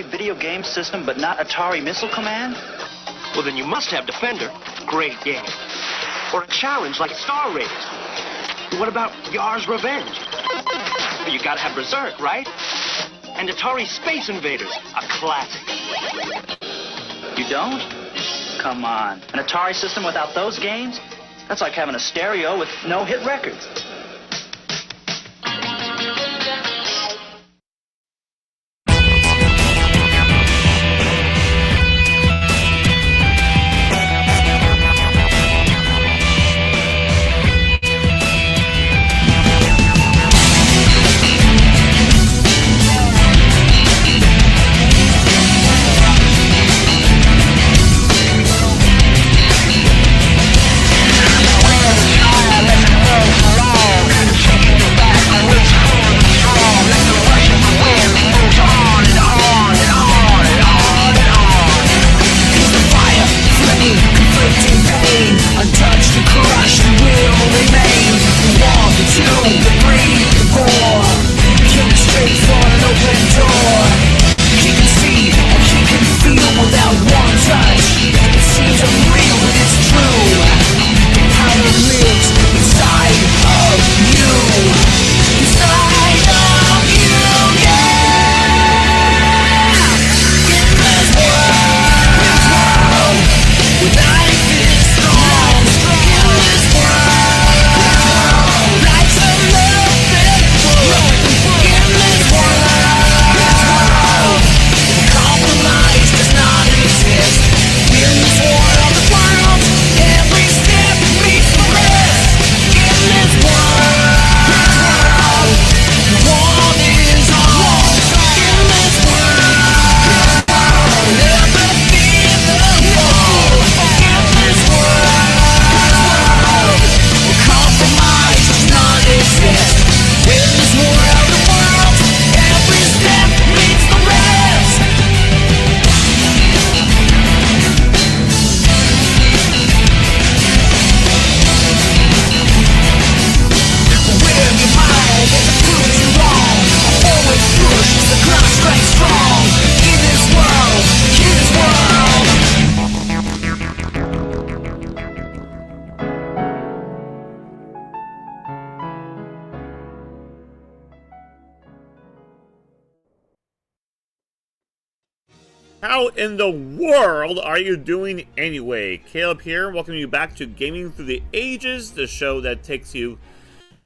Atari video game system, but not Atari Missile Command? Well, then you must have Defender. Great game. Or a challenge like Star Raiders. What about Yar's Revenge? Well, you gotta have Berserk, right? And Atari Space Invaders, a classic. You don't? Come on. An Atari system without those games? That's like having a stereo with no hit records. How in the world are you doing anyway? Caleb here, welcoming you back to Gaming Through the Ages, the show that takes you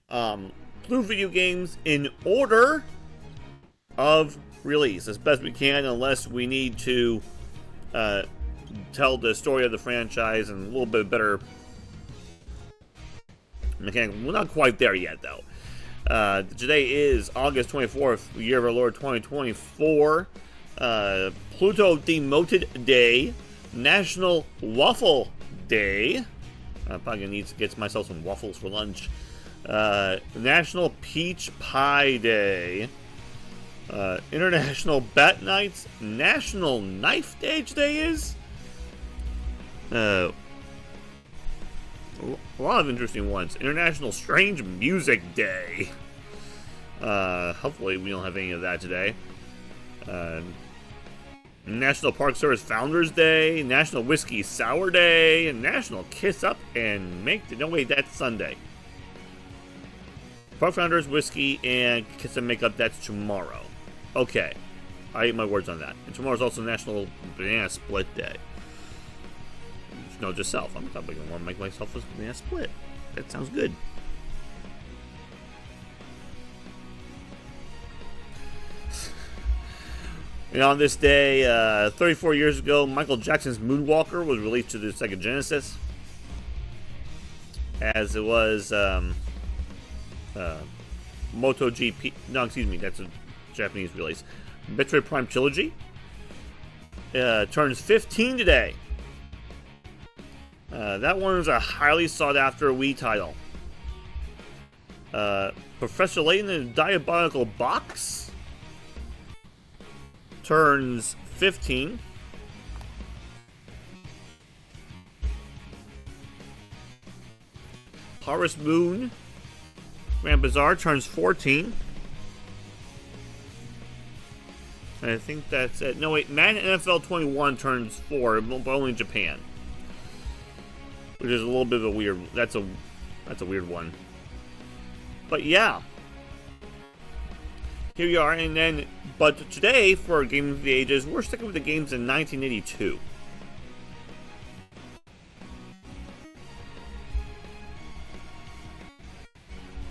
through video games in order of release, as best we can, unless we need to tell the story of the franchise and a little bit better mechanic. We're not quite there yet, though. Today is August 24th, year of our Lord 2024. Pluto Demoted Day, National Waffle Day. I'm probably gonna need to get myself some waffles for lunch. National Peach Pie Day. International Bat Nights. National Knife Day today is. A lot of interesting ones. International Strange Music Day. Hopefully we don't have any of that today. National Park Service Founders Day, National Whiskey Sour Day, and National Kiss Up and Make the... No, wait, that's Sunday. Park Founders, Whiskey, and Kiss and Make Up, that's tomorrow. Okay. I ate my words on that. And tomorrow's also National Banana Split Day. No, just self. I'm probably going to want to make myself a banana split. That sounds good. And on this day, 34 years ago, Michael Jackson's Moonwalker was released to the Sega Genesis. As it was MotoGP. No, excuse me, that's a Japanese release. Metroid Prime Trilogy turns 15 today. That one is a highly sought after Wii title. Professor Layton and the Diabolical Box turns 15. Harvest Moon Grand Bazaar turns 14. I think that's it. No, wait, Madden NFL 21 turns 4, but only in Japan. Which is a little bit of a weird... That's a weird one. But yeah. Here we are, and then... But today, for Game of the Ages, we're sticking with the games in 1982.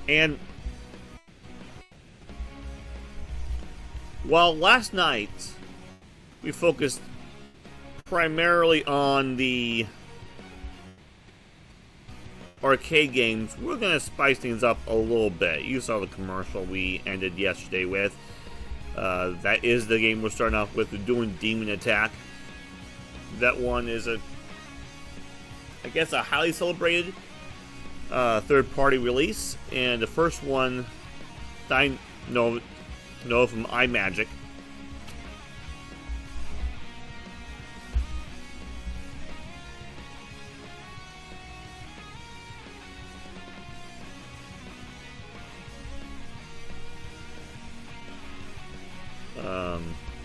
And... While last night, we focused primarily on the arcade games, we're going to spice things up a little bit. You saw the commercial we ended yesterday with. That is the game we're starting off with, doing Demon Attack. That one is I guess a highly celebrated third-party release, and the first one I know from iMagic.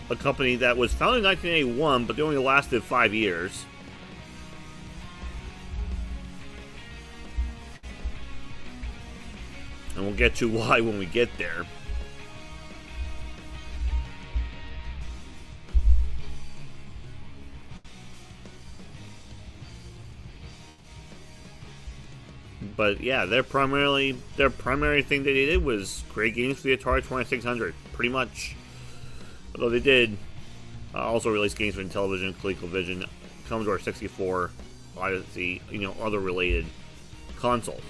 A company that was founded in 1981, but they only lasted 5 years. And we'll get to why when we get there. But yeah, their primary thing that they did was create games for the Atari 2600, pretty much. Although they did also release games for Intellivision, ColecoVision, Commodore 64, Odyssey, other related consoles.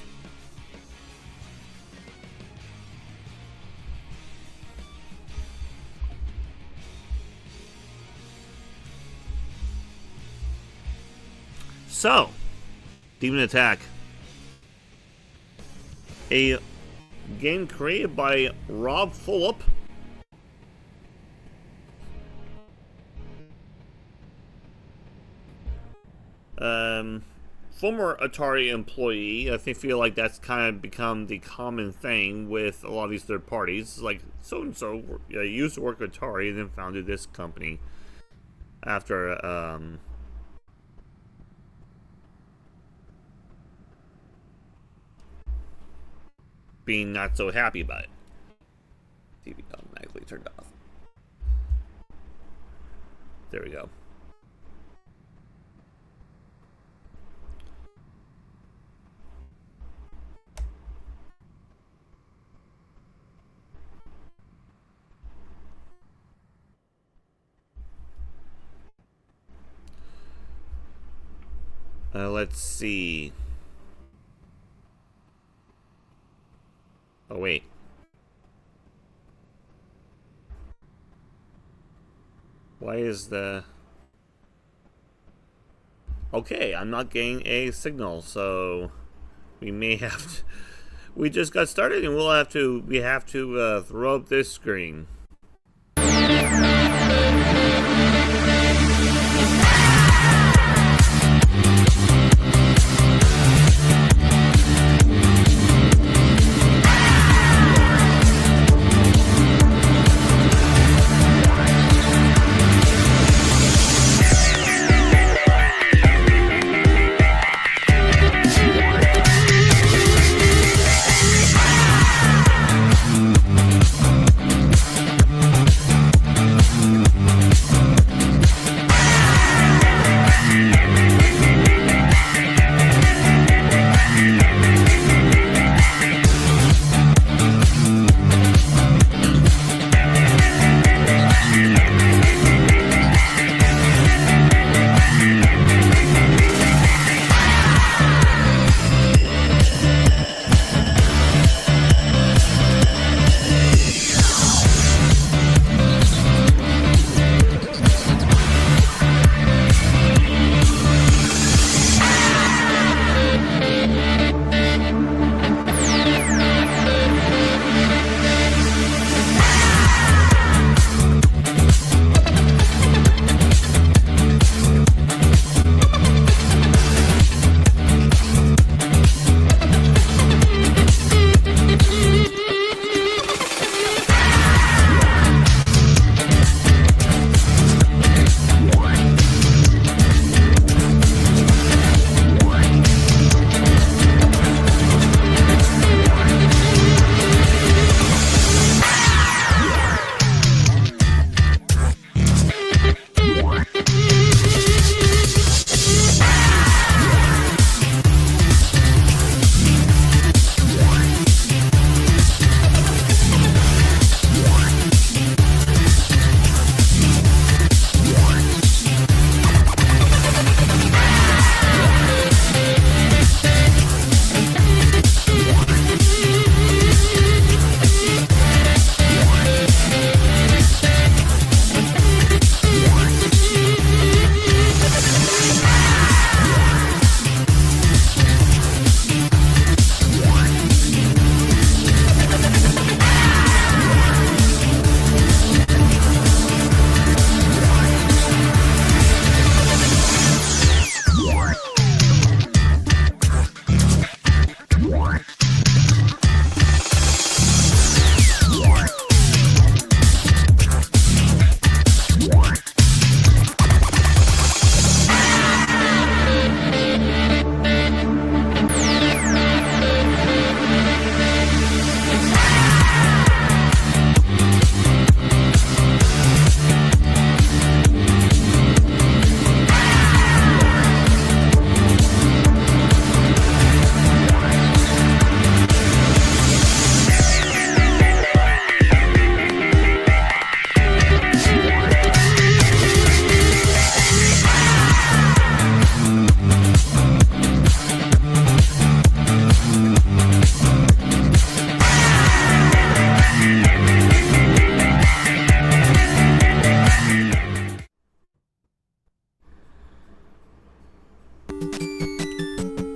So, Demon Attack. A game created by Rob Fulop. Former Atari employee. I feel like that's kind of become the common thing with a lot of these third parties. Like, so-and-so used to work at Atari and then founded this company after, being not so happy about it. TV automatically turned off. There we go. Let's see. Oh, wait. Why is the... Okay, I'm not getting a signal, so we may have to... We just got started and we have to throw up this screen.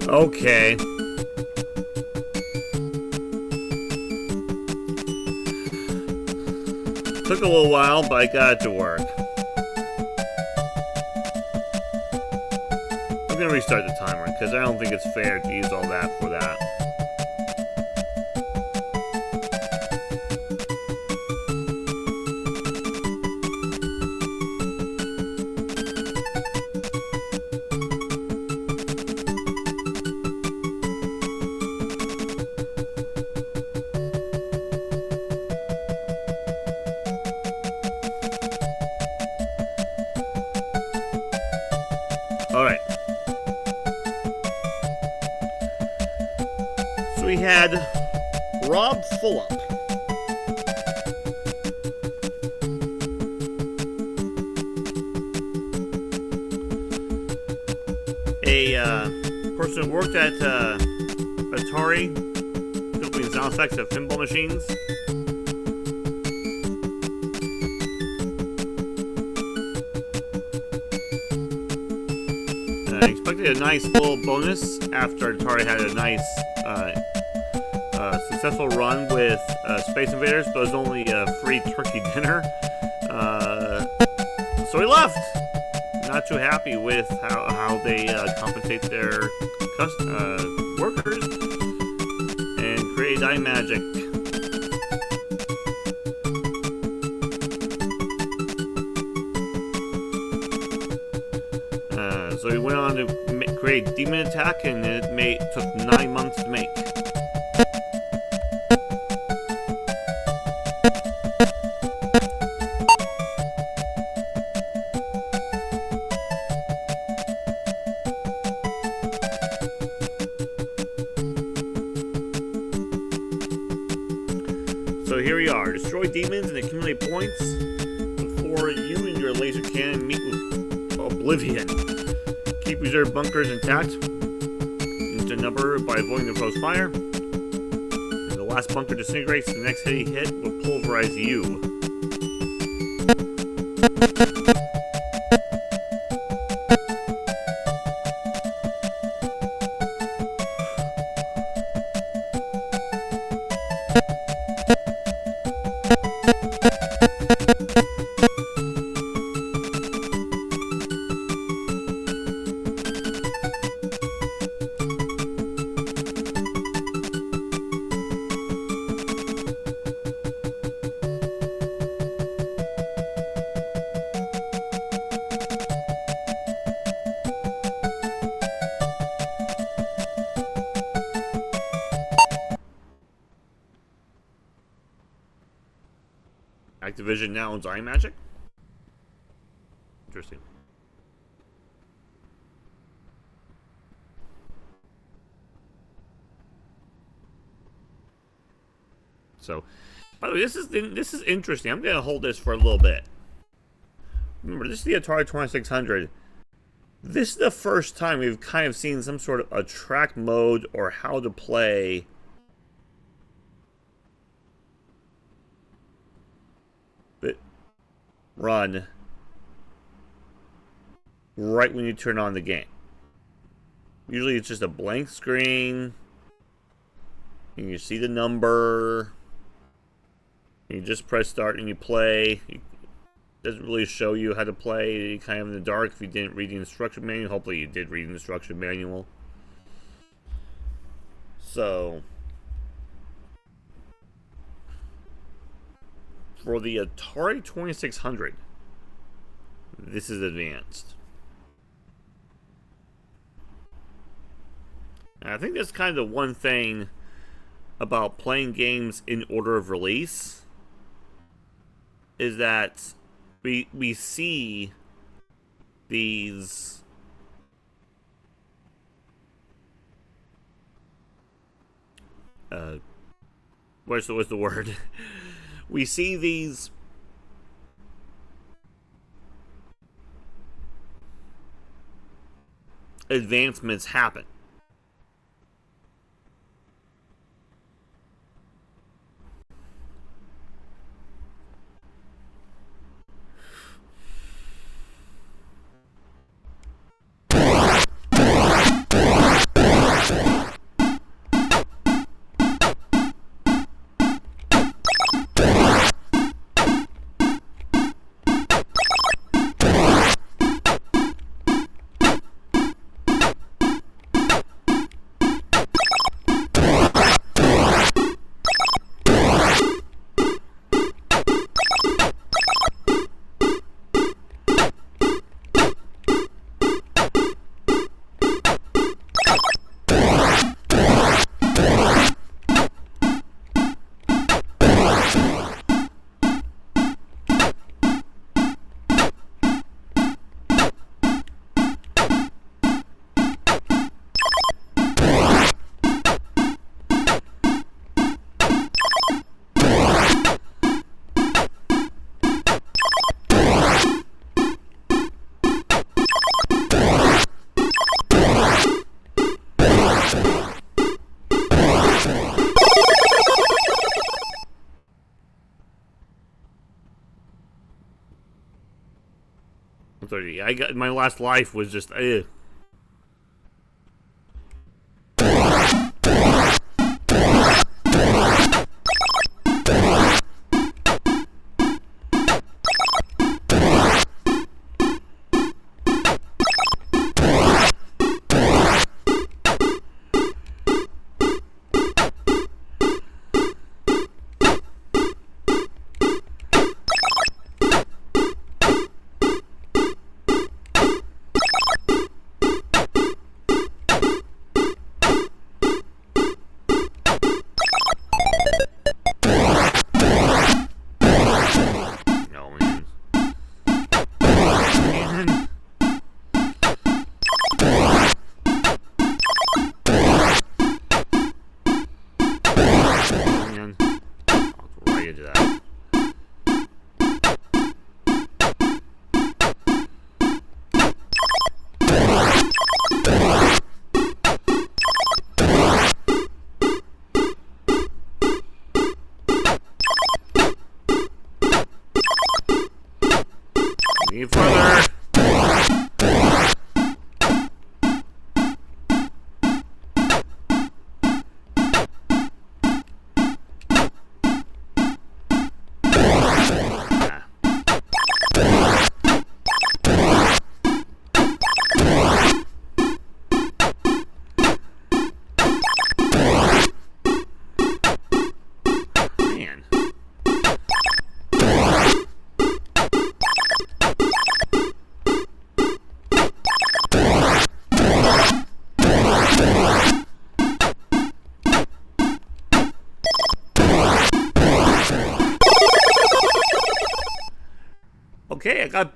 Okay. Took a little while, but I got it to work. I'm gonna restart the timer because I don't think it's fair to use all that for that. Alright. So we had Rob Fulop. A person who worked at Atari, building sound effects of pinball machines. I expected a nice little bonus after Atari had a nice, successful run with Space Invaders, but it was only a free turkey dinner. So he left. Not too happy with how they compensate their workers and create iMagic. So he went on to create Demon Attack, and it took 9 months to make. So here we are. Destroy demons and accumulate points before you and your laser cannon meet with Oblivion. Keep reserve bunkers intact into number by avoiding the foe's fire. When the last bunker disintegrates, the next hit will pulverize you. Activision now owns iMagic? Interesting. So, by the way, this is interesting. I'm gonna hold this for a little bit. Remember, this is the Atari 2600. This is the first time we've kind of seen some sort of a track mode or how to play run right when you turn on the game. Usually it's just a blank screen and you see the number, you just press start and you play. It doesn't really show you how to play. You're kind of in the dark if you didn't read the instruction manual. Hopefully you did read the instruction manual. So for the Atari 2600, this is advanced. And I think that's kind of the one thing about playing games in order of release, is that we see these what's the word? We see these advancements happen. 30. I got my last life was just further. Okay, I got...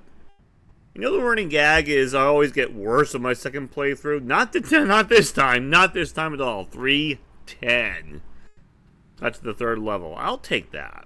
You know the running gag is I always get worse on my second playthrough? Not this time. Not this time at all. 310. That's the third level. I'll take that.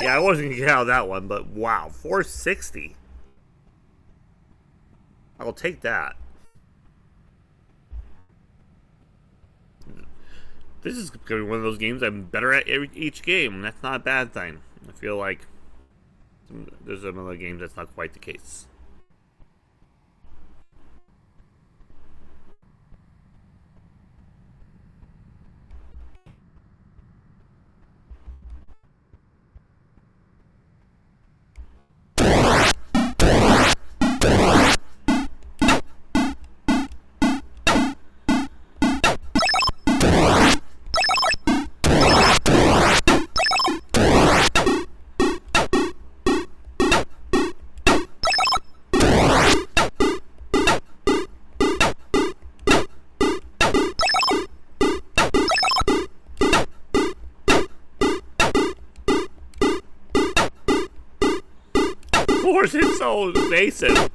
I wasn't gonna get out of that one, but wow, 460. I'll take that. This is gonna be one of those games I'm better at each game, and that's not a bad thing. I feel like there's some other games that's not quite the case. course, it's so invasive.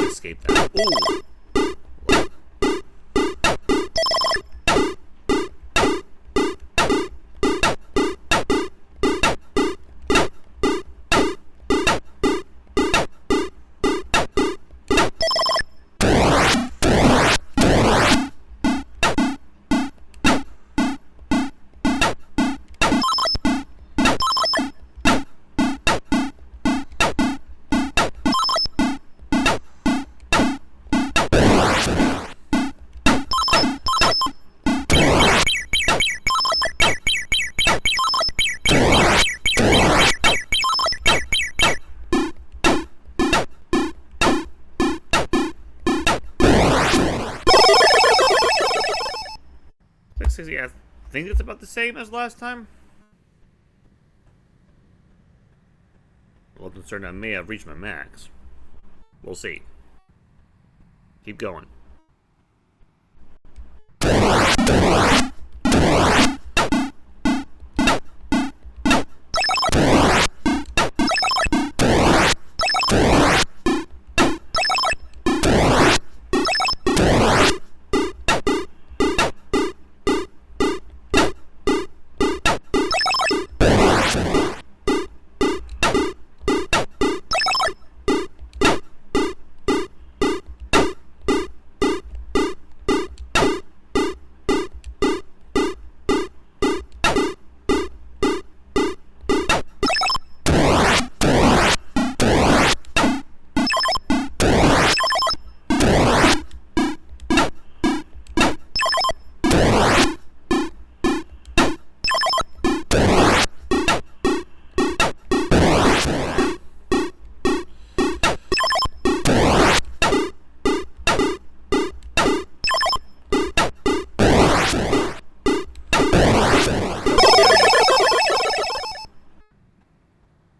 Escape that. Ooh. I think it's about the same as last time. A little concerned I may have reached my max. We'll see. Keep going.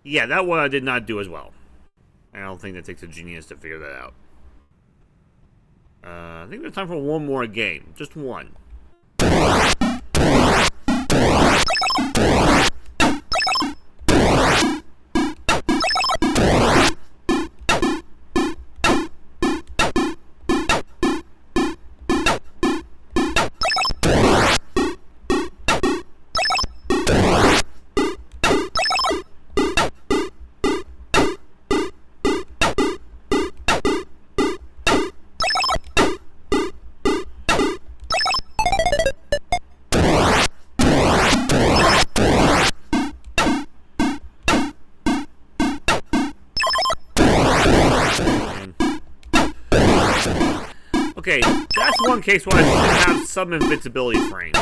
Yeah, that one I did not do as well. I don't think that takes a genius to figure that out. I think there's time for one more game. Just one. Okay, that's one case where I should have some invincibility frames.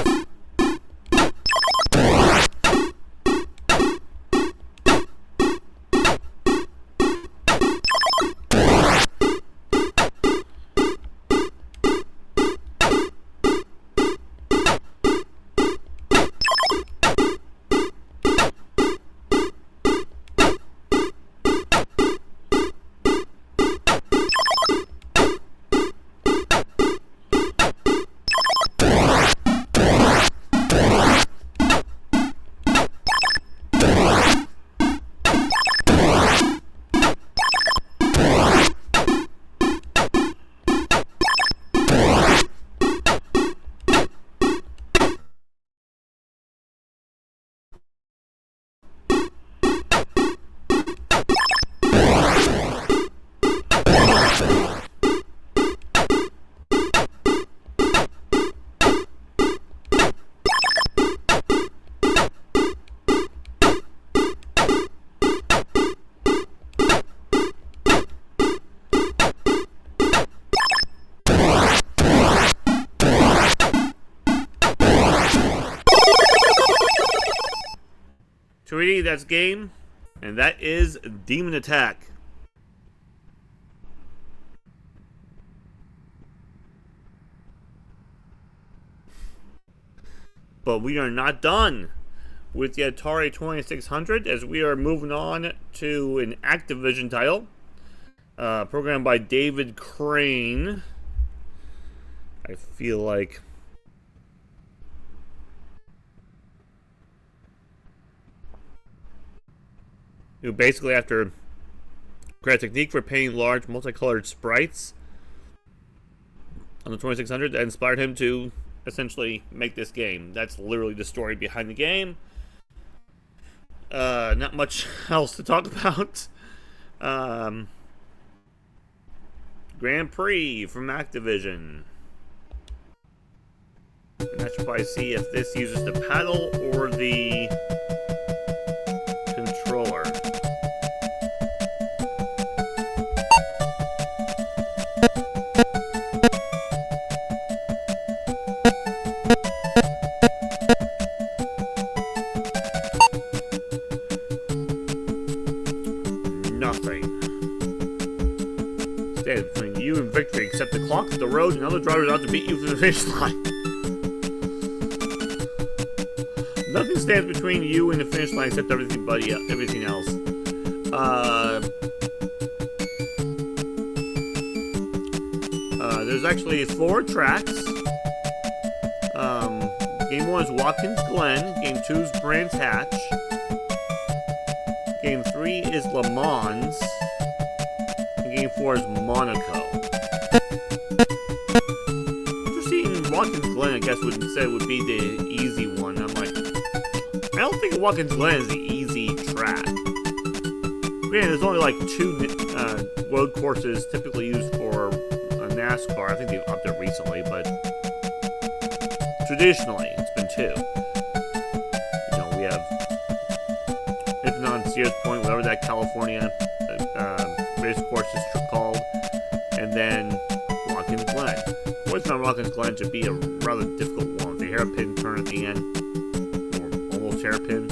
3, that's game. And that is Demon Attack. But we are not done with the Atari 2600, as we are moving on to an Activision title. Programmed by David Crane. I feel like who basically, after create a technique for painting large multicolored sprites on the 2600, that inspired him to essentially make this game. That's literally the story behind the game. Not much else to talk about. Grand Prix from Activision. And I should probably see if this uses the paddle or the controller. Nothing. Stand between you and victory, except the clock, the road, and other drivers out to beat you to the finish line. Nothing stands between you and the finish line except everything else. There's actually 4 tracks. Game 1 is Watkins Glen. Game 2 is Brands Hatch. Game 3 is Le Mans. And Game 4 is Monaco. Interesting, Watkins Glen, I guess, would be the easy one. I'm like, I don't think Watkins Glen is the easy track. Man, there's only like 2 road courses typically used for NASCAR. I think they've upped it recently, but traditionally it's been 2. You know, we have Infinite Sears Point, whatever that California race course is called, and then Watkins Glen. Always found Watkins Glen to be a rather difficult one. The hairpin turn at the end, or almost hairpin.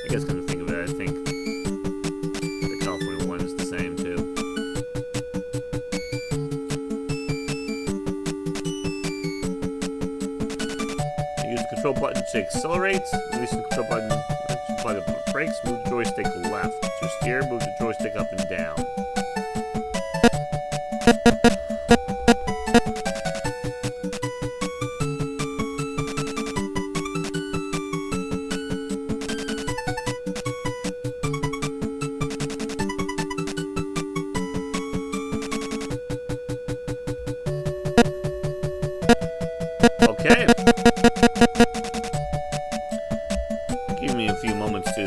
I guess, come to think of it, I think the California one is the same too. Use the control button to accelerate. Release the control button to apply the brakes. Move the joystick left. To steer, move the joystick up and down. Okay. Give me a few moments to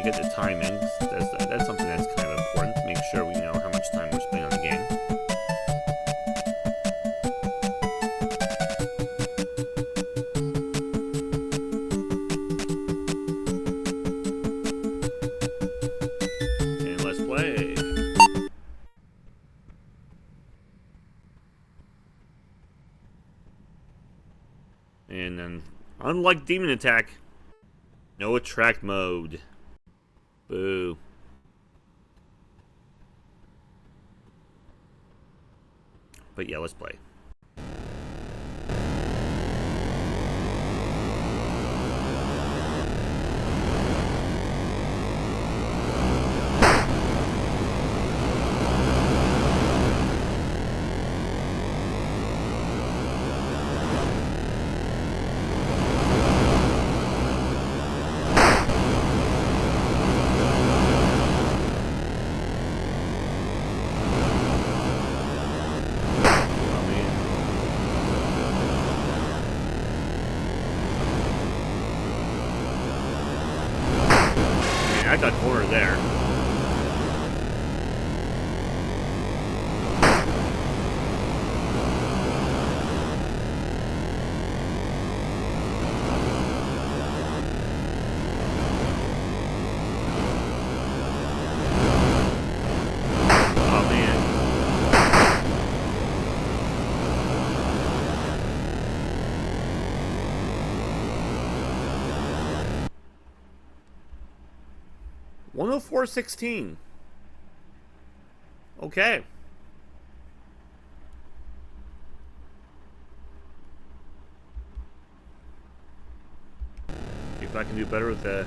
get the timing. That's something that's kind of important. Make sure we know how much time we're spending on the game. And let's play. And then, unlike Demon Attack, no attract mode. Boo. But yeah, let's play. 104.16. Okay. See if I can do better with a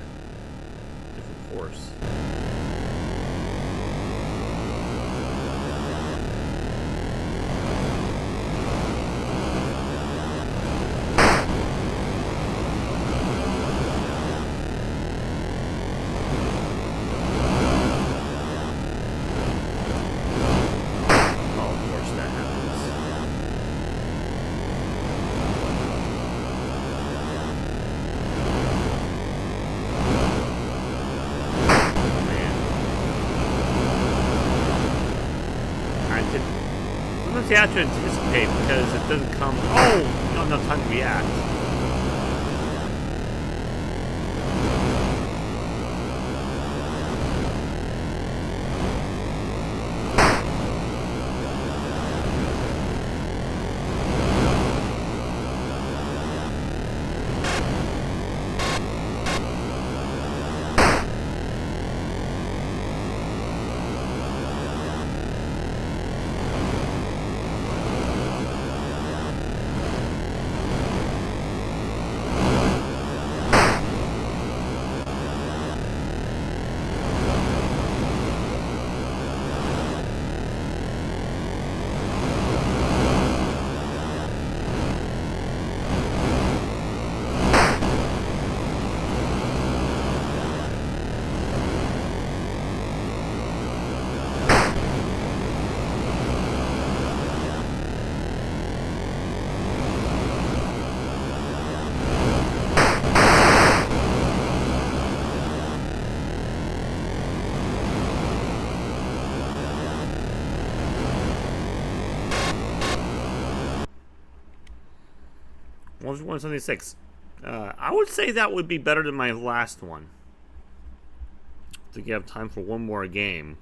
different course. You have to anticipate because it doesn't come. Oh, you don't have enough time to react. What was 176? I would say that would be better than my last one. I think you have time for one more game.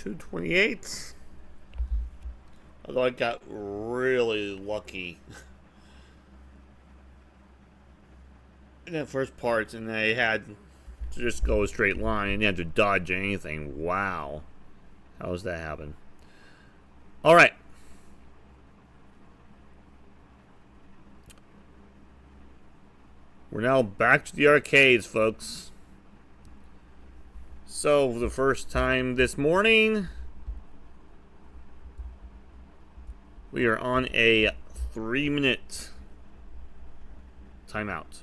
.228. Although I got really lucky. in that first part, and they had to just go a straight line and you had to dodge anything. Wow. How does that happen? Alright. We're now back to the arcades, folks. So, for the first time this morning, we are on a 3-minute timeout.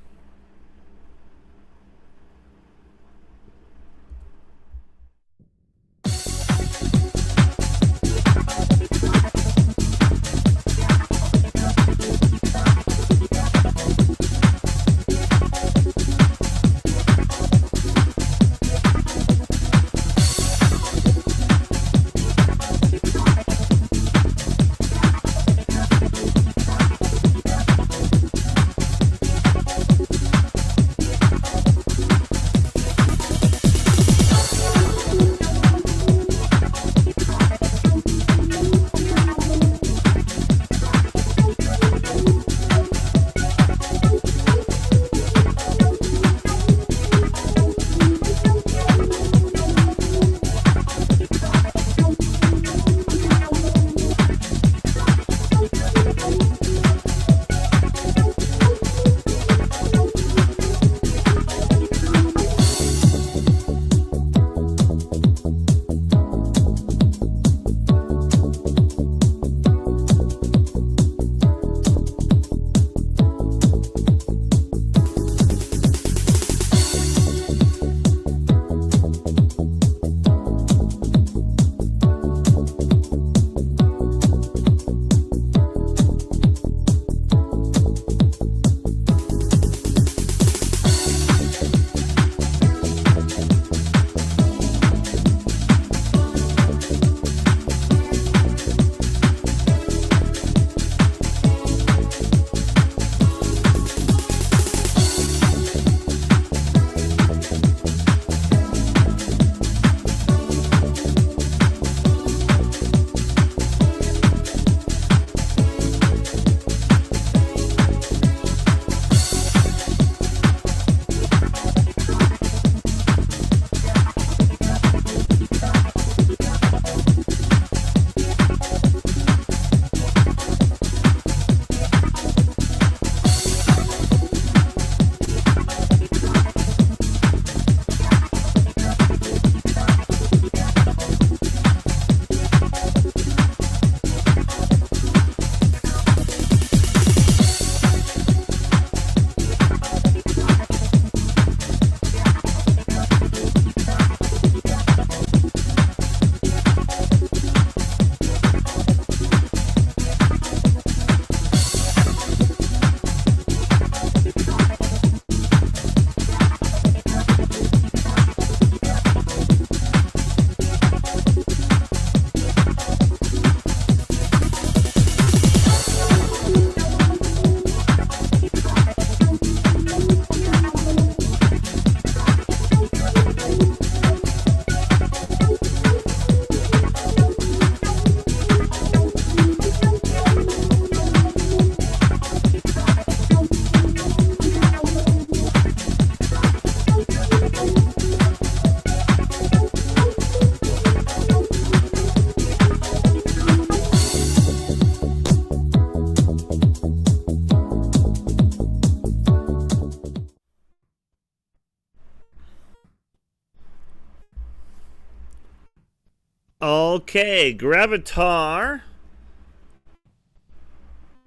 Okay, Gravitar,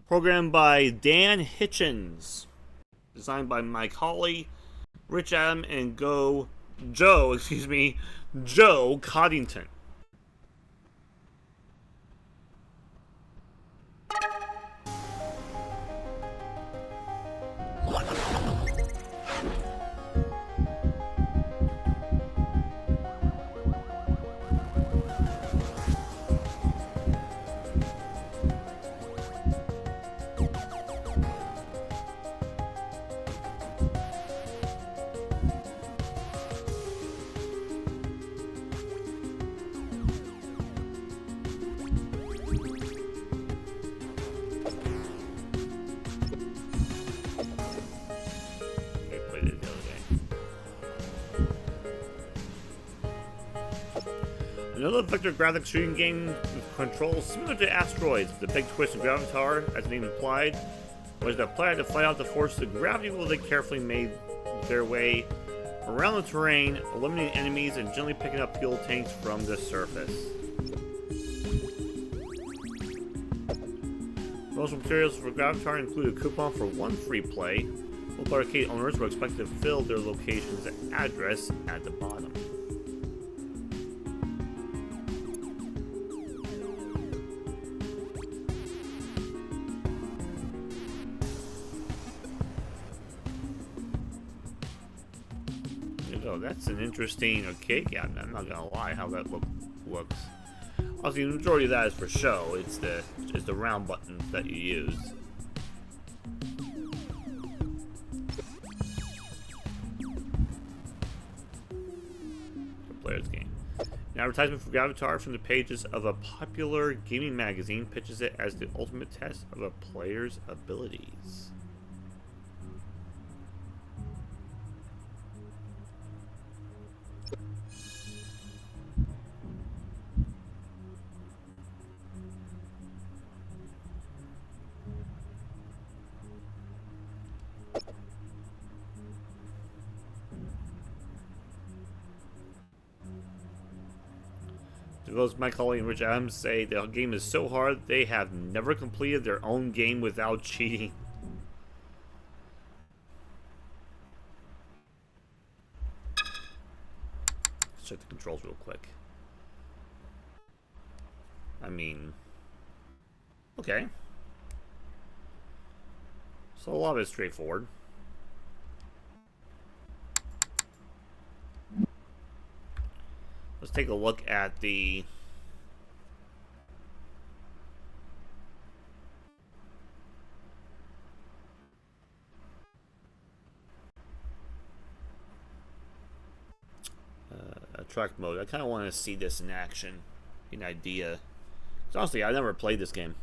programmed by Dan Hitchens, designed by Mike Hawley, Rich Adam, and Joe Coddington. Another vector graphics shooting game with controls similar to Asteroids. The big twist of Gravitar, as the name implied, was that players had to fight out the forces of gravity while they carefully made their way around the terrain, eliminating enemies and gently picking up fuel tanks from the surface. Promotional materials for Gravitar include a coupon for 1 free play. Local arcade owners were expected to fill their location's address at the bottom. So that's an interesting arcade game. I'm not gonna lie, how that looks. Obviously, the majority of that is for show. It's the round buttons that you use. The player's game. An advertisement for Gravitar from the pages of a popular gaming magazine pitches it as the ultimate test of a player's abilities. Developers Mike Hawley and Rich Adams say the game is so hard they have never completed their own game without cheating. Let's check the controls real quick. I mean, okay. So a lot of it's straightforward. Let's take a look at the track mode. I kind of want to see this in action, an idea. 'Cause honestly, I've never played this game.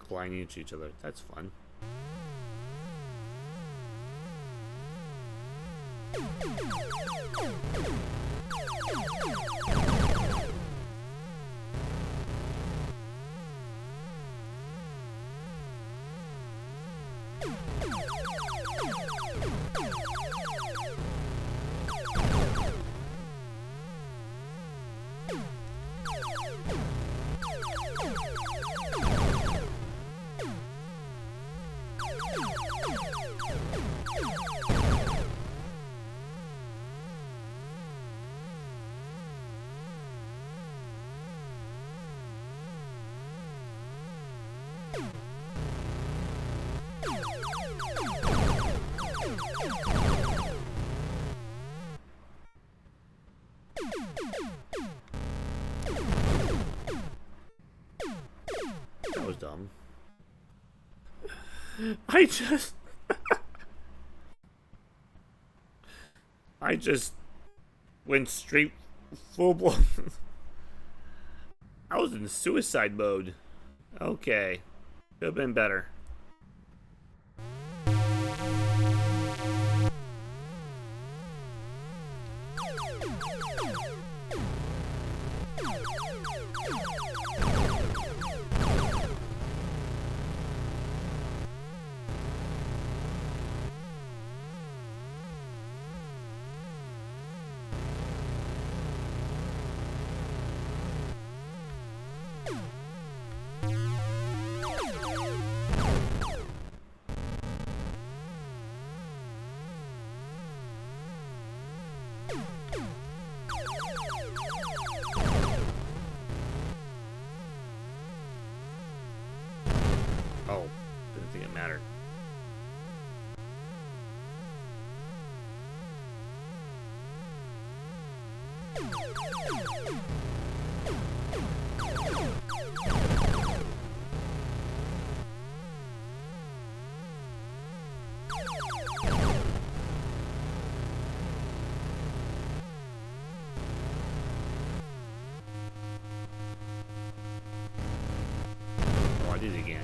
Colliding into each other. That's fun. That was dumb. I just went straight full blown. I was in suicide mode. Okay. Could have been better. Oh, didn't think it mattered. Oh, I did it again.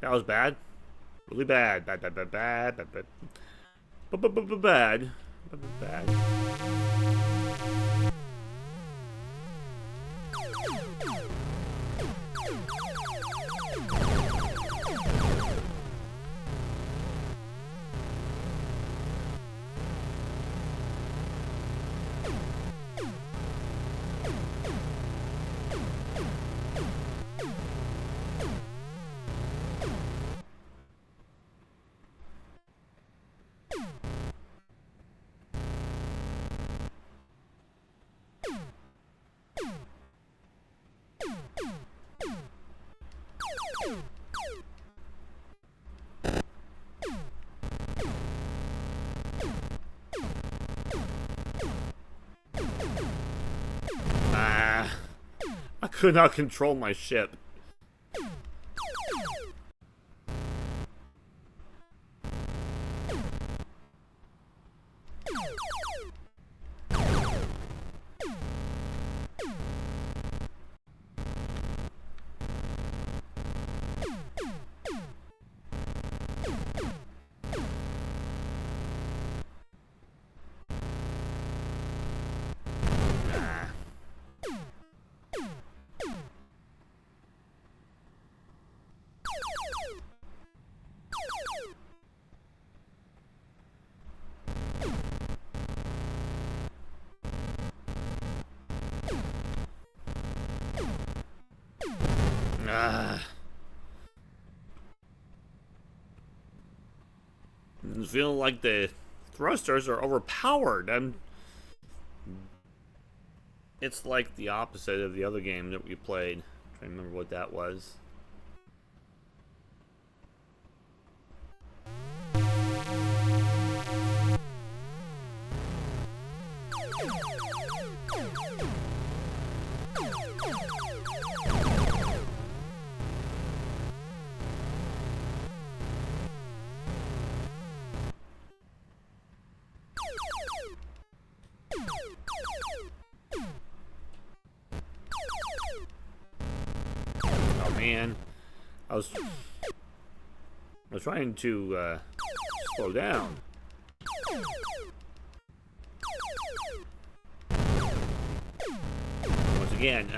That was bad. Really bad. Bad. I could not control my ship. I feel like the thrusters are overpowered. It's like the opposite of the other game that we played. I'm trying to remember what that was. Man, I was trying to slow down. Once again,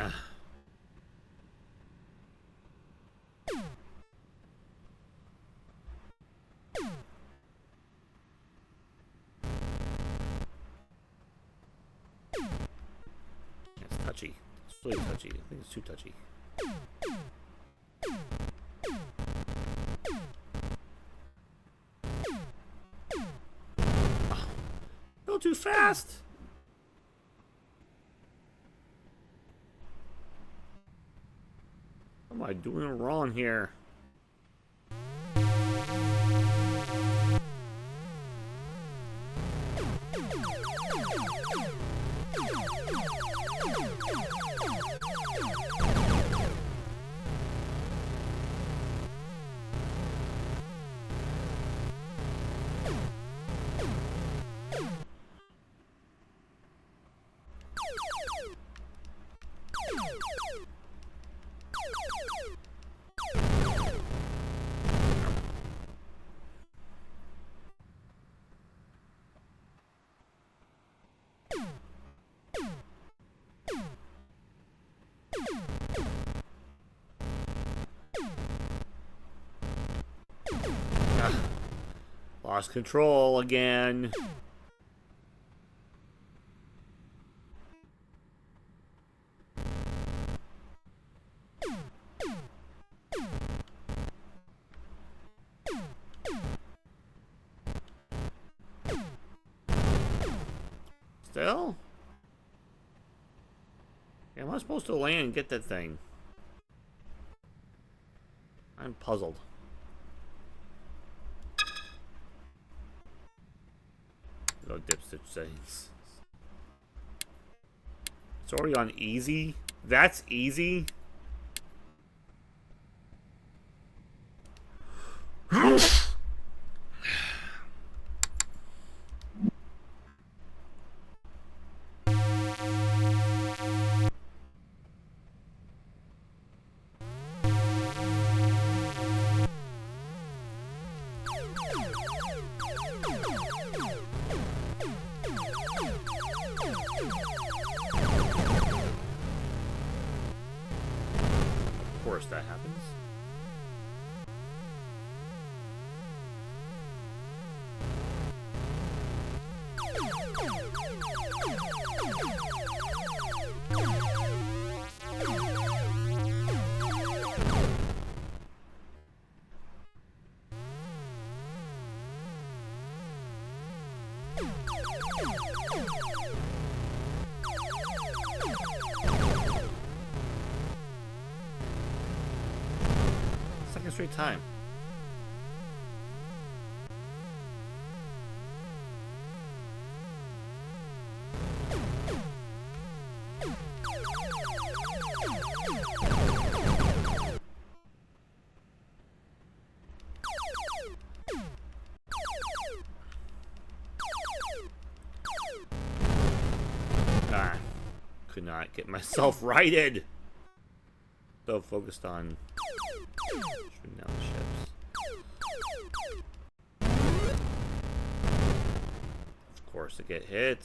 touchy. It's really touchy. I think it's too touchy. Oh, go too fast! What am I doing wrong here? Lost control again. Still? Yeah, am I supposed to land and get that thing? I'm puzzled. Go dipstitch settings. It's already on easy. That's easy. That happens. Straight time. Ah, could not get myself righted. So focused on shooting down the ships. Of course, to get hit.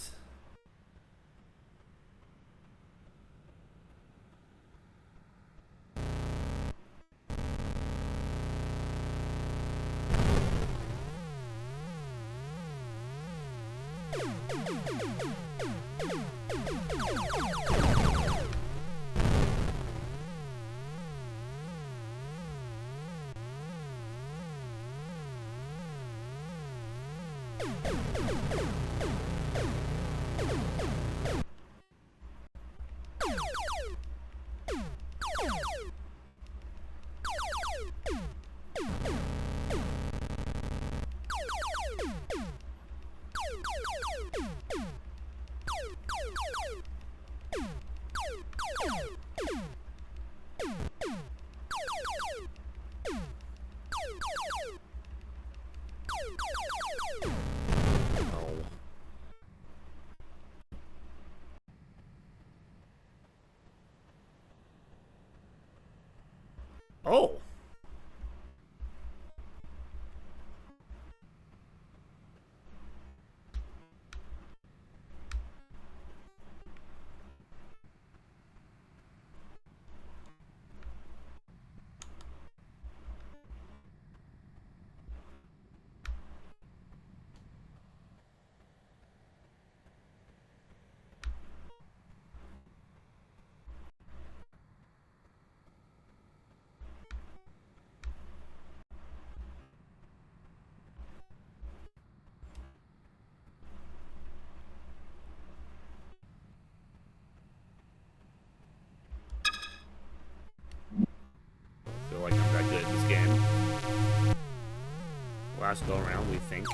last go around, we think.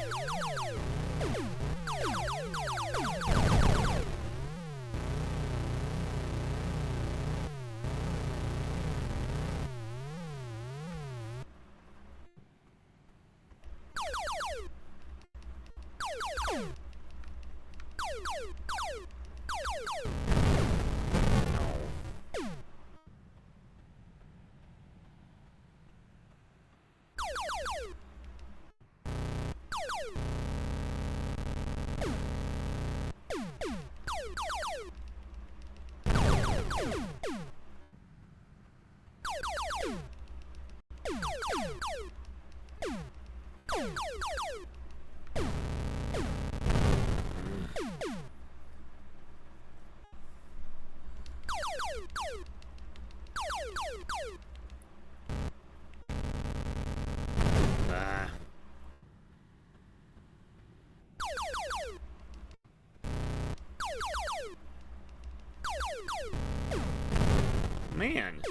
Man,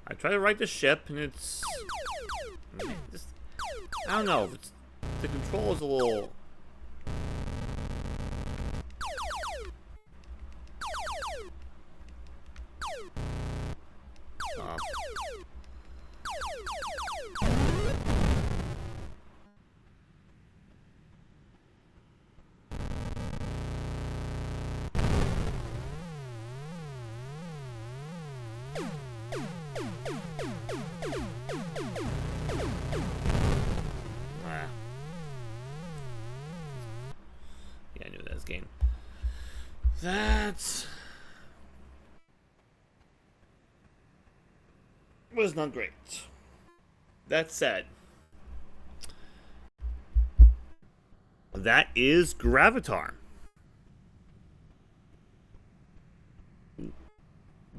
I try to right the ship and it's... Man, just, I don't know, it's, the control is a little... Yeah, I knew that was game. That was not great. That said, that is Gravitar.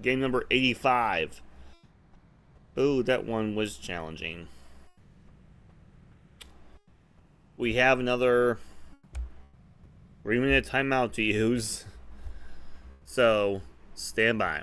Game number 85. Oh, that one was challenging. We have another 3-minute timeout to use. So, stand by.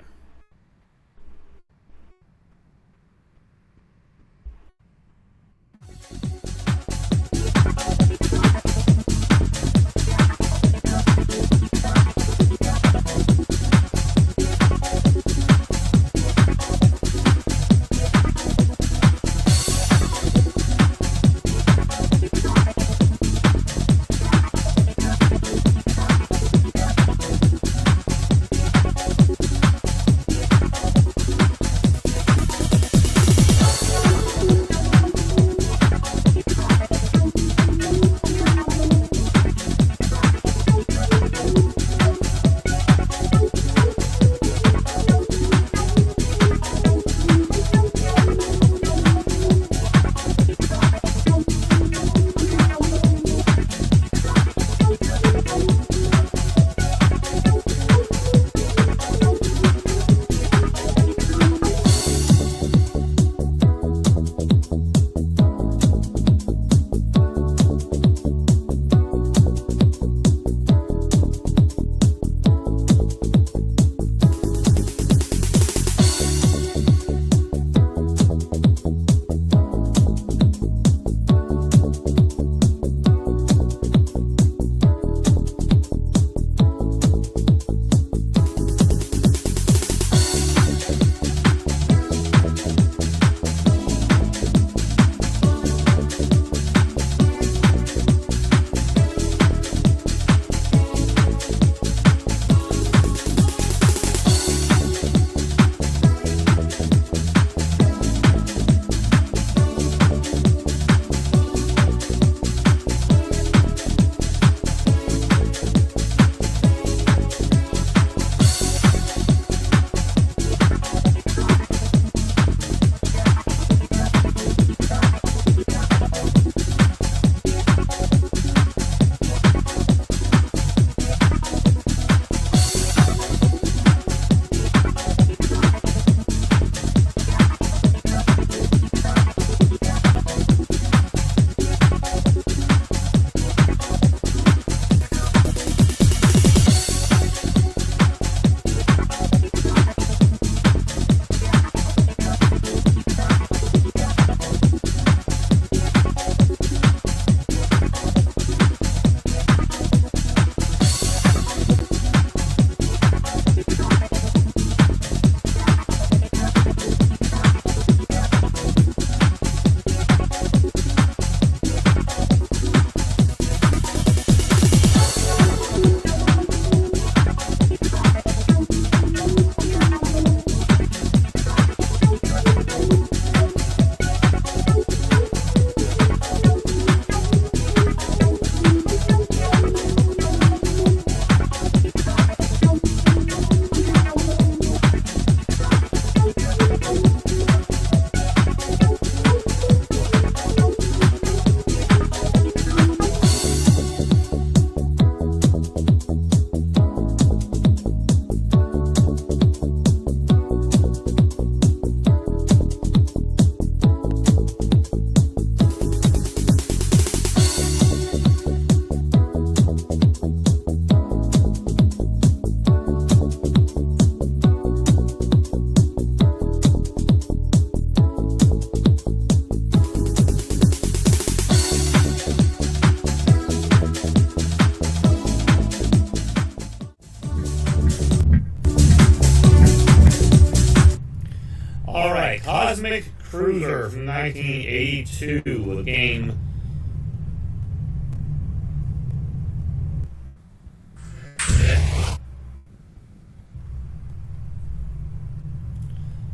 Kroozr from 1982, a game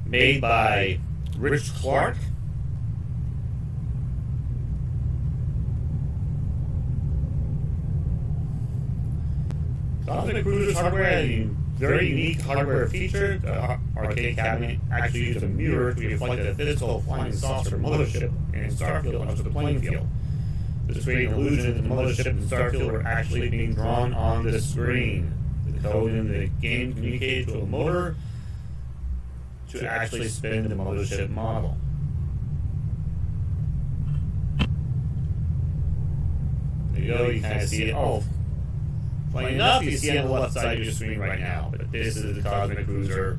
made by Rich Clark. Kozmik Kroozr's hardware had a very unique hardware feature. The arcade cabinet actually used a mirror to reflect the physical flying saucer mothership and starfield onto the playing field. This created an illusion that the mothership and starfield were actually being drawn on the screen. The code in the game communicated to a motor to actually spin the mothership model. There you go, you kind of see it. Oh, funny enough, you see on the left side of your screen right now, but this is the Kozmik Kroozr.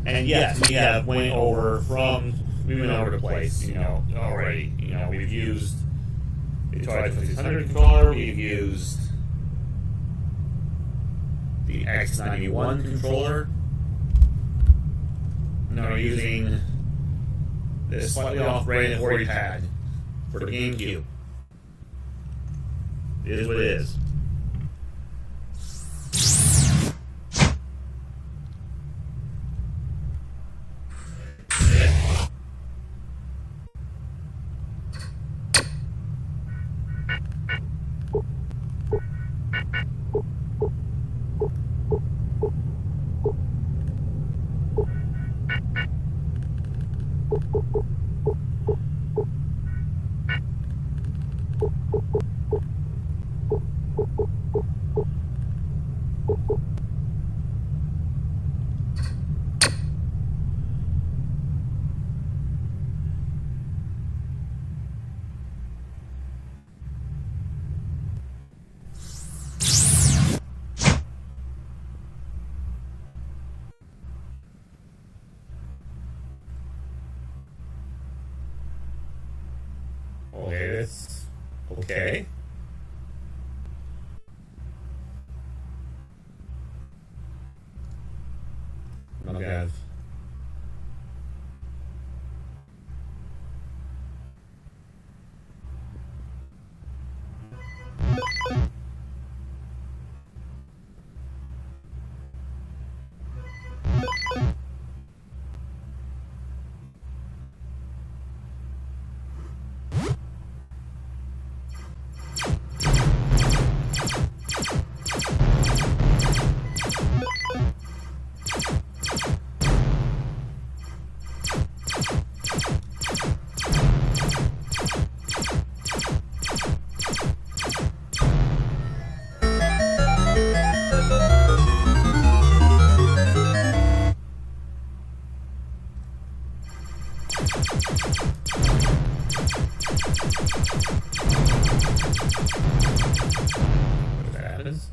And yes, we went over the place, already. We've used the Atari 2600 controller, we've used the X91 controller. Now we're using this slightly off-brand Hori pad for the GameCube. It is what it is. Okay, that's okay. Not bad. What happens?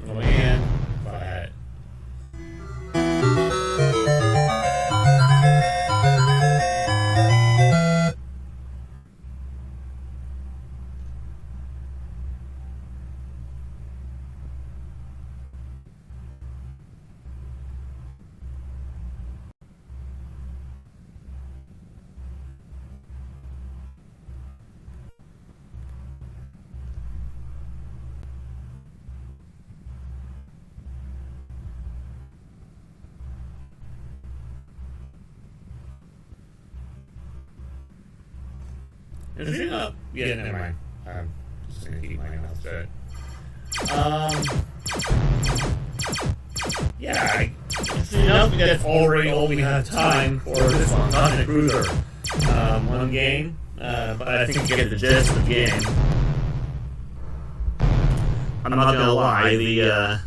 Oh man, but Yeah, never mind. I'm just gonna keep my mouth shut. Yeah, interesting enough, that's already all we have time for this one. Kozmik Kroozr. One game, but I think you get the gist of the game. I'm not gonna lie, the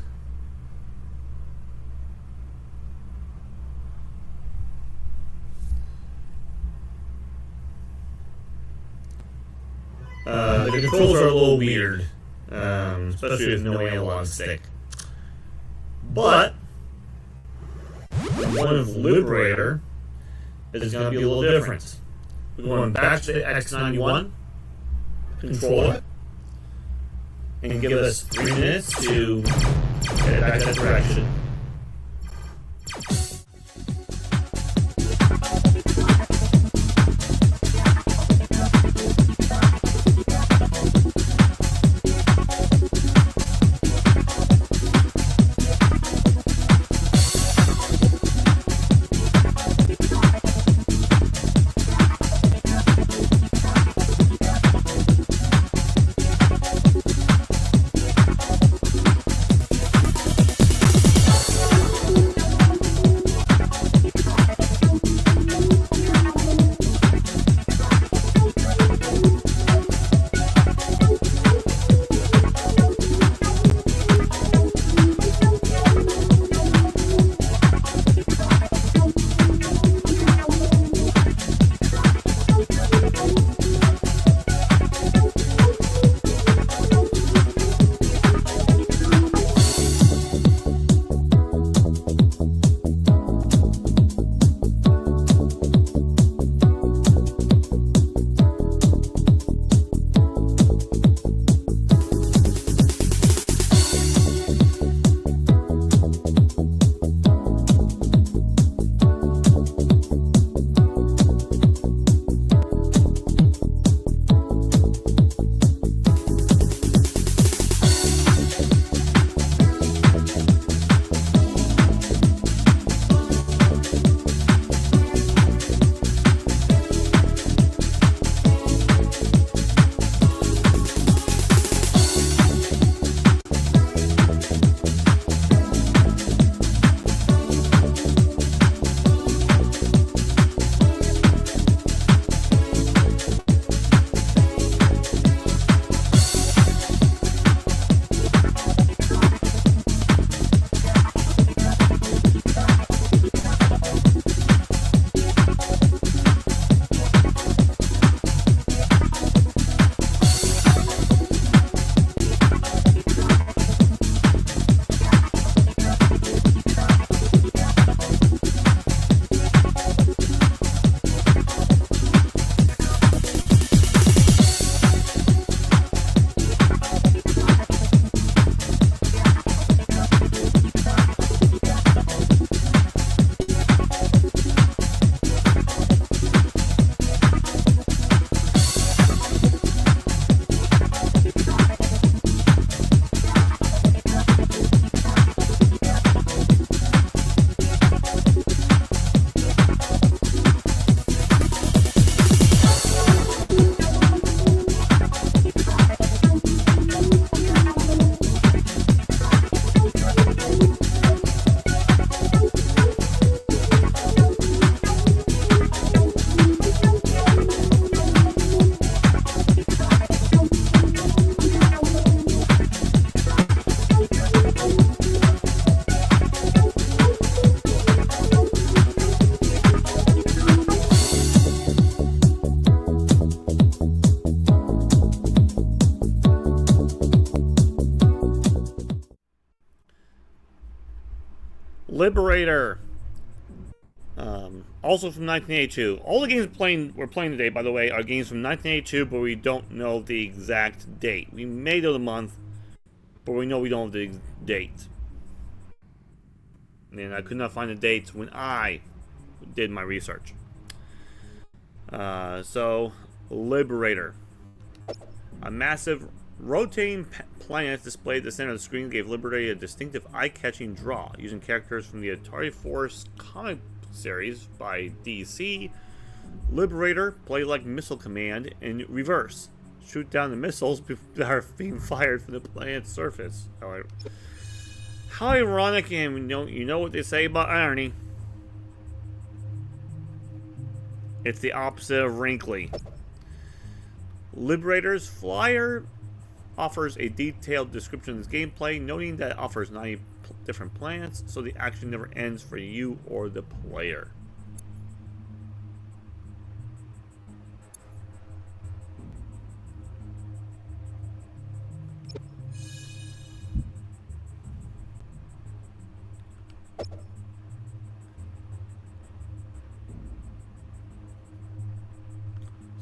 controls are a little weird, especially with no analog stick. But one of Liberator is going to be a little different. We're going back to the X91 controller and give us 3 minutes to get back that direction. Liberator. Also from 1982. All the games we're playing today, by the way, are games from 1982, but we don't know the exact date. We may know the month, but we know we don't know the date. And I could not find the dates when I did my research. So, Liberator. A massive rotating planet displayed at the center of the screen gave Liberator a distinctive eye-catching draw, using characters from the Atari Force comic series by DC. Liberator, play like Missile Command in reverse. Shoot down the missiles that are being fired from the planet's surface. How ironic, and you know what they say about irony. It's the opposite of wrinkly. Liberator's flyer offers a detailed description of the gameplay, noting that it offers 90 different planets, so the action never ends for you or the player.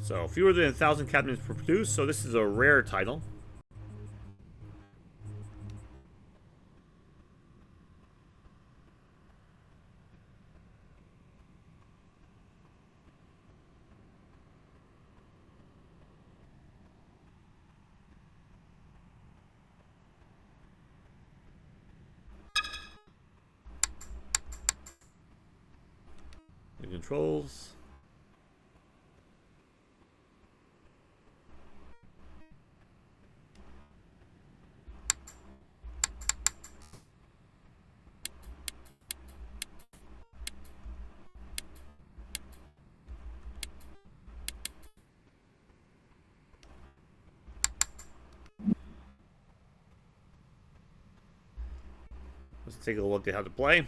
So, fewer than 1,000 cabinets were produced, so this is a rare title. The controls. Let's take a look at how to play.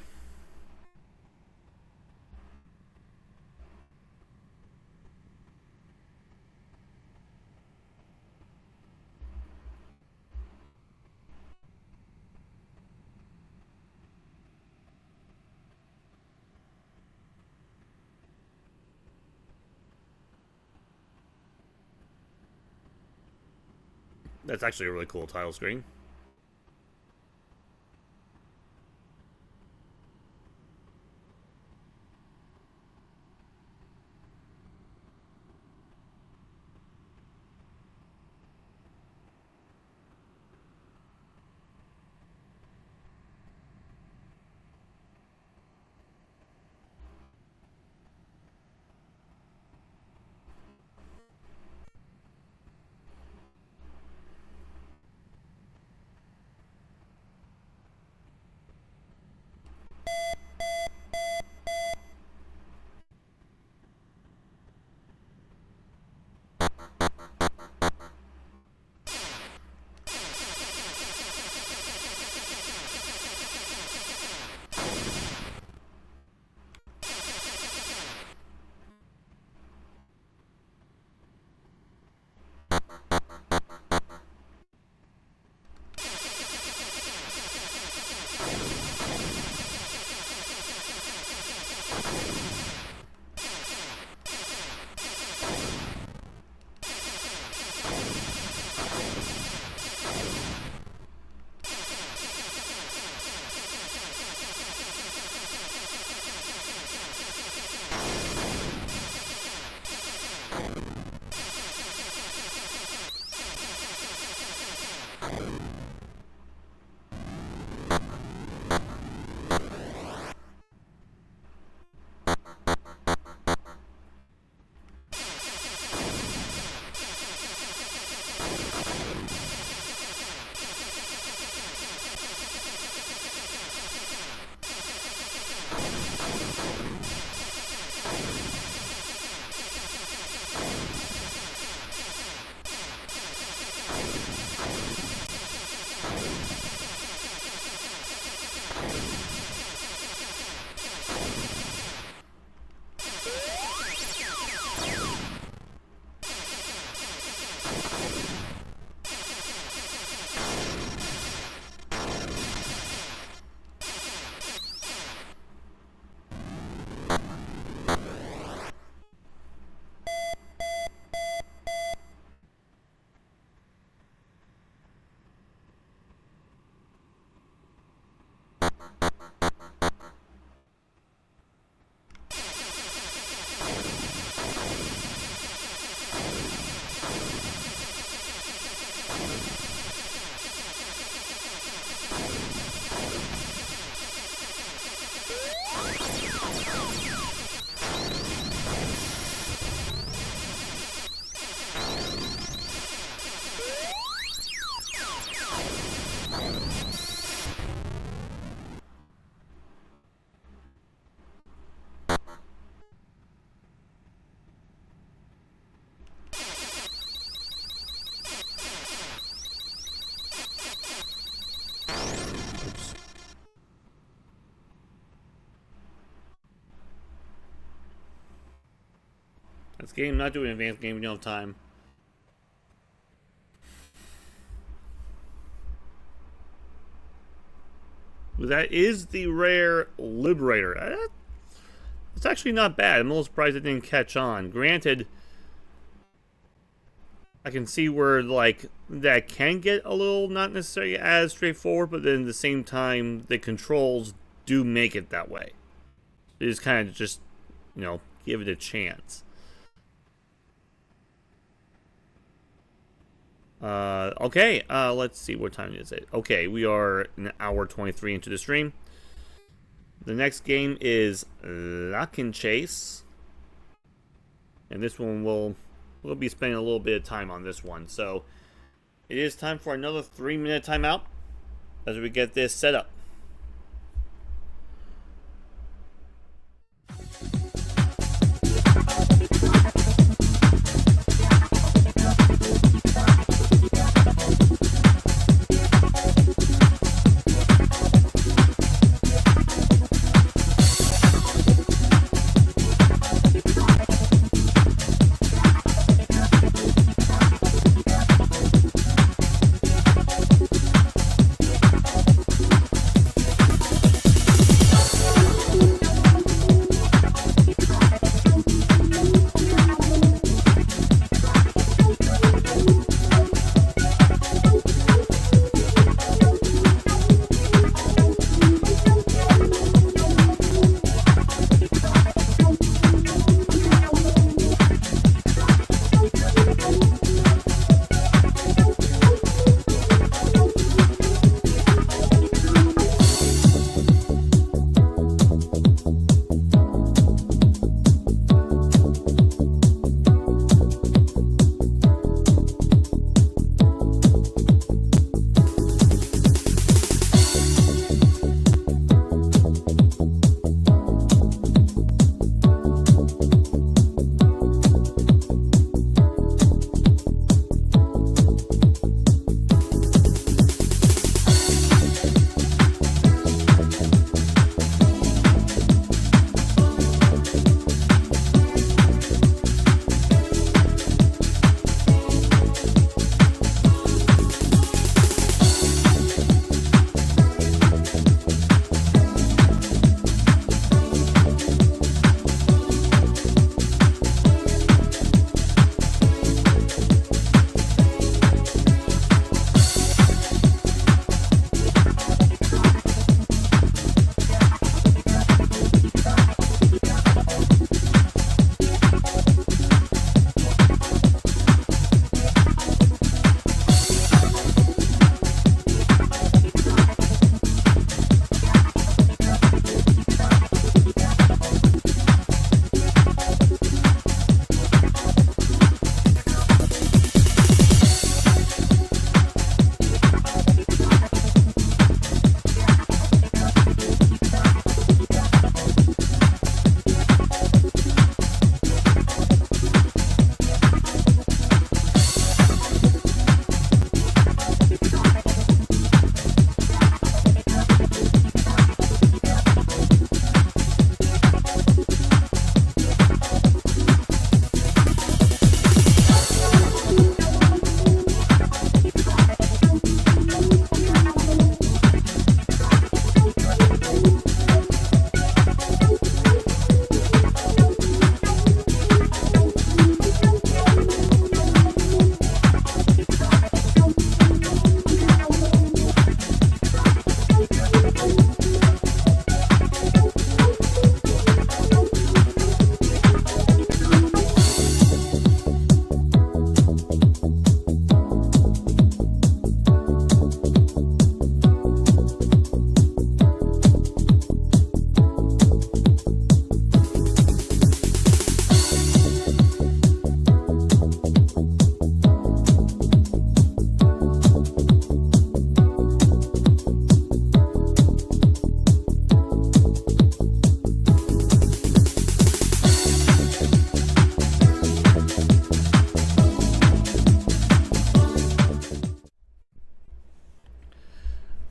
That's actually a really cool title screen. advanced game. Not doing an advanced game. We don't have time. Well, that is the rare Liberator. It's actually not bad. I'm a little surprised it didn't catch on. Granted, I can see where, like, that can get a little not necessarily as straightforward, but then at the same time, the controls do make it that way. It is kind of just, you know, give it a chance. Okay, let's see, what time is it? Okay, we are an hour 23 into the stream. The next game is Lock and Chase. And this one we'll be spending a little bit of time on this one. So, it is time for another 3-minute timeout as we get this set up.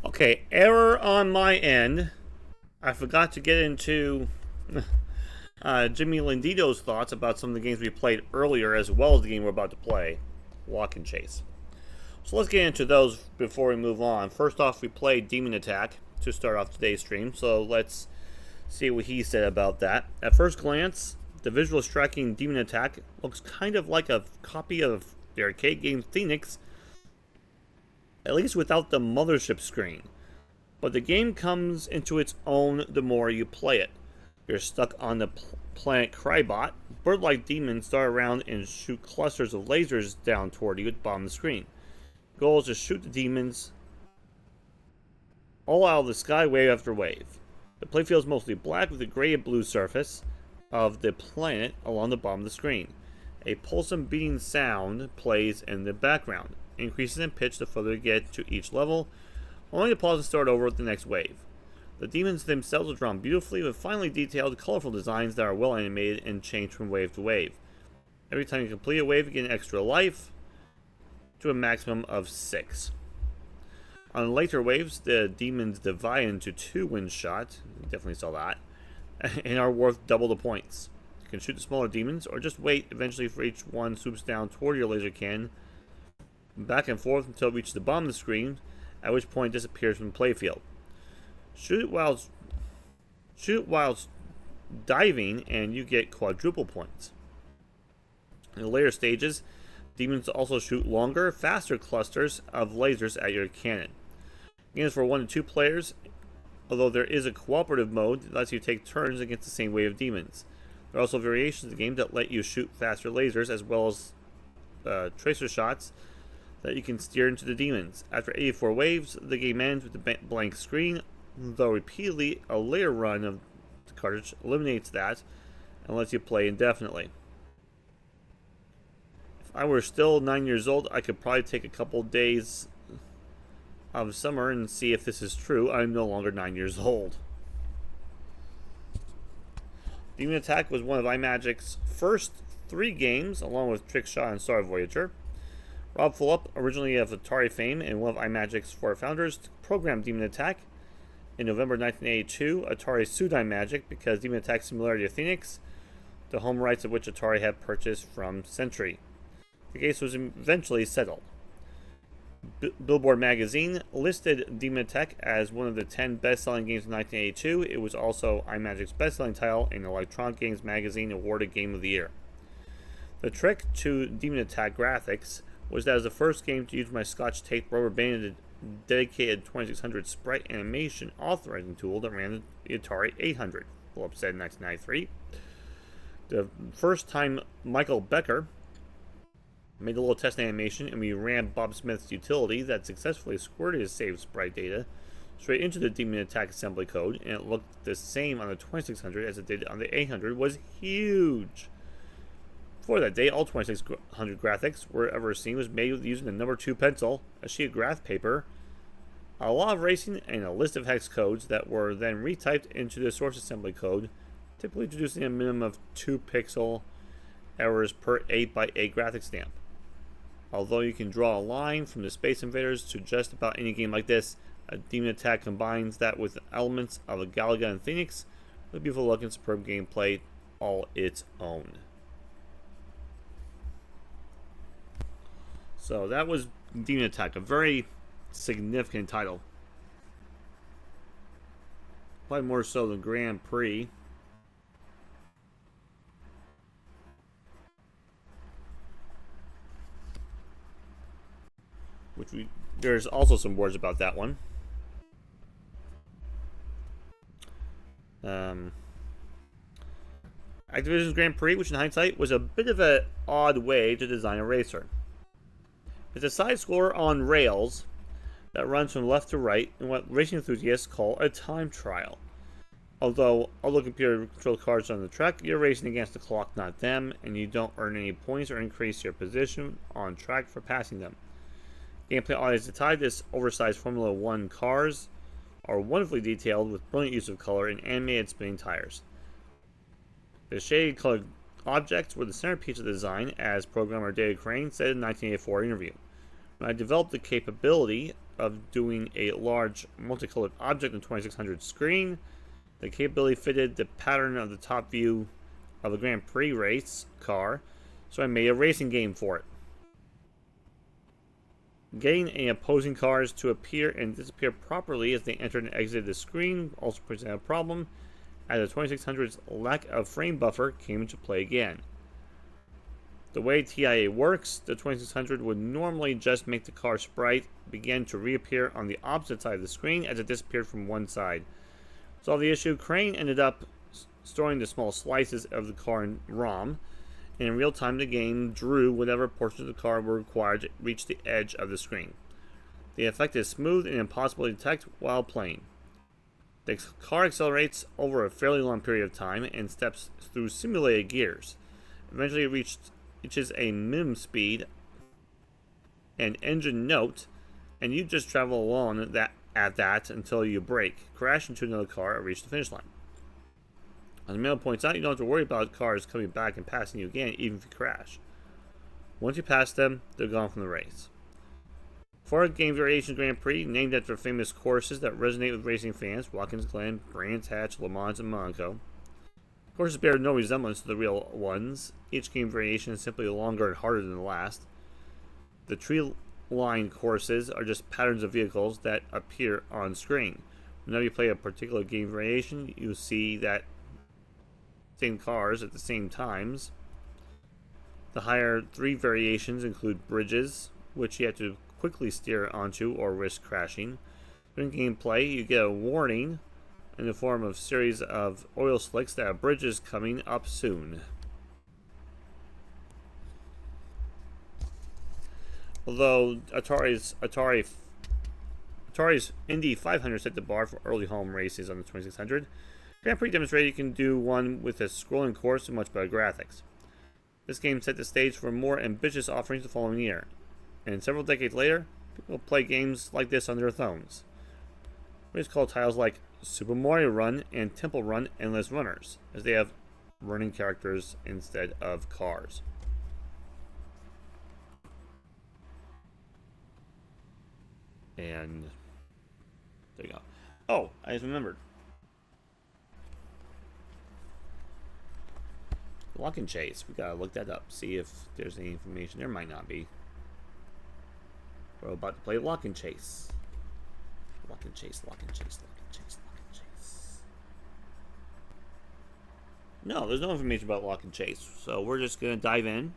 Okay, error on my end. I forgot to get into... Jimmy Lindito's thoughts about some of the games we played earlier, as well as the game we're about to play, Walk and Chase. So let's get into those before we move on. First off, we played Demon Attack to start off today's stream, so let's see what he said about that. At first glance, the visual striking Demon Attack looks kind of like a copy of the arcade game Phoenix, at least without the mothership screen. But the game comes into its own the more you play it. You're stuck on the planet Crybot. Bird-like demons dart around and shoot clusters of lasers down toward you at the bottom of the screen. The goal is to shoot the demons all out of the sky, wave after wave. The playfield is mostly black with a gray and blue surface of the planet along the bottom of the screen. A pulsing beating sound plays in the background, increases in pitch the further you get to each level, only to pause and start over with the next wave. The demons themselves are drawn beautifully with finely detailed, colorful designs that are well animated and change from wave to wave. Every time you complete a wave, you get an extra life, to a maximum of 6. On later waves, the demons divide into 2 wind shots, you definitely saw that, and are worth double the points. You can shoot the smaller demons, or just wait eventually for each one swoops down toward your laser cannon, back and forth until it reaches the bottom of the screen, at which point it disappears from the playfield. Shoot it whilst diving, and you get quadruple points. In the later stages, demons also shoot longer, faster clusters of lasers at your cannon. The game is for 1 to 2 players, although there is a cooperative mode that lets you take turns against the same wave of demons. There are also variations of the game that let you shoot faster lasers, as well as tracer shots that you can steer into the demons. After 84 waves, the game ends with a blank screen, though repeatedly a layer run of the cartridge eliminates that and lets you play indefinitely. If I were still 9 years old, I could probably take a couple days of summer and see if this is true. I'm no longer 9 years old. Demon Attack was one of iMagic's first 3 games, along with Trick Shot and Star Voyager. Rob Fulop, originally of Atari fame and one of iMagic's 4 founders, programmed Demon Attack. In November 1982, Atari sued iMagic because Demon Attack's similarity to Phoenix, the home rights of which Atari had purchased from Century. The case was eventually settled. Billboard magazine listed Demon Attack as one of the 10 best-selling games of 1982. It was also iMagic's best-selling title, and Electronic Games magazine awarded Game of the Year. The trick to Demon Attack graphics was that it was the first game to use my Scotch tape rubber banded dedicated 2600 sprite animation authorizing tool that ran the Atari 800, Phillips said in 1993. The first time Michael Becker made a little test animation, and we ran Bob Smith's utility that successfully squirted his saved sprite data straight into the Demon Attack assembly code, and it looked the same on the 2600 as it did on the 800, was huge. Before that day, all 2600 graphics were ever seen was made using the number 2 pencil, a sheet of graph paper, a lot of racing, and a list of hex codes that were then retyped into the source assembly code, typically introducing a minimum of 2 pixel errors per 8x8 graphic stamp. Although you can draw a line from the Space Invaders to just about any game like this, a Demon Attack combines that with elements of a Galaga and Phoenix with beautiful look and superb gameplay all its own. So that was Demon Attack, a very significant title. Probably more so than Grand Prix. There's also some words about that one. Activision's Grand Prix, which in hindsight was a bit of an odd way to design a racer. It's a side-scroller on rails that runs from left to right in what racing enthusiasts call a time trial. Although all the computer-controlled cars on the track, you're racing against the clock, not them, and you don't earn any points or increase your position on track for passing them. Gameplay audience aside, this oversized Formula 1 cars are wonderfully detailed with brilliant use of color and animated spinning tires. The shaded colored objects were the centerpiece of the design, as programmer David Crane said in a 1984 interview. When I developed the capability of doing a large multicolored object on 2600 screen, the capability fitted the pattern of the top view of a Grand Prix race car, so I made a racing game for it. Getting and opposing cars to appear and disappear properly as they entered and exited the screen also presented a problem, as the 2600's lack of frame buffer came into play again. The way TIA works, the 2600 would normally just make the car sprite begin to reappear on the opposite side of the screen as it disappeared from one side. To solve the issue, Crane ended up storing the small slices of the car in ROM, and in real time the game drew whatever portions of the car were required to reach the edge of the screen. The effect is smooth and impossible to detect while playing. The car accelerates over a fairly long period of time and steps through simulated gears. Eventually it reaches a minimum speed and engine note, and you just travel along at that until you brake, crash into another car, or reach the finish line. As Mel points out, you don't have to worry about cars coming back and passing you again, even if you crash. Once you pass them, they're gone from the race. 4 game variations Grand Prix, named after famous courses that resonate with racing fans: Watkins Glen, Brands Hatch, Le Mans, and Monaco. Courses bear no resemblance to the real ones. Each game variation is simply longer and harder than the last. The tree line courses are just patterns of vehicles that appear on screen. Whenever you play a particular game variation, you see that same cars at the same times. The higher 3 variations include bridges, which you have to quickly steer onto or risk crashing. During gameplay, you get a warning in the form of a series of oil slicks that a bridge is coming up soon. Although Atari's Indy 500 set the bar for early home races on the 2600, Grand Prix demonstrated you can do one with a scrolling course and much better graphics. This game set the stage for more ambitious offerings the following year, and several decades later, people play games like this on their phones. We just call titles like Super Mario Run and Temple Run Endless Runners, as they have running characters instead of cars. And there you go. Oh, I just remembered. Lock and Chase. We gotta look that up. See if there's any information. There might not be. We're about to play Lock and Chase. Lock and Chase, Lock and Chase, Lock and Chase, Lock and Chase. No, there's no information about Lock and Chase. So we're just gonna dive in.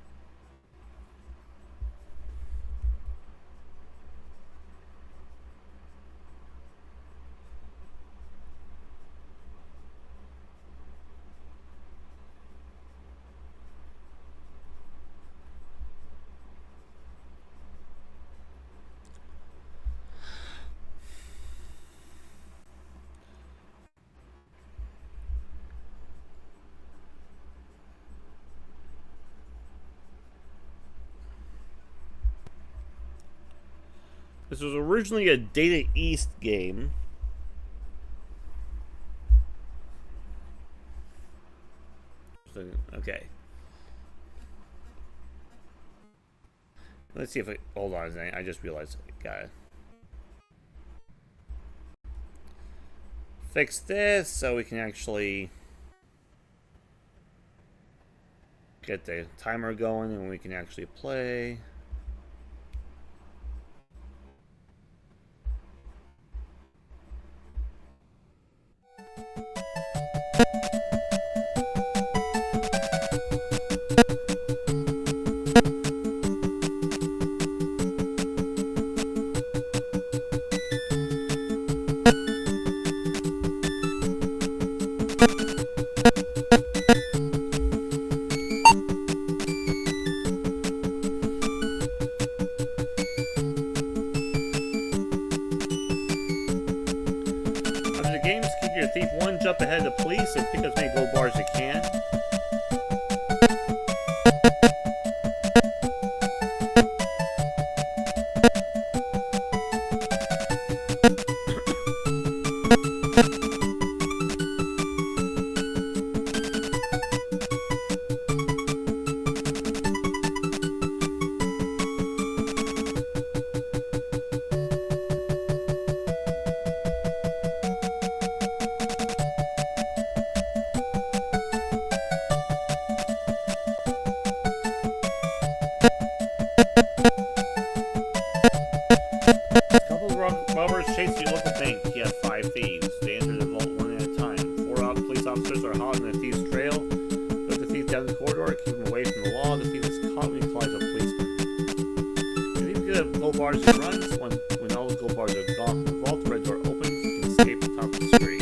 This was originally a Data East game. Okay. Let's see if I... Hold on, I just realized I gotta fix this so we can actually get the timer going and we can actually play. Thief 1, jump ahead of the police and pick as many gold bars as you can. the gold bars and runs. When all the gold bars are gone, the vault red door opens, you can escape the top of the screen.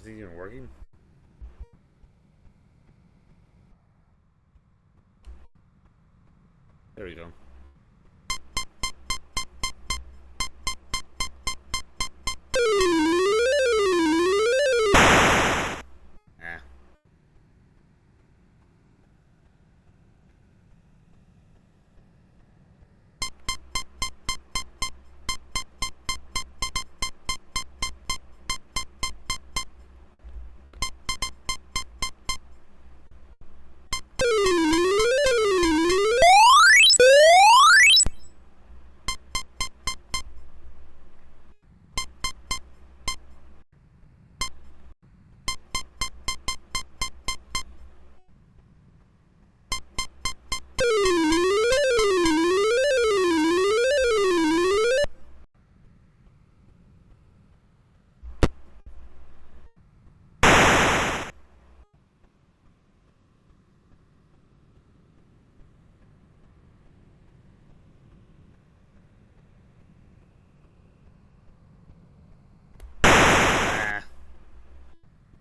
Is it even working? There we go. Ah.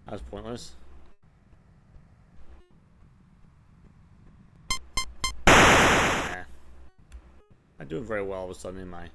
That was pointless. Nah. Not doing very well all of a sudden, am I?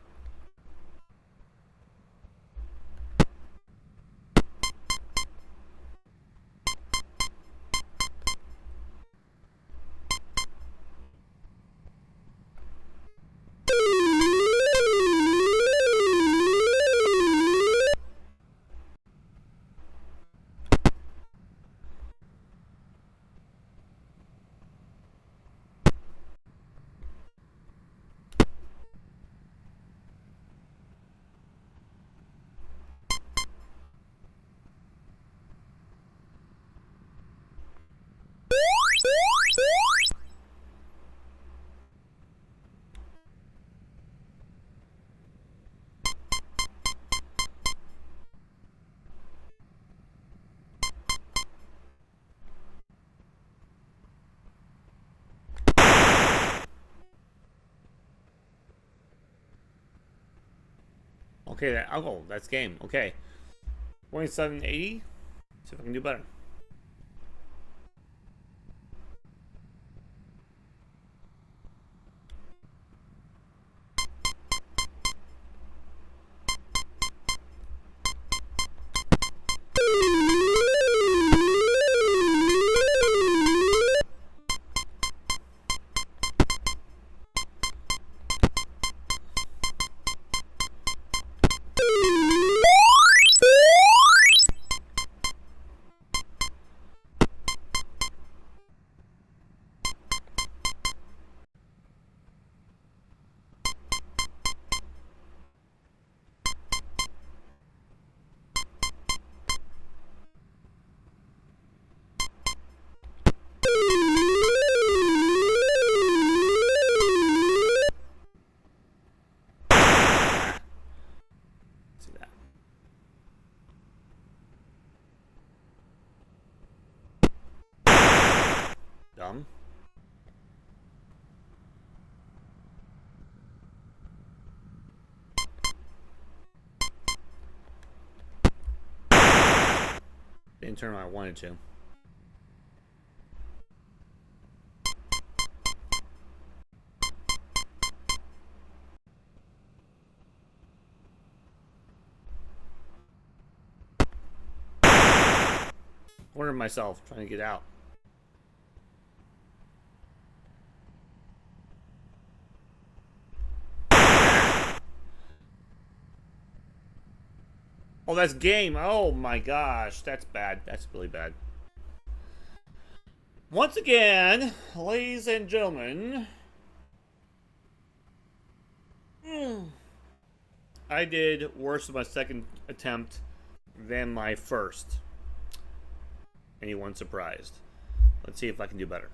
Okay, oh, that's game. Okay. 2780. See if I can do better. Dumb. Didn't turn when I wanted to. Cornered myself trying to get out. Oh, that's game. Oh my gosh, that's bad. That's really bad. Once again, ladies and gentlemen, I did worse with my second attempt than my first. Anyone surprised? Let's see if I can do better.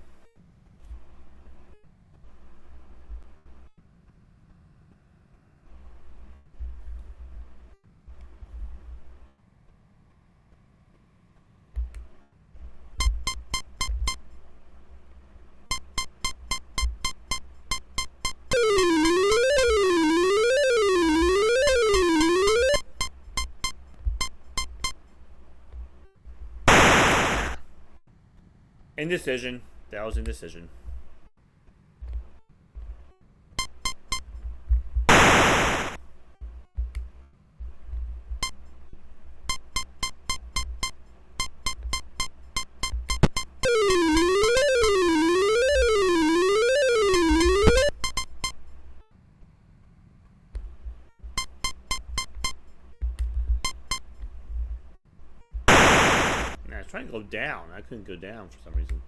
Indecision. That was indecision. I was trying to go down. I couldn't go down for some reason.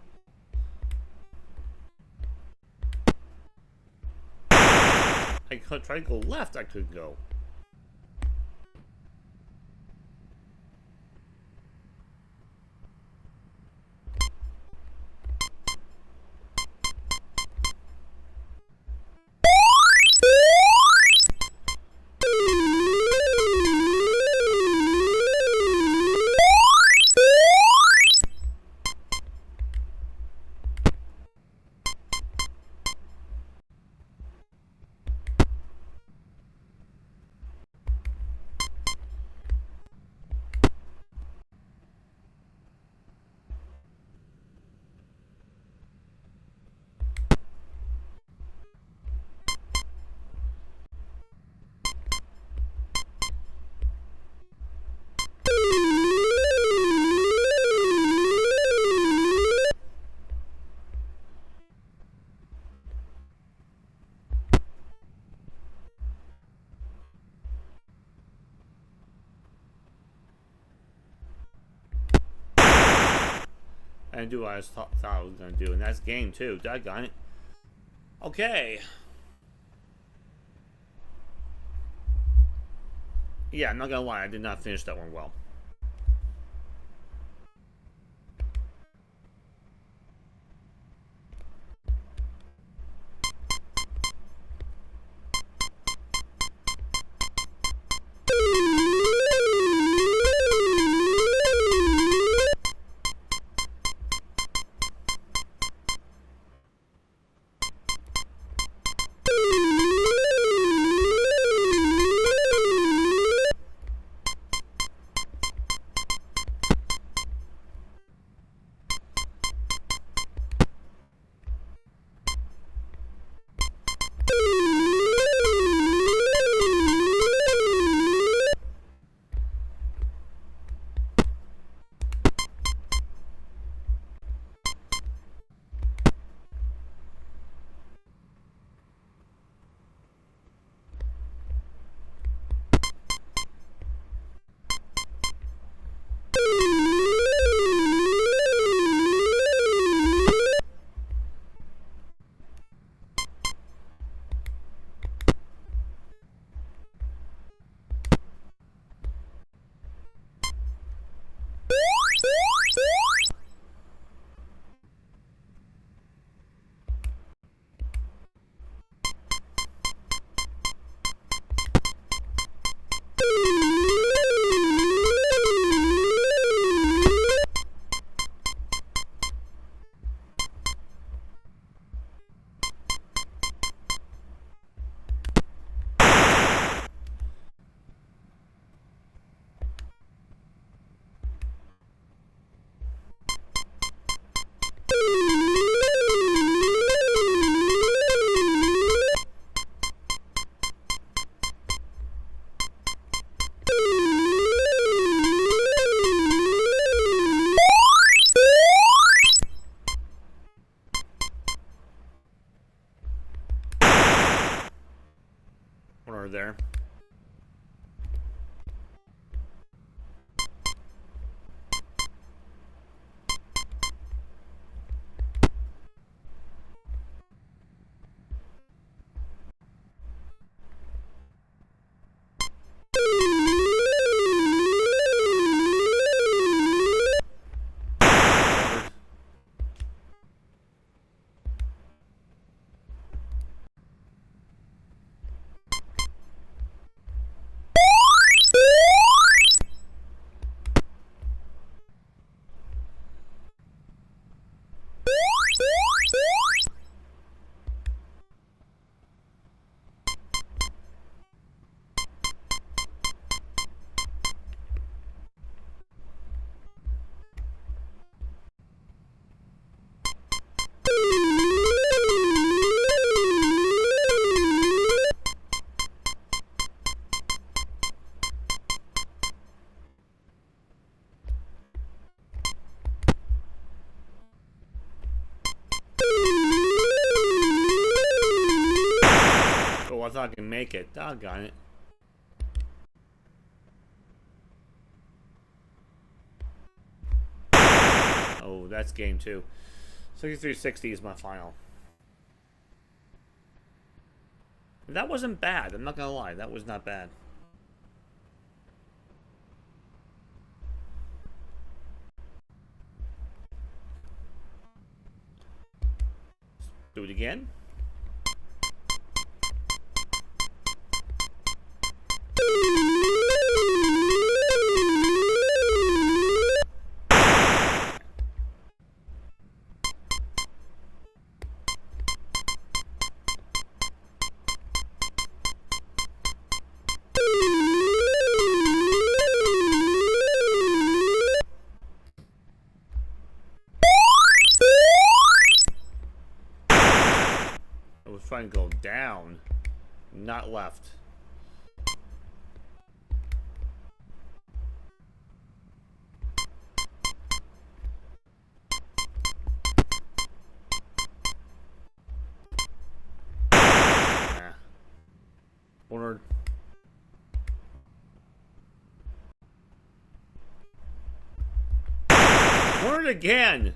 I tried to go left. I couldn't go. I didn't do what I thought I was going to do, and that's game too. Doggone it. Okay. Yeah, I'm not going to lie. I did not finish that one well. There. I can make it. Doggone it. Oh, that's game 2. 6360 is my final. That wasn't bad. I'm not gonna lie. That was not bad. Do it again. Trying to go down, not left. Cornered. Cornered again.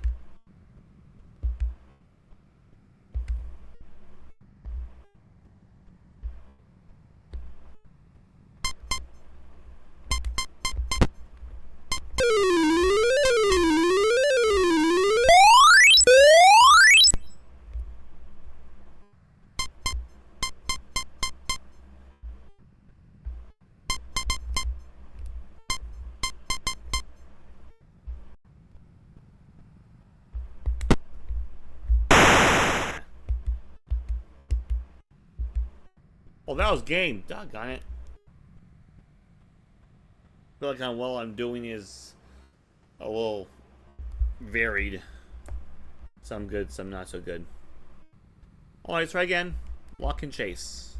Well, that was game. Doggone it. I feel like how well I'm doing is a little varied. Some good, some not so good. Alright, try again. Lock and chase.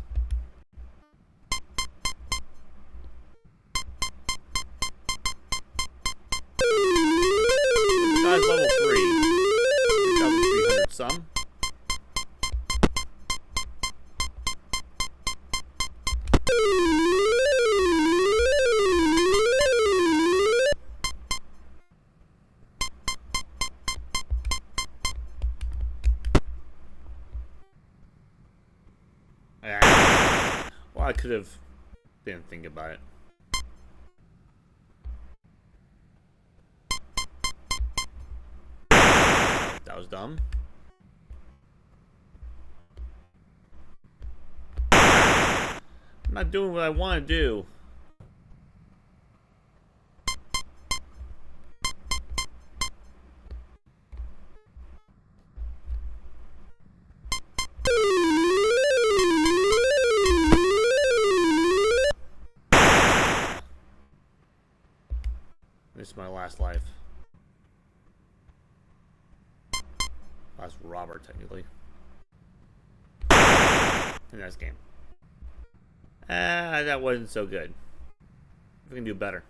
This guy's level 3. 3,300 some. Well, I could have didn't think about it. That was dumb. I'm not doing what I want to do. This is my last life. Last robber, technically. And that's game. That wasn't so good. We can do better.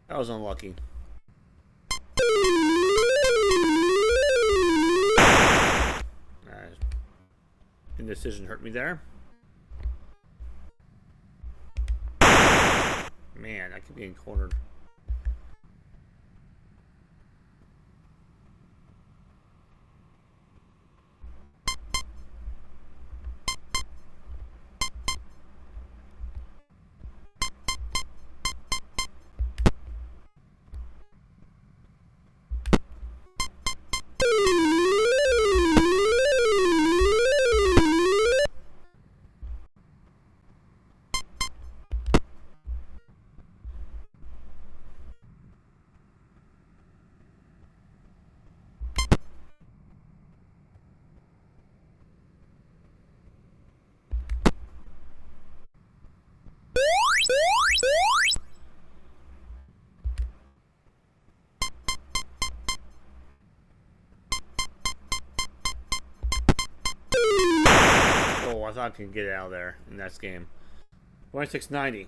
That was unlucky. Indecision hurt me there. Man, I keep getting cornered. Oh, I thought I could get it out of there in that game. 2690.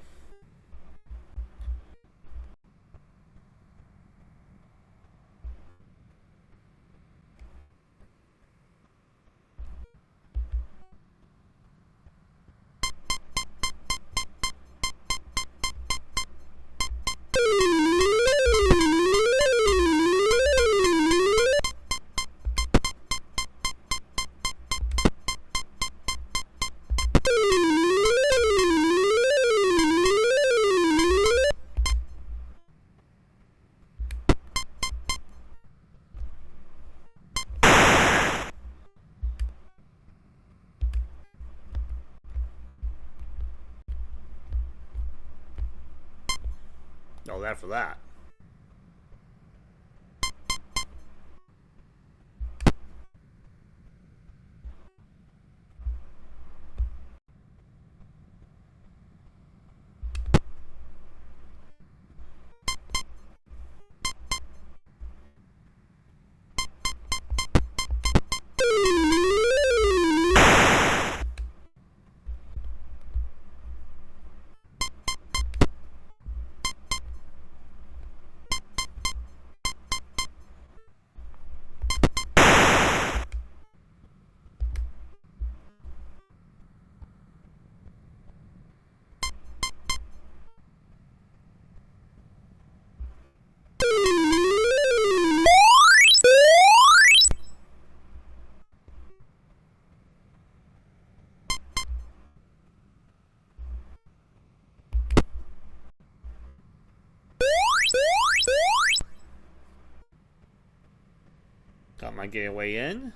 Oh, that for that. Got my gateway in.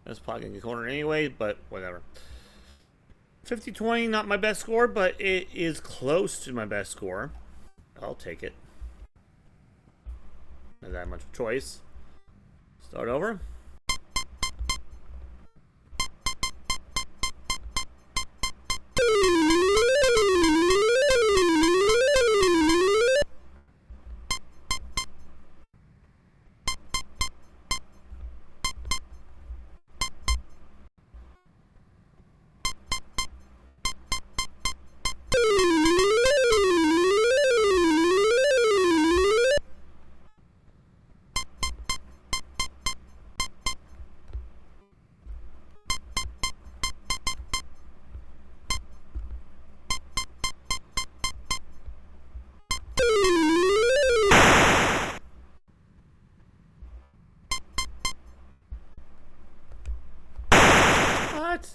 That's probably gonna get cornered anyway, but whatever. 50-20, not my best score, but it is close to my best score. I'll take it. Not that much of a choice. Start over. What?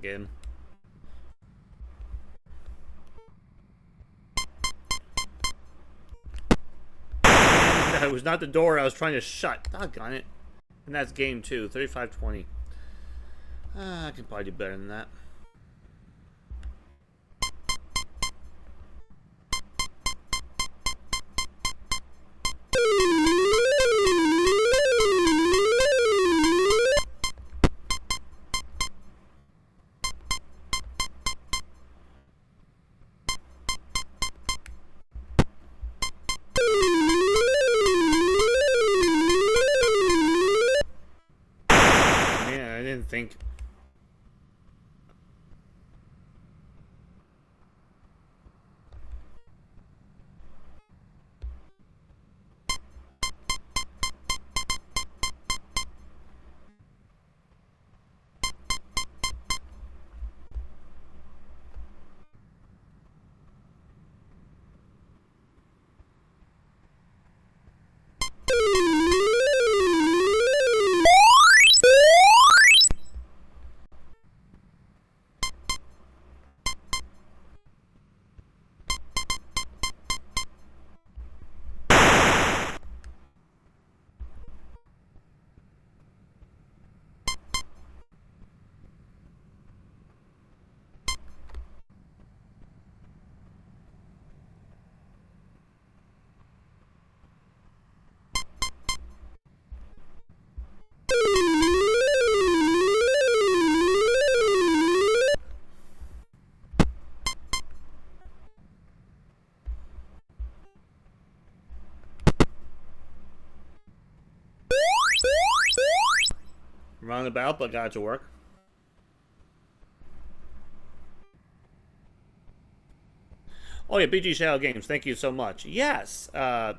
again. And that was not the door I was trying to shut. Doggone it. And that's game 2, 35-20. I can probably do better than that. Think roundabout, but got it to work. Oh yeah, BG Shadow Games, thank you so much. Yes, that's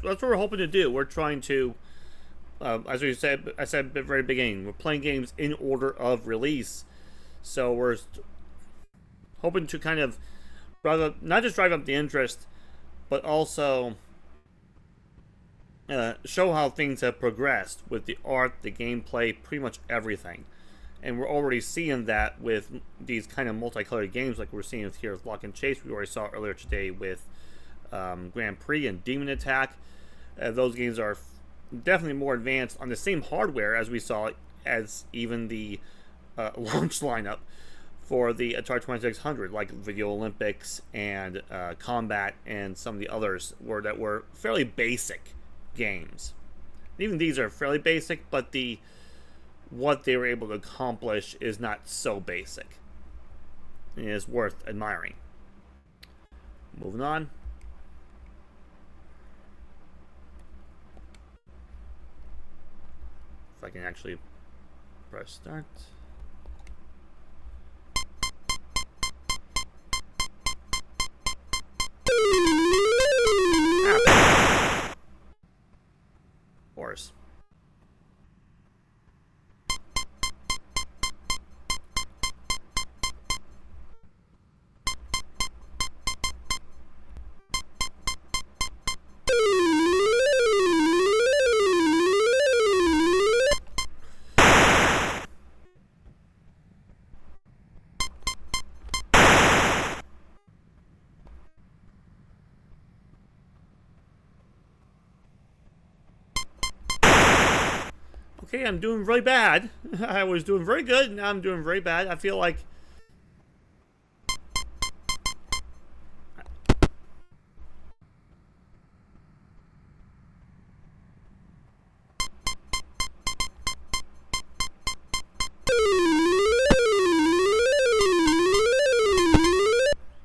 what we're hoping to do. We're trying to, as I said at the very beginning, we're playing games in order of release. So we're hoping to kind of not just drive up the interest, but also show how things have progressed with the art, the gameplay, pretty much everything. And we're already seeing that with these kind of multicolored games like we're seeing here with Lock and Chase. We already saw earlier today with Grand Prix and Demon Attack. Those games are definitely more advanced on the same hardware as we saw as even the launch lineup for the Atari 2600, like Video Olympics and Combat and some of the others that were fairly basic games. Even these are fairly basic, but what they were able to accomplish is not so basic. It is worth admiring. Moving on. If I can actually press start. Horse. Okay, I'm doing really bad. I was doing very good, now I'm doing very bad. I feel like...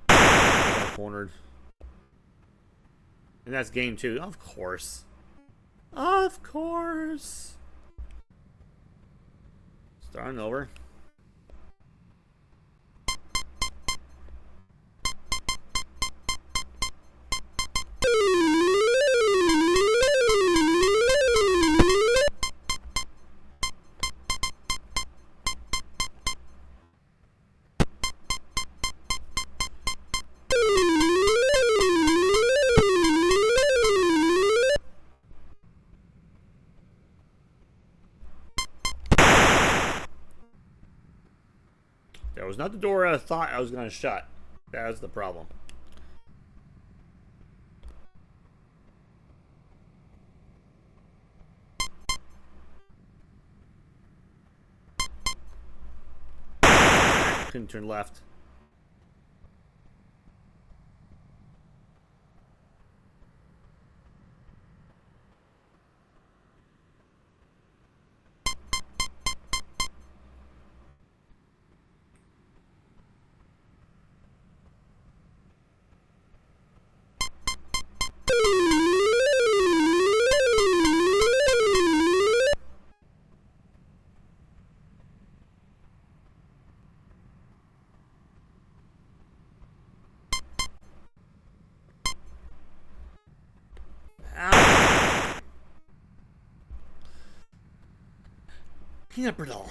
I got cornered. And that's game 2, of course. Of course. Starting over. was not the door I thought I was going to shut. That was the problem. Couldn't turn left. Peanut brittle.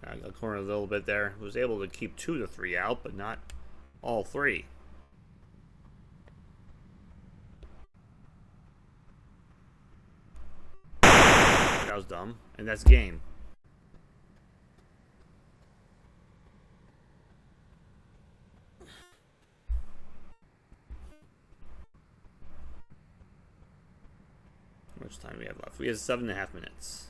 I got cornered a little bit there. Was able to keep 2 to 3 out, but not all 3. That was dumb. And that's game. How much time do we have left? We have 7.5 minutes.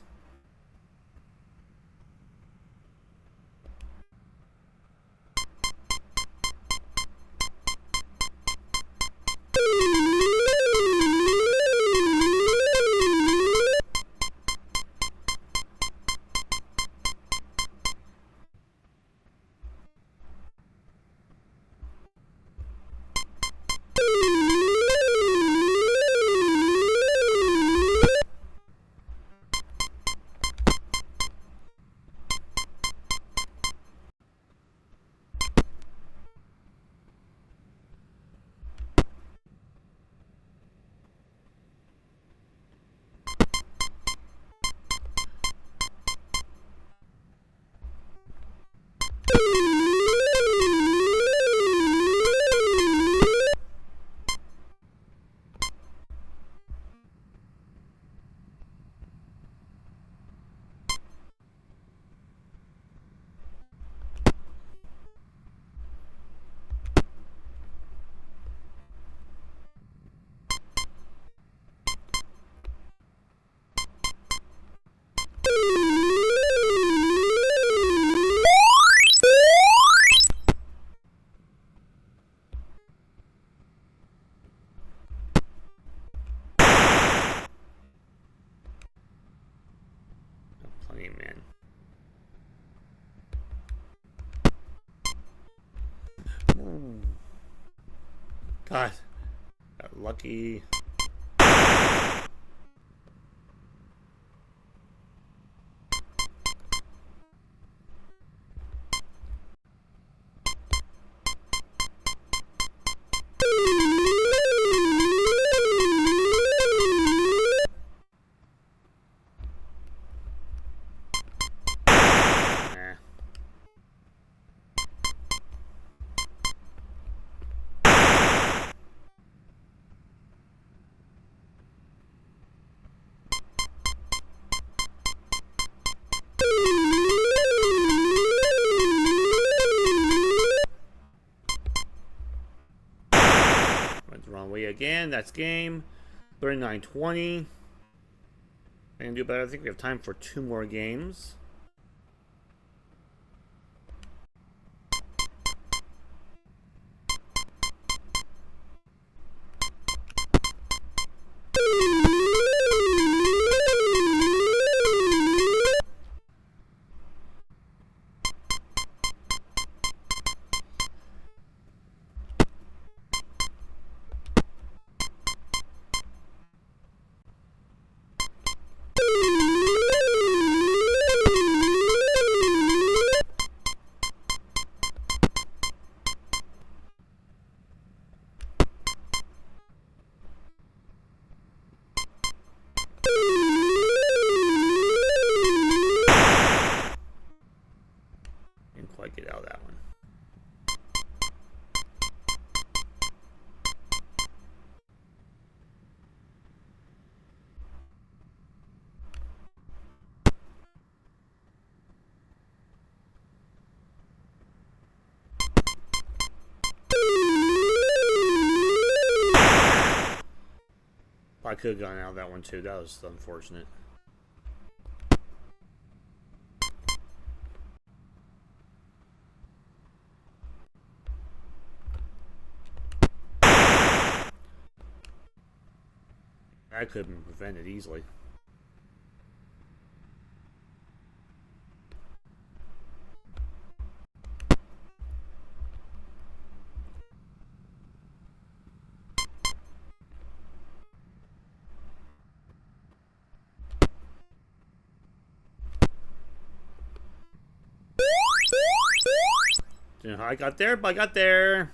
God, got lucky. Again, that's game. 39-20. I can do better. I think we have time for 2 more games. I could have gotten out of that one too. That was unfortunate. That could have been prevented easily. Don't know how I got there, but I got there.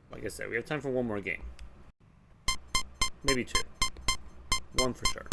Like I said, we have time for one more game. Maybe two. One for sure.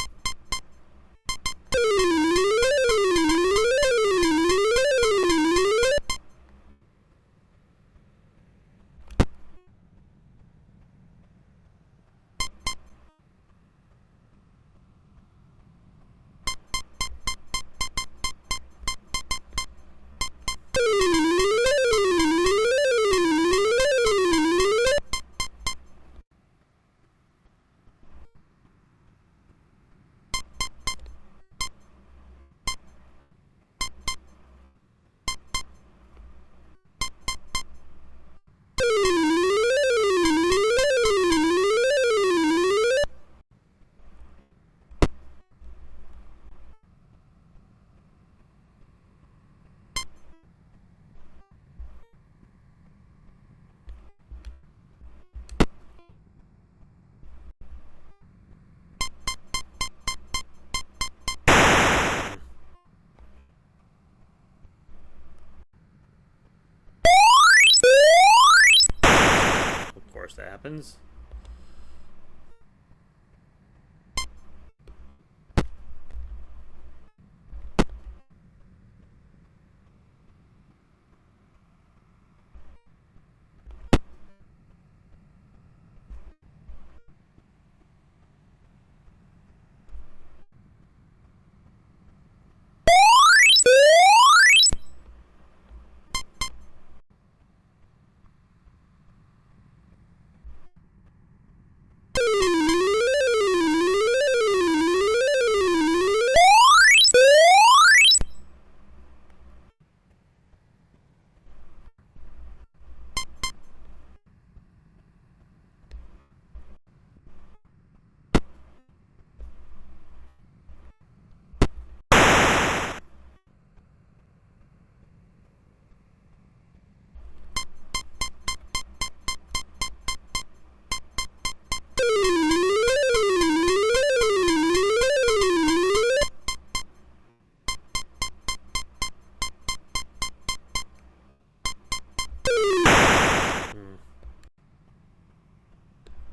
That happens.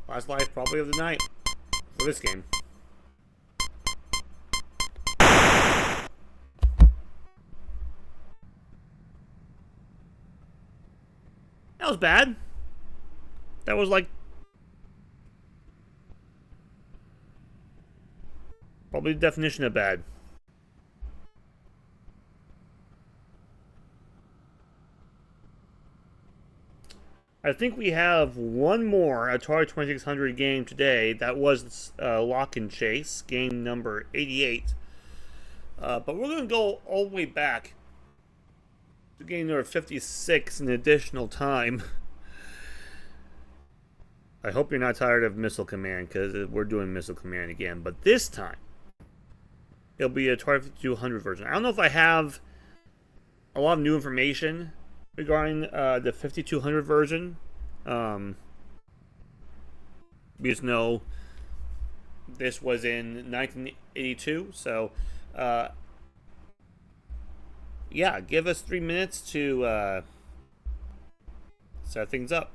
Last life probably of the night for this game. That was bad. That was like probably the definition of bad. I think we have one more Atari 2600 game today. That was Lock and Chase, game number 88. But we're going to go all the way back to game number 56 in additional time. I hope you're not tired of Missile Command, because we're doing Missile Command again. But this time, it'll be a Atari 5200 version. I don't know if I have a lot of new information regarding the 5200 version. We just know this was in 82. So, yeah, give us 3 minutes to set things up.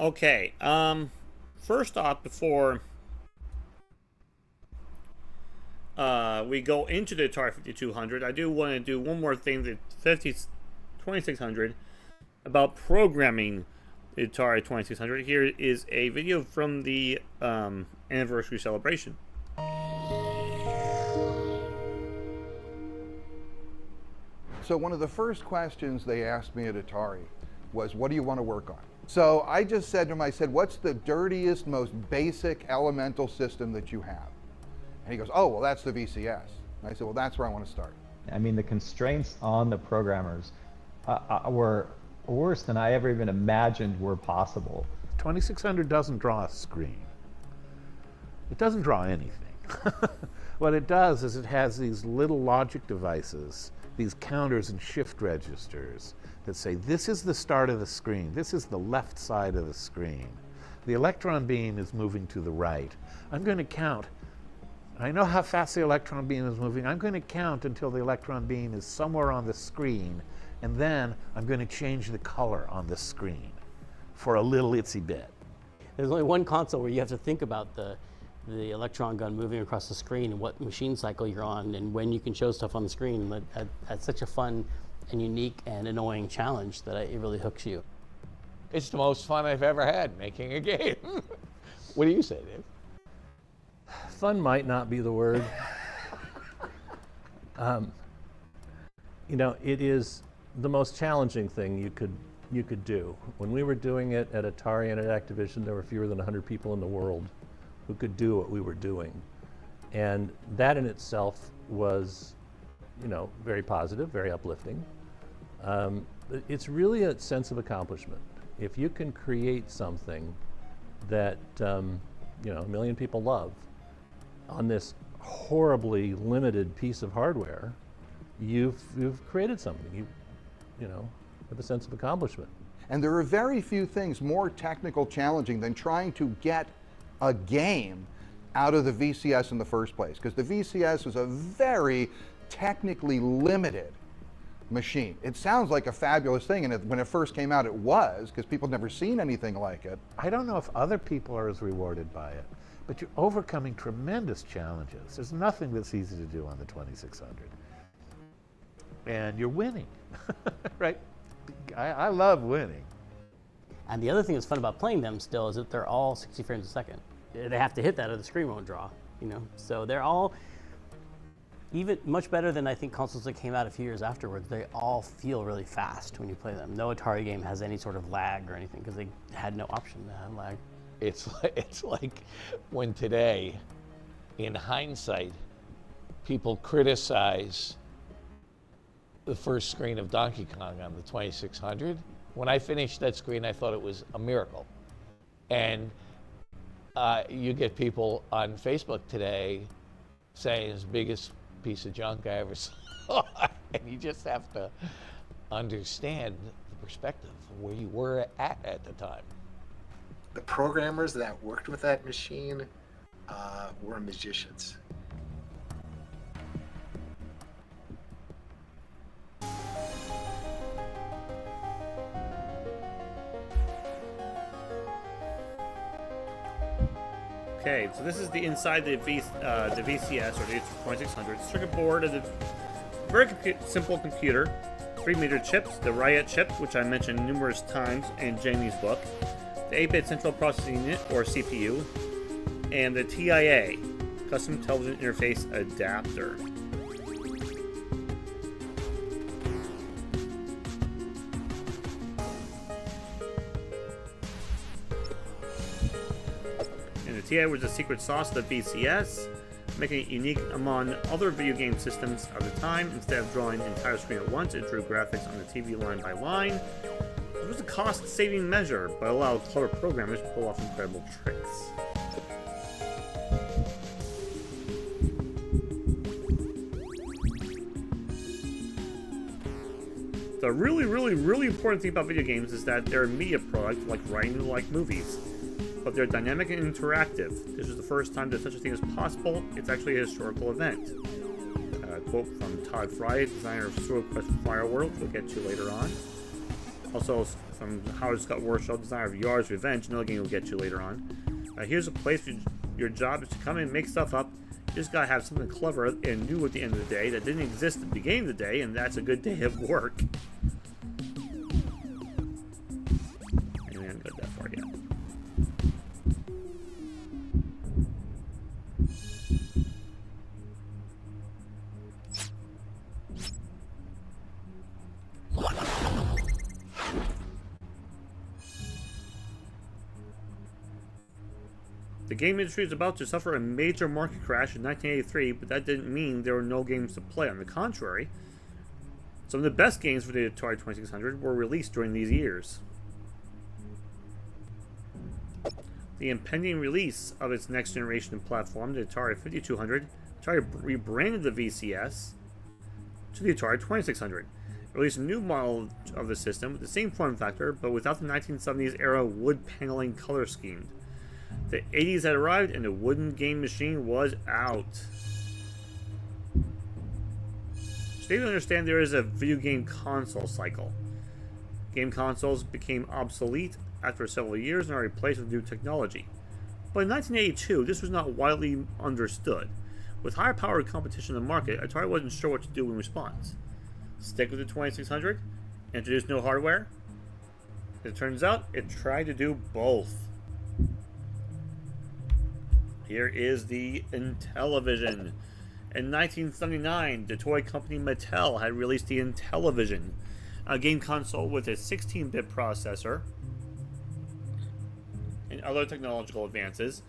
Okay, first off, before we go into the Atari 5200, I do want to do one more thing, the 2600, about programming the Atari 2600. Here is a video from the anniversary celebration. So one of the first questions they asked me at Atari was, what do you want to work on? So I just said to him, I said, what's the dirtiest, most basic elemental system that you have? And he goes, oh, well, that's the VCS. And I said, well, that's where I want to start. I mean, the constraints on the programmers were worse than I ever even imagined were possible. 2600 doesn't draw a screen. It doesn't draw anything. What it does is it has these little logic devices, these counters and shift registers that say, this is the start of the screen, this is the left side of the screen. The electron beam is moving to the right. I'm going to count. I know how fast the electron beam is moving. I'm going to count until the electron beam is somewhere on the screen, and then I'm going to change the color on the screen for a little itsy bit. There's only one console where you have to think about the electron gun moving across the screen and what machine cycle you're on and when you can show stuff on the screen. That's such a fun and unique and annoying challenge that it really hooks you. It's the most fun I've ever had making a game. What do you say, Dave? Fun might not be the word. You know, it is the most challenging thing you could do. When we were doing it at Atari and at Activision, there were fewer than 100 people in the world who could do what we were doing. And that in itself was, you know, very positive, very uplifting. It's really a sense of accomplishment. If you can create something that, you know, 1 million people love on this horribly limited piece of hardware, you've created something. You know, with a sense of accomplishment. And there are very few things more technical challenging than trying to get a game out of the VCS in the first place, because the VCS is a very technically limited machine. It sounds like a fabulous thing, and when it first came out, it was, because people had never seen anything like it. I don't know if other people are as rewarded by it, but you're overcoming tremendous challenges. There's nothing that's easy to do on the 2600. And you're winning, right? I love winning. And the other thing that's fun about playing them still is that they're all 60 frames a second. They have to hit that or the screen won't draw, you know? So they're all even much better than I think consoles that came out a few years afterwards. They all feel really fast when you play them. No Atari game has any sort of lag or anything because they had no option to have lag. It's like when today, in hindsight, people criticize the first screen of Donkey Kong on the 2600. When I finished that screen, I thought it was a miracle. And you get people on Facebook today saying it's the biggest piece of junk I ever saw. And you just have to understand the perspective of where you were at the time. The programmers that worked with that machine were magicians. Okay, so this is the inside the VCS or the 2600 circuit board is a very simple computer. 3-meter chips, the Riot chip, which I mentioned numerous times in Jamie's book, the 8-bit central processing unit or CPU, and the TIA, custom television interface adapter. TIA was the secret sauce of the VCS, making it unique among other video game systems of the time. Instead of drawing the entire screen at once, it drew graphics on the TV line by line. It was a cost-saving measure, but allowed clever programmers to pull off incredible tricks. The really important thing about video games is that they're a media product like writing like movies. But they're dynamic and interactive. This is the first time that such a thing is possible. It's actually a historical event. A quote from Todd Fray, designer of Sword Quest Fireworld, we'll get to later on. Also from Howard Scott Warshaw, designer of Yar's Revenge, another game we'll get to later on. Here's a place where your job is to come in and make stuff up. You just gotta have something clever and new at the end of the day that didn't exist at the beginning of the day, and that's a good day of work. And we haven't got that far yet. The game industry is about to suffer a major market crash in 1983, but that didn't mean there were no games to play. On the contrary, some of the best games for the Atari 2600 were released during these years. The impending release of its next generation platform, the Atari 5200, Atari rebranded the VCS to the Atari 2600. It released a new model of the system with the same form factor, but without the 1970s era wood paneling color scheme. The 80s had arrived and the wooden game machine was out. So you understand there is a video game console cycle. Game consoles became obsolete after several years and are replaced with new technology. But in 1982, this was not widely understood. With higher-powered competition in the market, Atari wasn't sure what to do in response. Stick with the 2600? Introduce no hardware? It turns out, it tried to do both. Here is the Intellivision. In 1979, the toy company Mattel had released the Intellivision, a game console with a 16-bit processor and other technological advances.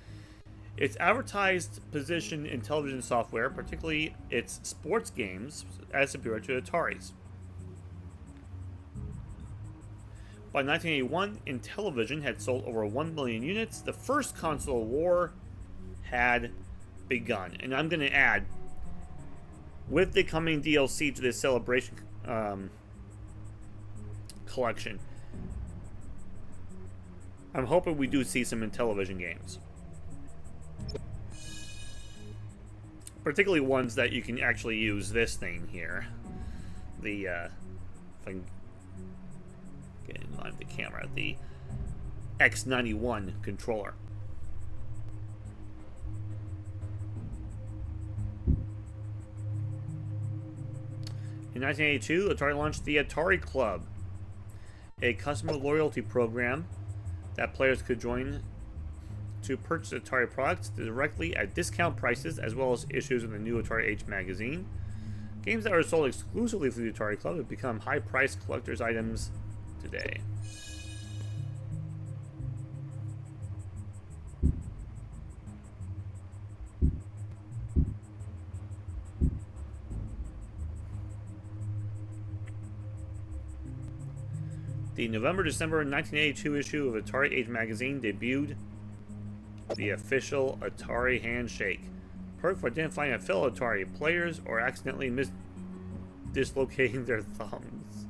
Its advertised position in television software, particularly its sports games, as superior to Atari's. By 1981, Intellivision had sold over 1 million units. The first console war had begun. And I'm going to add, with the coming DLC to this Celebration collection, I'm hoping we do see some Intellivision games. Particularly ones that you can actually use this thing here. The, if I can get in line with the camera, the X91 controller. In 1982, Atari launched the Atari Club, a customer loyalty program that players could join to purchase Atari products directly at discount prices, as well as issues in the new Atari Age magazine. Games that are sold exclusively through the Atari Club have become high-priced collector's items today. The November-December 1982 issue of Atari Age magazine debuted the official Atari handshake, perfect for identifying a fellow Atari players or accidentally dislocating their thumbs.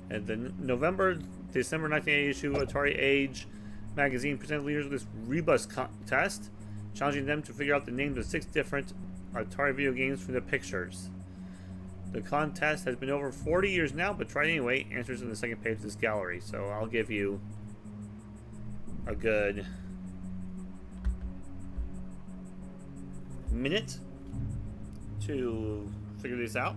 And the November-December 1980 issue of Atari Age magazine presented leaders with this rebus contest, challenging them to figure out the names of 6 different Atari video games from the pictures. The contest has been over 40 years now, but try it anyway. Answers in the second page of this gallery. So I'll give you a good minute to figure this out.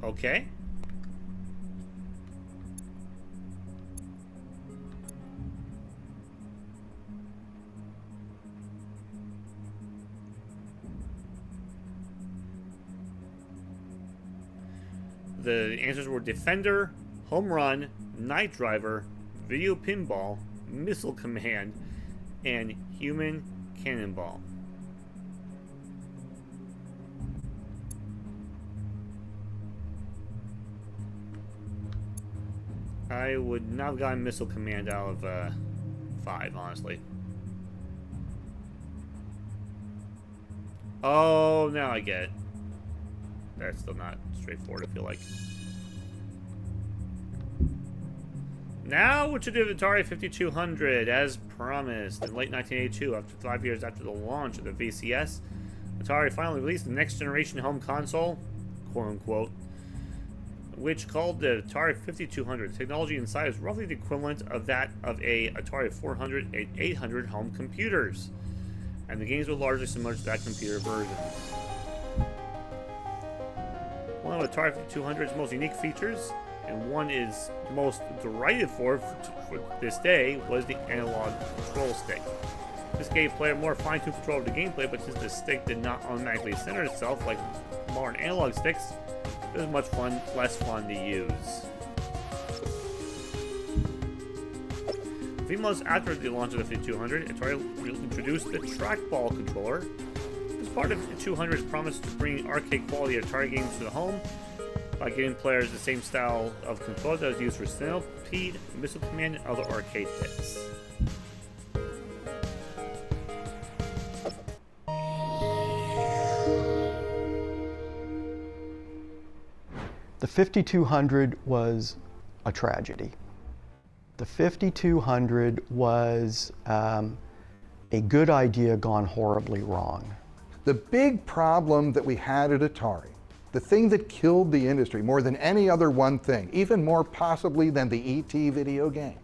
Okay. The answers were Defender, Home Run, Night Driver, Video Pinball, Missile Command, and Human Cannonball. I would not have gotten Missile Command out of 5, honestly. Oh, now I get it. That's still not straightforward, I feel like. Now, what you do with Atari 5200, as promised. In late 1982, after 5 years after the launch of the VCS, Atari finally released the next generation home console, quote-unquote, which called the Atari 5200. The technology inside is roughly the equivalent of that of a Atari 400 and 800 home computers, and the games were largely similar to that computer version. One of Atari 5200's most unique features and one is most derided for this day was the analog control stick. This gave player more fine-tuned control of the gameplay, but since the stick did not automatically center itself like modern analog sticks, it was much less fun to use. A few months after the launch of the 5200, Atari introduced the trackball controller. As part of the 200's promise to bring arcade-quality Atari games to the home by giving players the same style of controller that was used for Centipede, Missile Command, and other arcade hits. The 5200 was a tragedy. The 5200 was a good idea gone horribly wrong. The big problem that we had at Atari, the thing that killed the industry more than any other one thing, even more possibly than the E.T. video game,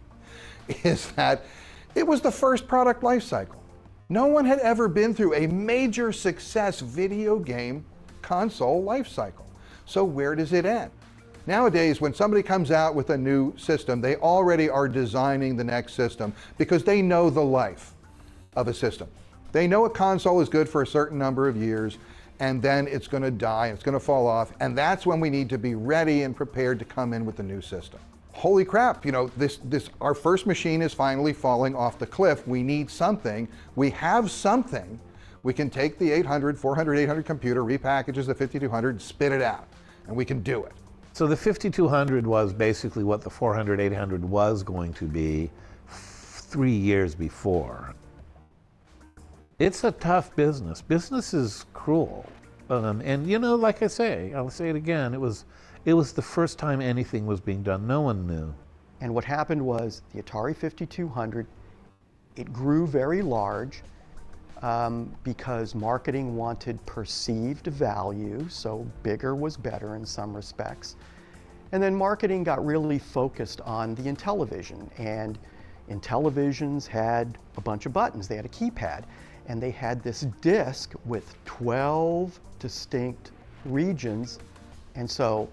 is that it was the first product life cycle. No one had ever been through a major success video game console life cycle. So where does it end? Nowadays, when somebody comes out with a new system, they already are designing the next system because they know the life of a system. They know a console is good for a certain number of years, and then it's going to die, it's going to fall off, and that's when we need to be ready and prepared to come in with the new system. Holy crap, you know, our first machine is finally falling off the cliff. We need something. We have something. We can take the 400, 800 computer, repackages the 5200, spit it out, and we can do it. So the 5200 was basically what the 400, 800 was going to be 3 years before. It's a tough business. Business is cruel. And you know, like I say, I'll say it again, it was the first time anything was being done. No one knew. And what happened was the Atari 5200, it grew very large because marketing wanted perceived value, so bigger was better in some respects. And then marketing got really focused on the Intellivision, and Intellivisions had a bunch of buttons. They had a keypad, and they had this disc with 12 distinct regions. And so,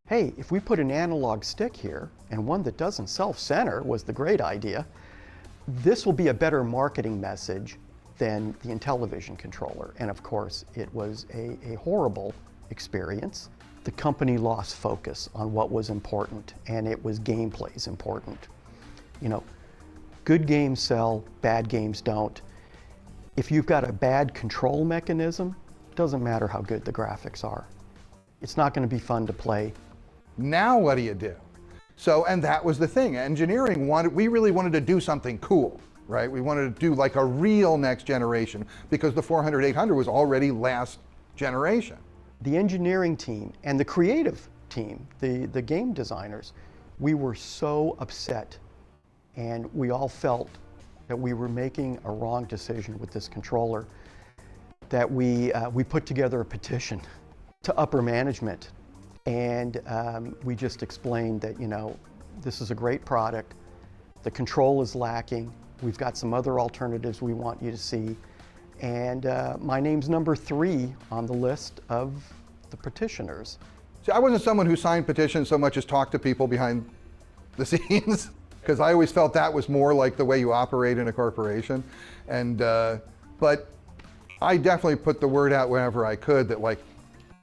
hey, if we put an analog stick here, and one that doesn't self-center was the great idea, this will be a better marketing message than the Intellivision controller. And of course, it was a horrible experience. The company lost focus on what was important, and it was gameplay's important. You know, good games sell, bad games don't. If you've got a bad control mechanism, it doesn't matter how good the graphics are. It's not going to be fun to play. Now what do you do? So, and that was the thing. Engineering we really wanted to do something cool, right? We wanted to do like a real next generation because the 400, 800 was already last generation. The engineering team and the creative team, the game designers, we were so upset, and we all felt that we were making a wrong decision with this controller, that we put together a petition to upper management, and we just explained that, you know, this is a great product, the control is lacking, we've got some other alternatives we want you to see, and my name's number 3 on the list of the petitioners. See, I wasn't someone who signed petitions so much as talked to people behind the scenes, because I always felt that was more like the way you operate in a corporation. And but I definitely put the word out whenever I could that, like,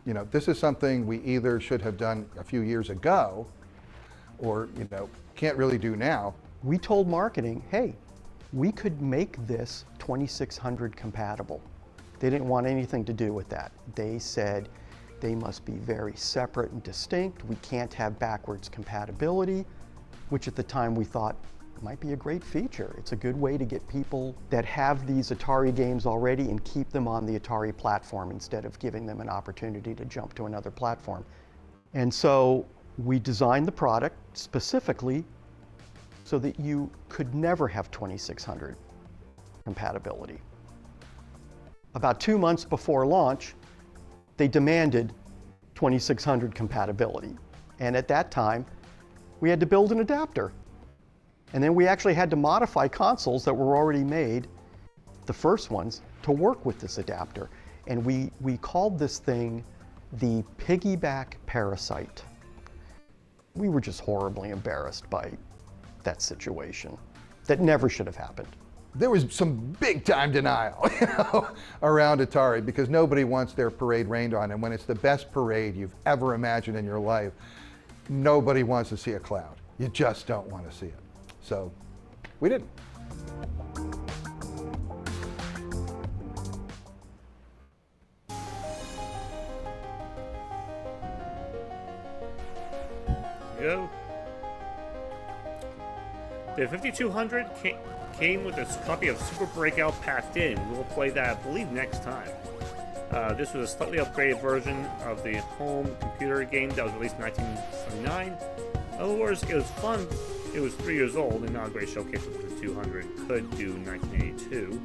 you know, this is something we either should have done a few years ago, or, you know, can't really do now. We told marketing, hey, we could make this 2600 compatible. They didn't want anything to do with that. They said they must be very separate and distinct. We can't have backwards compatibility, which at the time we thought might be a great feature. It's a good way to get people that have these Atari games already and keep them on the Atari platform instead of giving them an opportunity to jump to another platform. And so we designed the product specifically so that you could never have 2600 compatibility. About 2 months before launch, they demanded 2600 compatibility. And at that time, we had to build an adapter. And then we actually had to modify consoles that were already made, the first ones, to work with this adapter. And we called this thing the piggyback parasite. we were just horribly embarrassed by that situation. That never should have happened. There was some big time denial, around Atari because nobody wants their parade rained on. And when it's the best parade you've ever imagined in your life, nobody wants to see a cloud. You just don't want to see it. So we didn't. Go. The 5200 came with a copy of Super Breakout packed in. We will play that, I believe, next time. This was a slightly upgraded version of the home computer game that was released in 1979. In other words, it was fun. It was 3 years old and not a great showcase of the 200 could do 1982.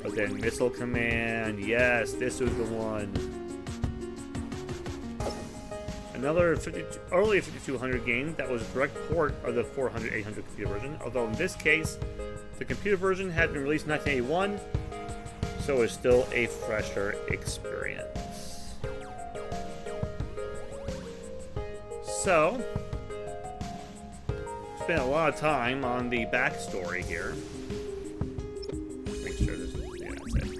But then Missile Command, yes, this was the one. Another early 5200 game that was a direct port of the 400-800 computer version, although in this case, the computer version had been released in 1981, so it's still a fresher experience. So, spent a lot of time on the backstory here. Make sure this, yeah, that's it.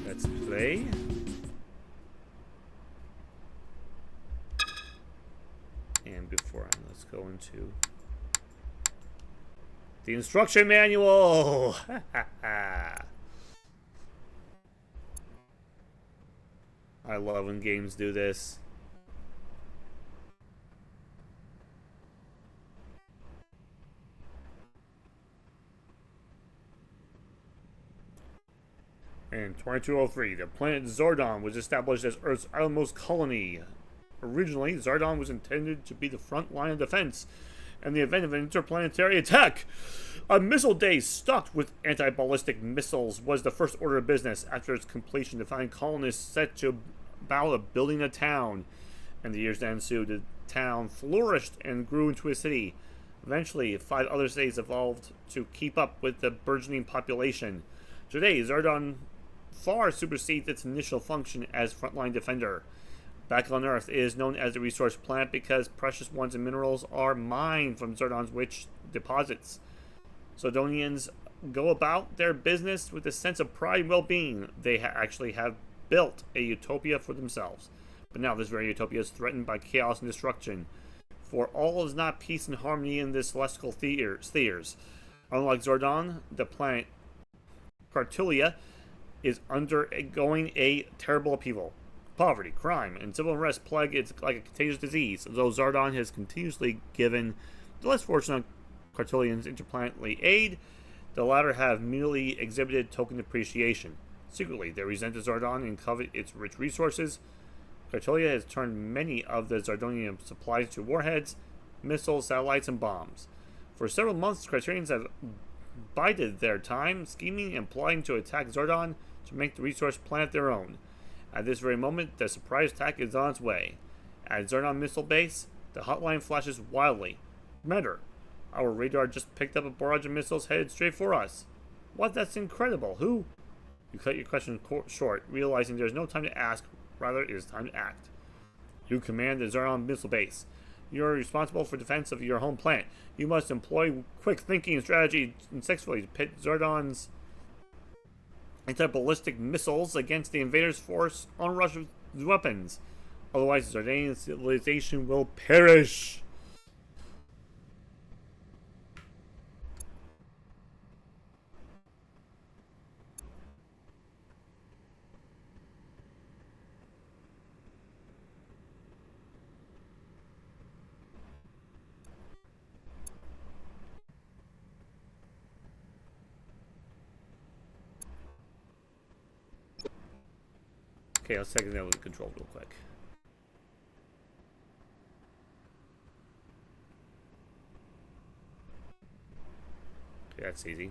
Let's play. And before let's go into the instruction manual. I love when games do this. In 2203, the planet Zordon was established as Earth's outermost colony. Originally, Zordon was intended to be the front line of defense in the event of an interplanetary attack. A missile day stocked with anti-ballistic missiles was the first order of business after its completion to find colonists set to about building a town. In the years that ensued, the town flourished and grew into a city. Eventually, 5 other cities evolved to keep up with the burgeoning population. Today, Zordon far supersedes its initial function as frontline defender. Back on Earth, it is known as the resource planet because precious ones and minerals are mined from Zordon's rich deposits. Zordonians go about their business with a sense of pride and well-being. They actually have built a utopia for themselves. But now this very utopia is threatened by chaos and destruction. For all is not peace and harmony in this celestial spheres. Unlike Zordon, the planet Kartulia is undergoing a terrible upheaval. Poverty, crime, and civil unrest plague it like a contagious disease, though Zordon has continuously given the less fortunate Kartulians interplanetary aid. The latter have merely exhibited token appreciation. Secretly, they resent the Zordon and covet its rich resources. Kartulia has turned many of the Zordonian supplies to warheads, missiles, satellites, and bombs. For several months, Kartulians have bided their time, scheming and plotting to attack Zordon to make the resource planet their own. At this very moment, the surprise attack is on its way. At Zordon Missile Base, the hotline flashes wildly. Commander, our radar just picked up a barrage of missiles headed straight for us. What? That's incredible. Who? You cut your question short, realizing there's no time to ask, rather it is time to act. You command the Zordon Missile Base. You are responsible for defense of your home planet. You must employ quick thinking and strategy successfully to pit Zordon's anti-ballistic missiles against the invaders' force on rush of weapons. Otherwise, the Zordanian civilization will perish. Okay, let's take that with the control real quick. Okay, that's easy.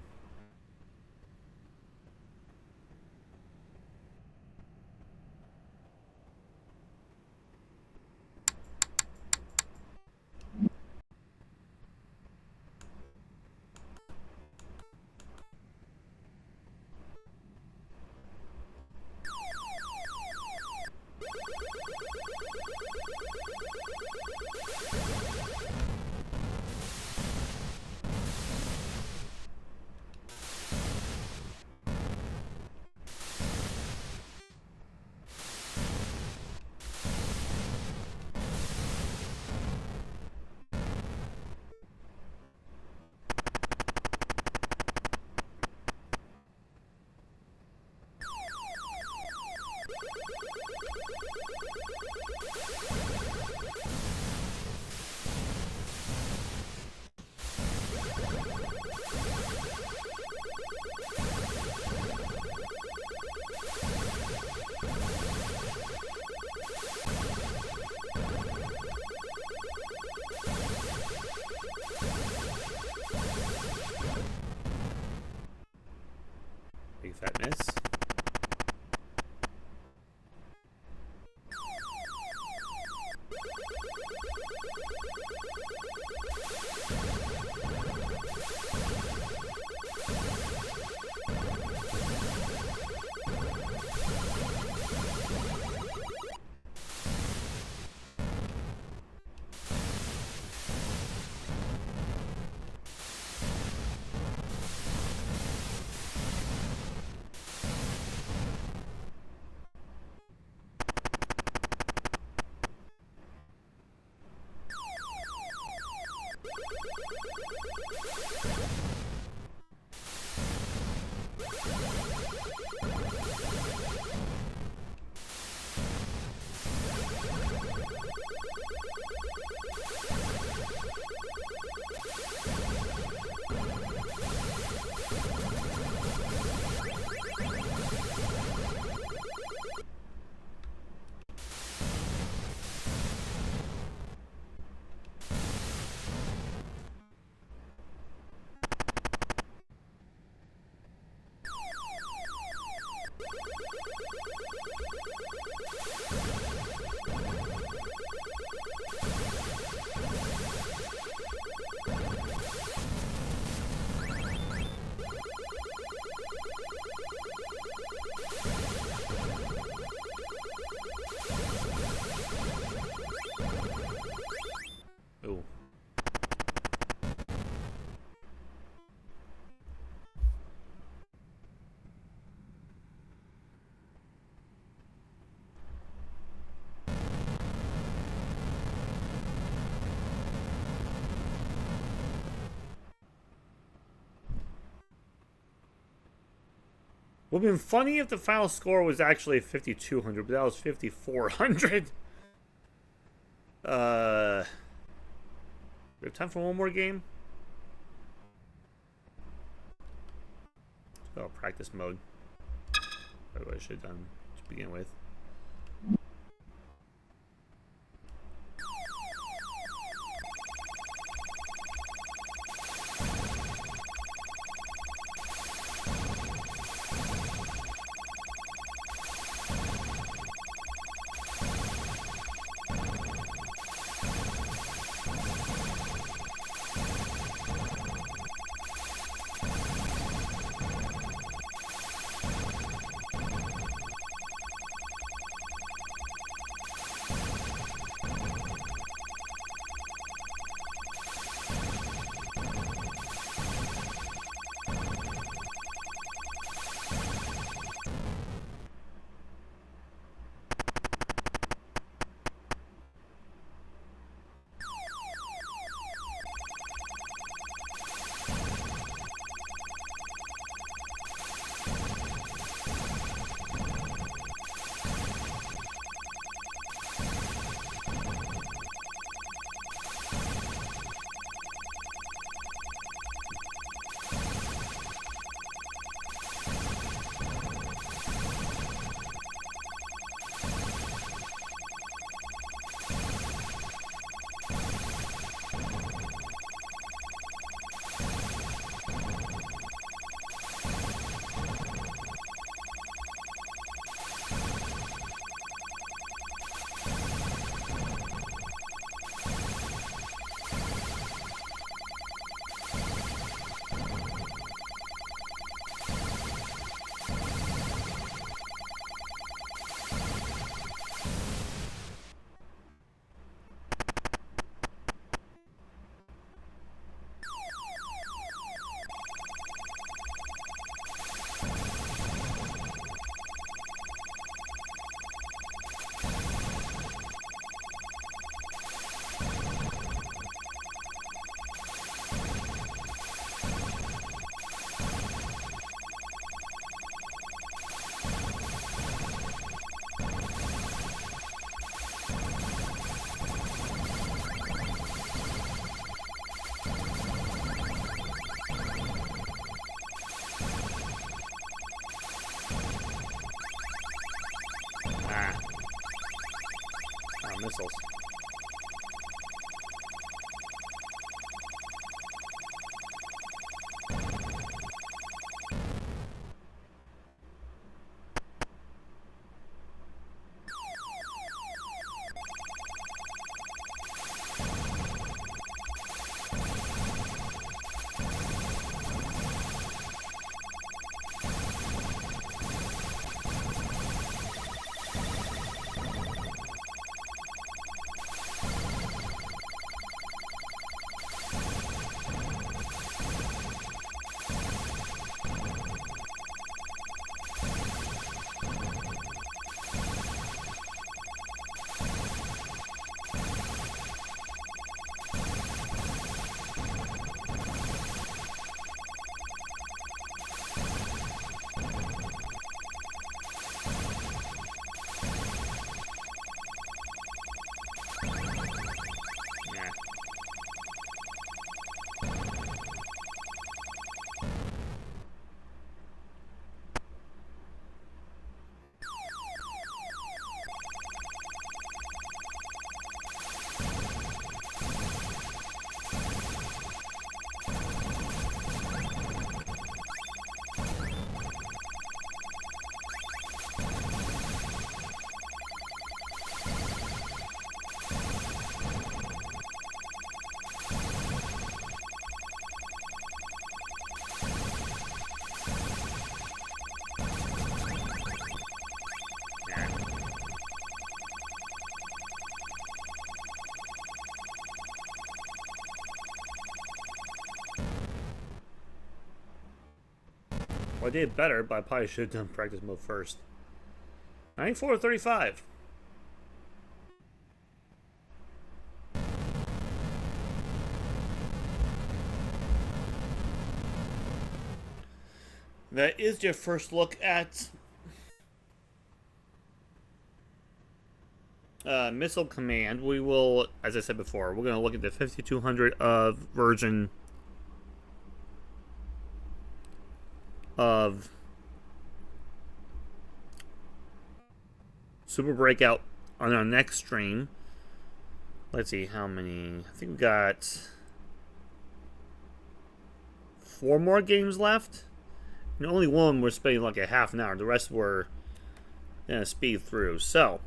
Would have been funny if the final score was actually 5,200, but that was 5,400. We have time for one more game? Let's go practice mode. That's what I should have done to begin with. Missiles. Well, I did better, but I probably should have done practice mode first. 94-35. that is your first look at Missile Command. We will, as I said before, we're going to look at the 5200 version of Super Breakout on our next stream. Let's see how many. I think we got 4 more games left. And only one we're spending like a half an hour. The rest we're going to speed through. So,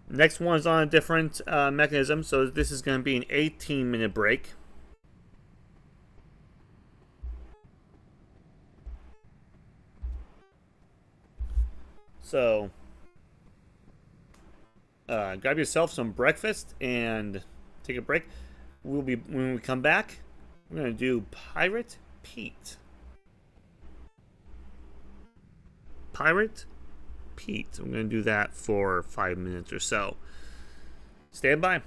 next one's on a different mechanism. So this is going to be an 18-minute break. So, grab yourself some breakfast and take a break. When we come back, we're going to do Pirate Pete. Pirate Pete. I'm going to do that for 5 minutes or so. Stand by.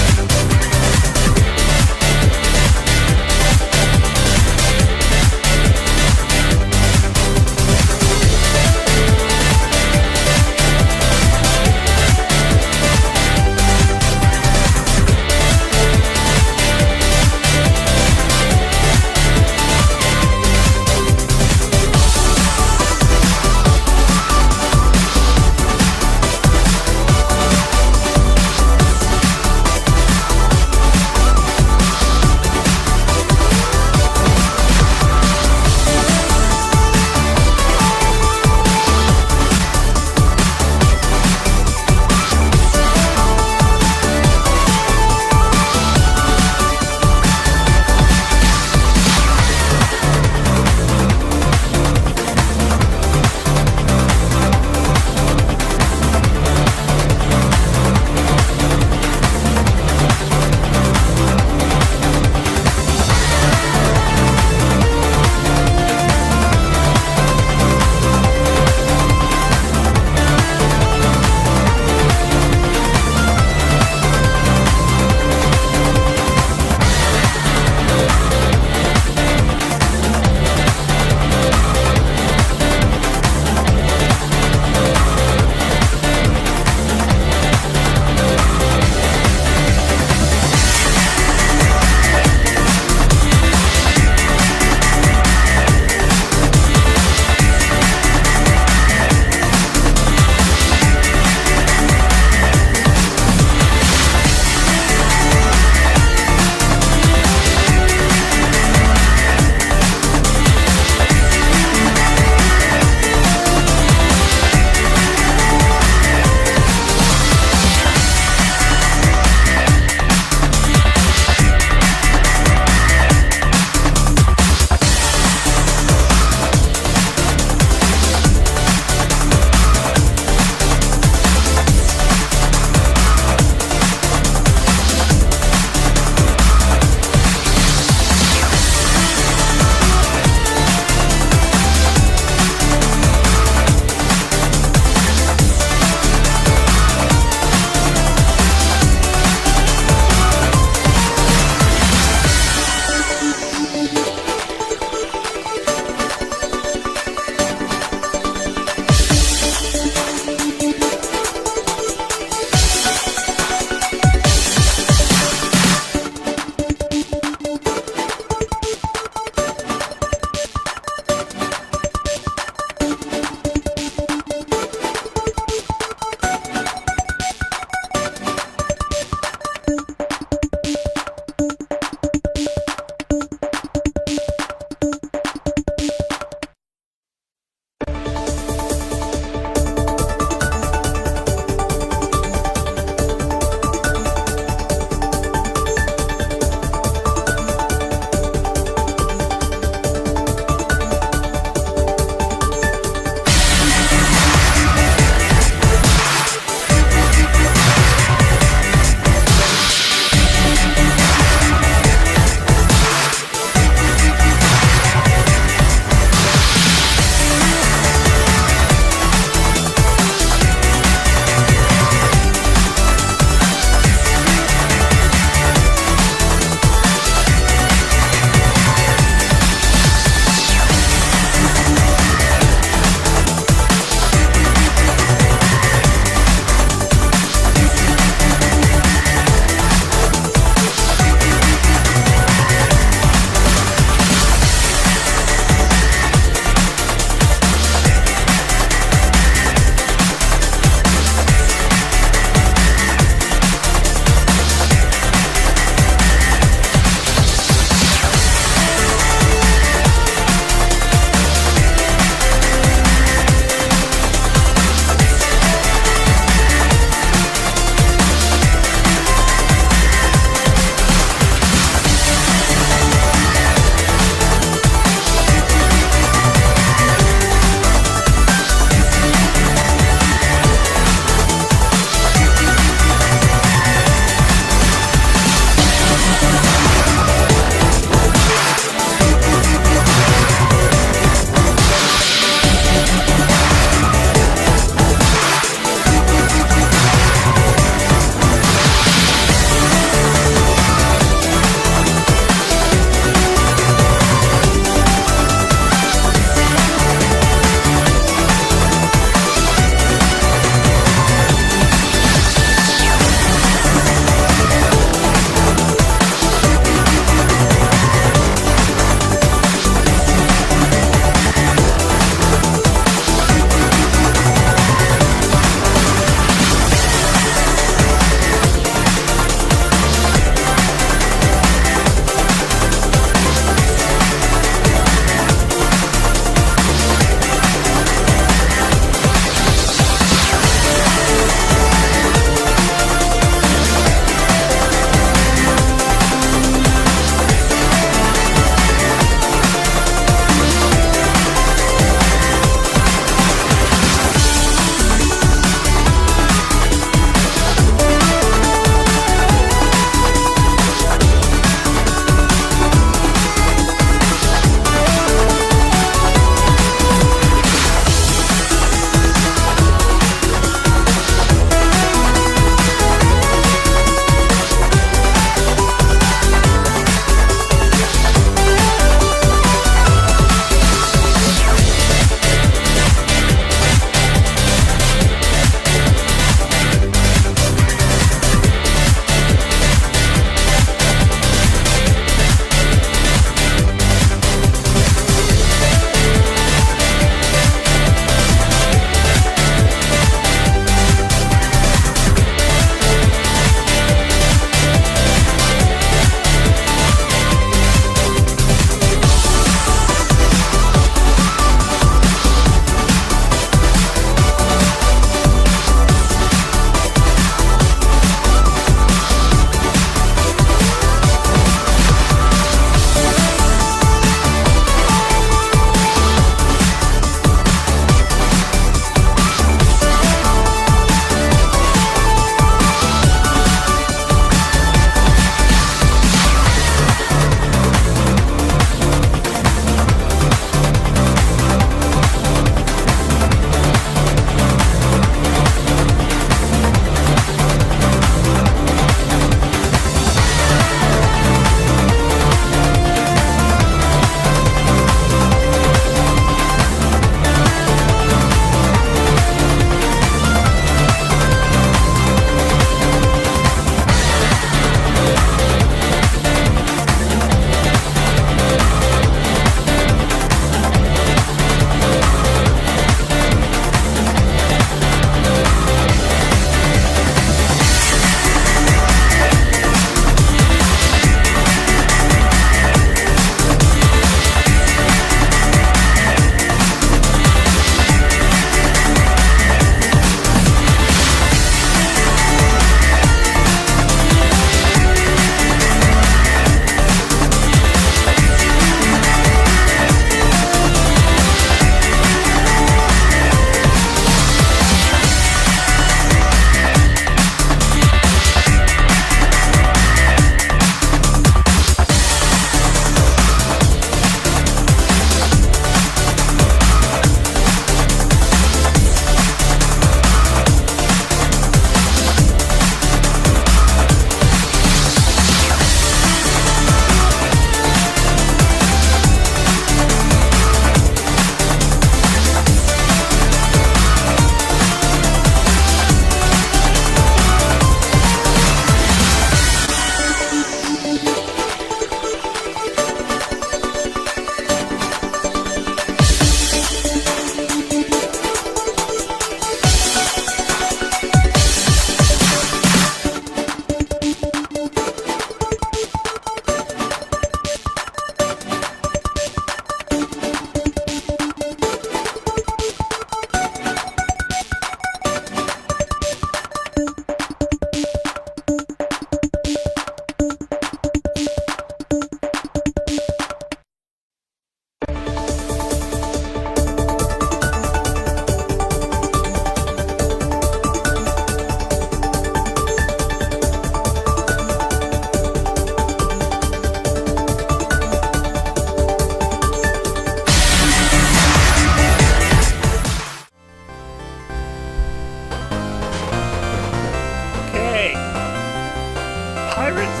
Pirates?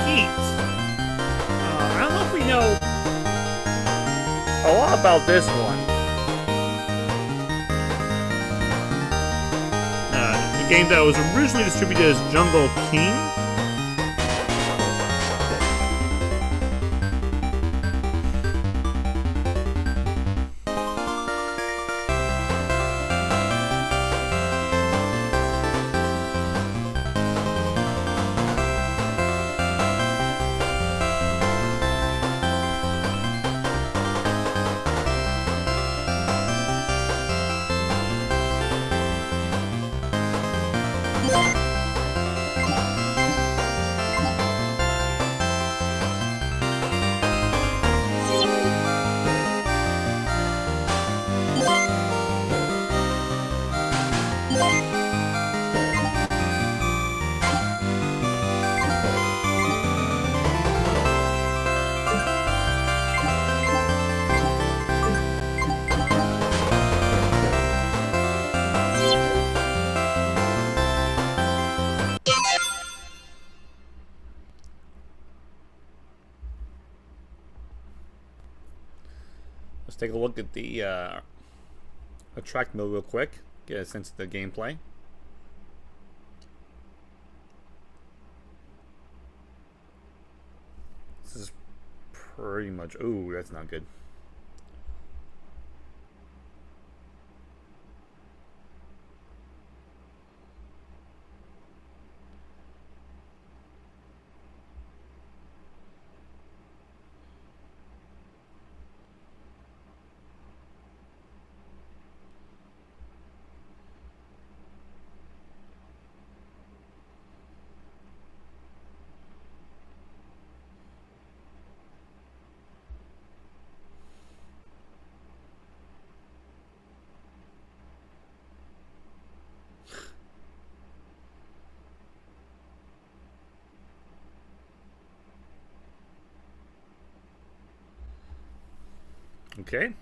Pete. I don't know if we know a lot about this one. The game that was originally distributed as Jungle King. Let's take a look at the attract mode real quick, get a sense of the gameplay. This is pretty much, ooh, that's not good. Okay.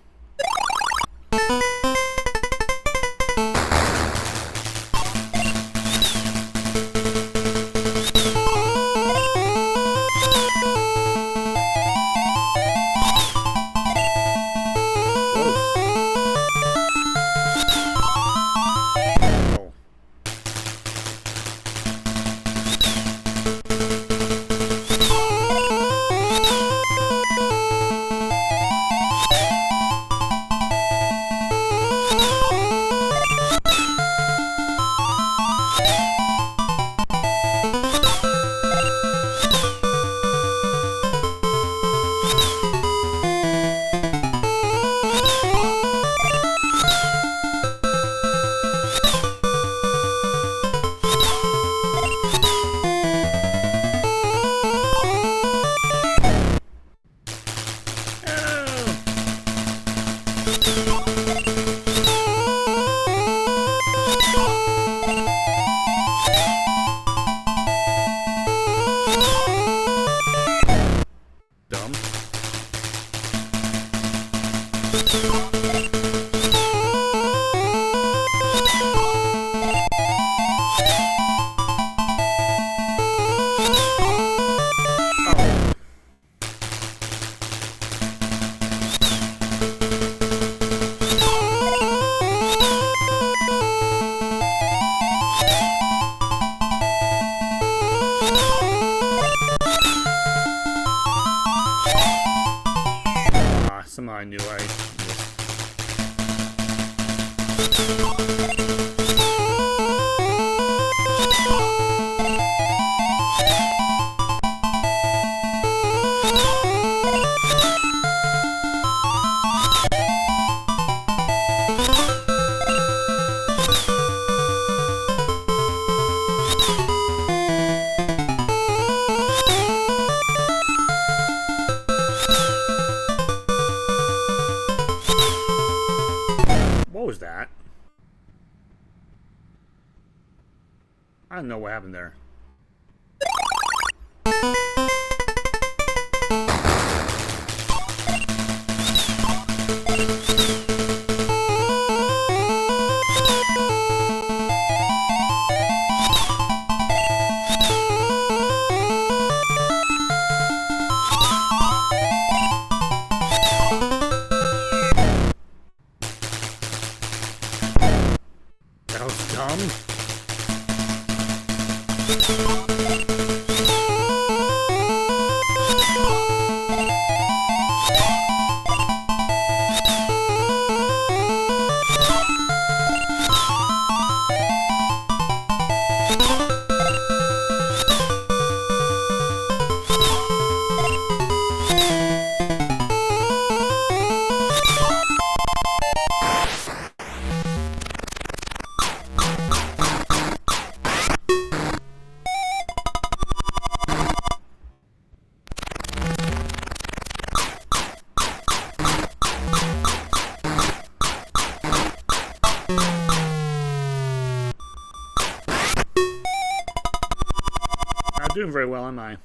Somehow I knew I I don't know what happened there. Doing very well, am I?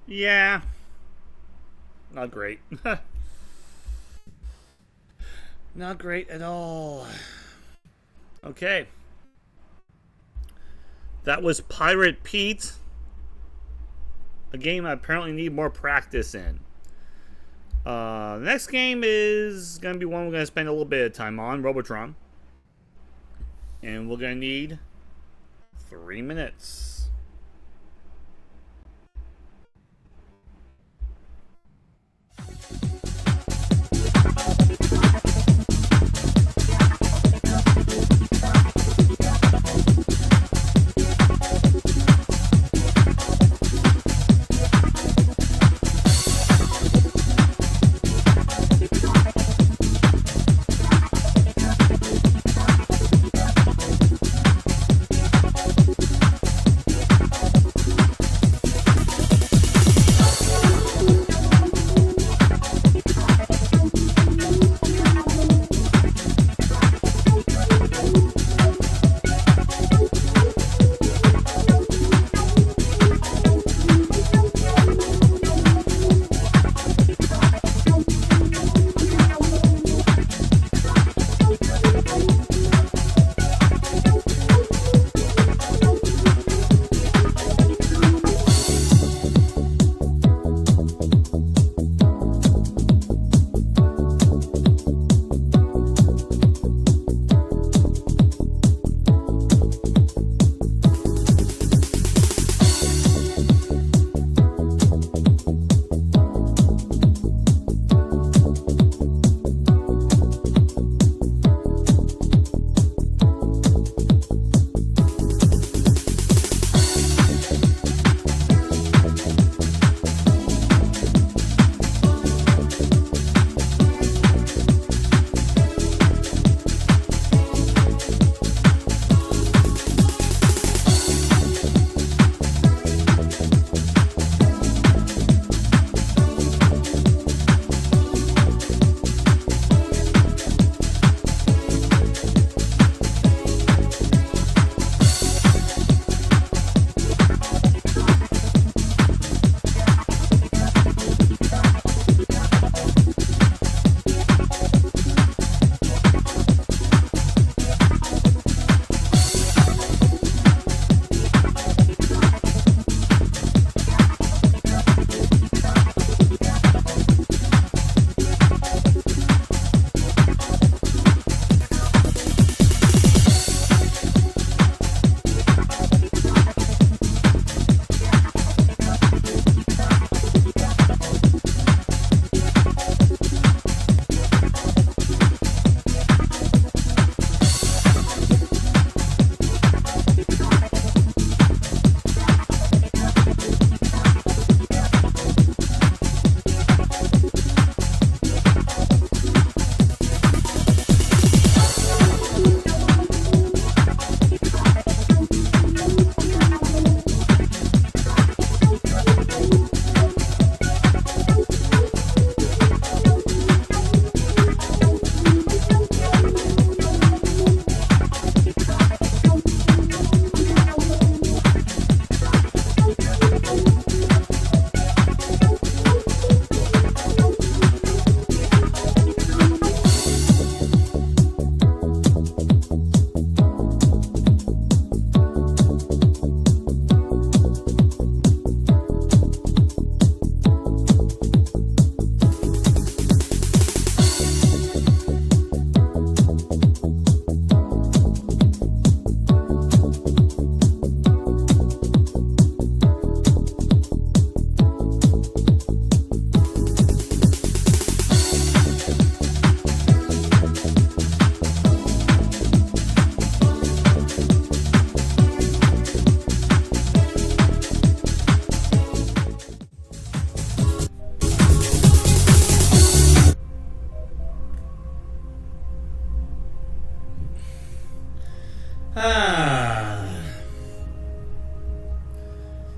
Yeah. Not great. Not great at all. Okay. That was Pirate Pete. A game I apparently need more practice in. The next game is going to be one we're going to spend a little bit of time on, Robotron. And we're going to need 3 minutes.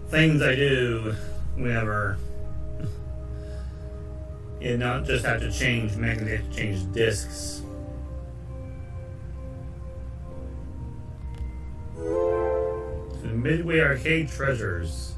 Things I do whenever you not just have to change mechanisms, you have to change discs. The Midway Arcade Treasures.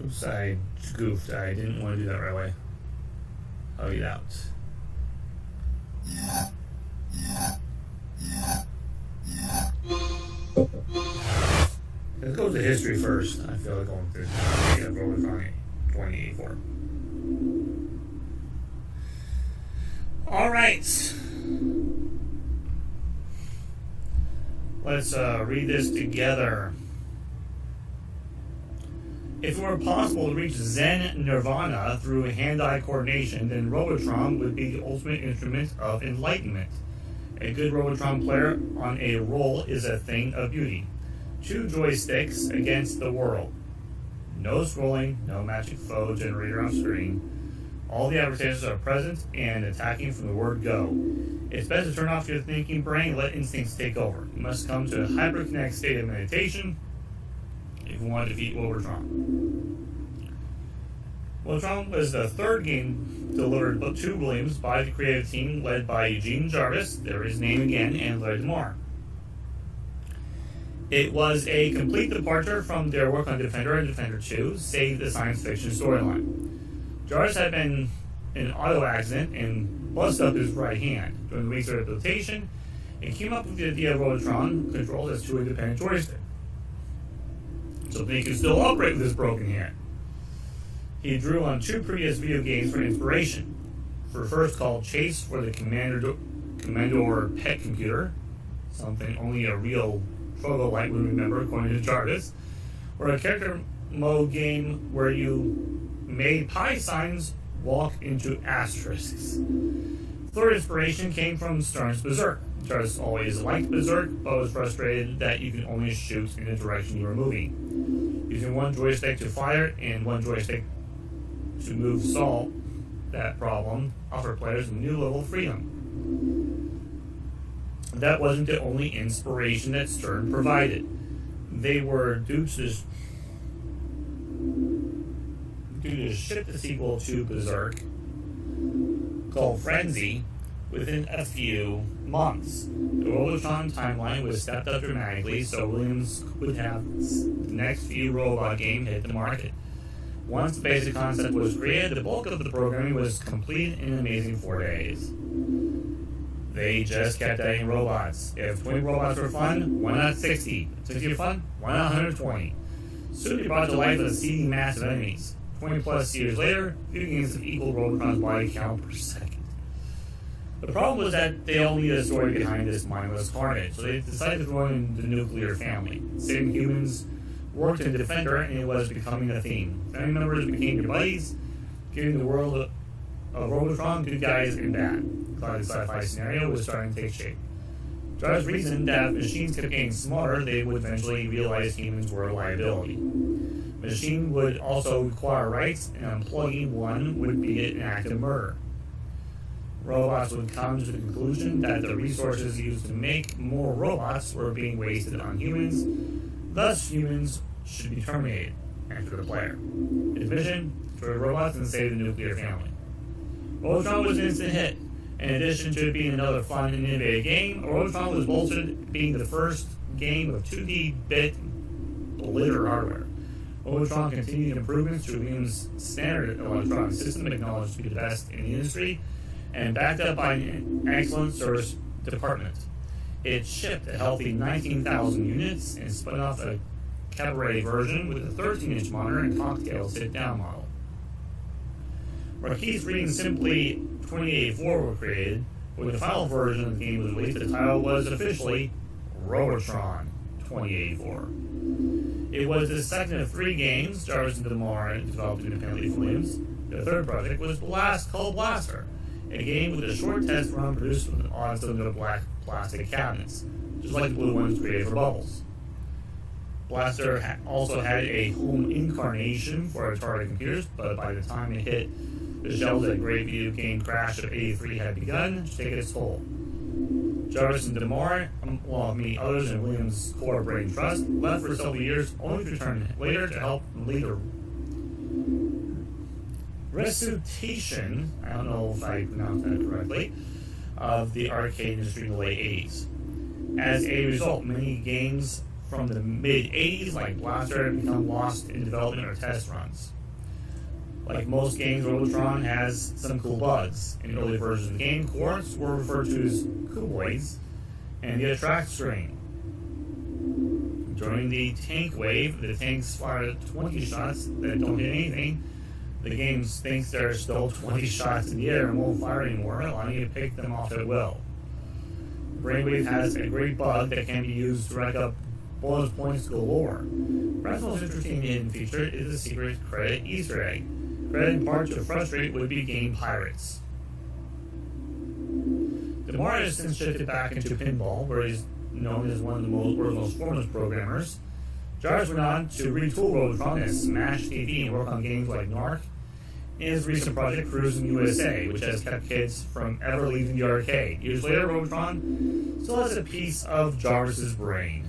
Oops, I goofed. I didn't want to do that right away. I'll get out. Let's go to history first. I feel like going through Robotron 2084. Alright. Let's read this together. If it were possible to reach Zen Nirvana through hand-eye coordination, then Robotron would be the ultimate instrument of enlightenment. A good Robotron player on a roll is a thing of beauty. 2 joysticks against the world. No scrolling, no magic foe generator on screen. All the adversaries are present and attacking from the word go. It's best to turn off your thinking brain and let instincts take over. You must come to a hyperconnect state of meditation if you want to defeat Robotron. Robotron was the third game delivered to Williams by the creative team led by Eugene Jarvis, there is his name again, and Larry DeMar. It was a complete departure from their work on Defender and Defender 2, save the science fiction storyline. Jarvis had been in an auto accident and busted up his right hand. During the week's rehabilitation, and came up with the idea of Robotron controlled as 2 independent joysticks, so that he could still operate with his broken hand. He drew on 2 previous video games for inspiration. For first called Chase for the Commodore Pet Computer, something only a real Trogo-like would remember according to Jarvis, or a character mode game where you made pi signs walk into asterisks. Third inspiration came from Stern's Berserk. Jarvis always liked Berserk, but was frustrated that you can only shoot in the direction you were moving. Using 1 joystick to fire and 1 joystick to move solved that problem, offered players a new level of freedom. That wasn't the only inspiration that Stern provided. They were due to ship the sequel to Berserk, called Frenzy, within a few months. The Robotron timeline was stepped up dramatically so Williams would have the next few robot games hit the market. Once the basic concept was created, the bulk of the programming was complete in an amazing 4 days. They just kept adding robots. If 20 robots were fun, why not 60? 60 were fun, why not 120? Soon they brought to life a seething mass of enemies. 20 plus years later, video games have equal Robotron's body count per second. The problem was that they all needed a story behind this mindless carnage, so they decided to throw in the nuclear family. Saving humans worked in Defender, and it was becoming a theme. Family members became your buddies, giving the world of Robotron good guys and bad. The classic sci-fi scenario was starting to take shape. Jarvis reasoned that if machines kept getting smarter, they would eventually realize humans were a liability. Machine would also require rights, and unplugging one would be an act of murder. Robots would come to the conclusion that the resources used to make more robots were being wasted on humans, thus humans should be terminated, and for the player. His mission, destroy robots and save the nuclear family. Robotron was an instant hit. In addition to it being another fun and innovative game, Robotron was bolstered being the first game of 2D-bit litter hardware. Robotron continued improvements to Williams' standard electronic system, acknowledged to be the best in the industry, and backed up by an excellent service department. It shipped a healthy 19,000 units and spun off a cabaret version with a 13-inch monitor and cocktail sit-down model. Marquis readings simply 2884 were created. When the final version of the game was released, the title was officially Robotron 2084. It was the second of 3 games Jarvis and DeMar developed independently for Williams. The third project was called Blaster, a game with a short test run produced with an odd cylinder black plastic cabinets, just like the blue ones created for Bubbles. Blaster also had a home incarnation for Atari computers, but by the time it hit the shelves, that great video game crash of '83 had begun to take its toll. Jarvis and DeMar, along with many others in Williams' core brain trust, left for several years, only to return later to help lead a resuscitation, I don't know if I pronounced that correctly, of the arcade industry in the late 80s. As a result, many games from the mid-80s, like Blaster, have become lost in development or test runs. Like most games, Robotron has some cool bugs. In early versions of the game, coordinates were referred to as cuboids, and the attract screen. During the tank wave, the tanks fire 20 shots that don't hit anything. The game thinks there are still 20 shots in the air and won't fire anymore, allowing you to pick them off at will. Brainwave has a great bug that can be used to rack up bonus points galore. Perhaps the most interesting hidden feature is the secret credit Easter egg, created in part to frustrate would-be game pirates. DeMar has since shifted back into pinball, where he's known as one of the world's most foremost programmers. Jarvis went on to retool Robotron and smash TV and work on games like Narc, and his recent project Cruising USA, which has kept kids from ever leaving the arcade. Years later, Robotron still has a piece of Jarvis's brain.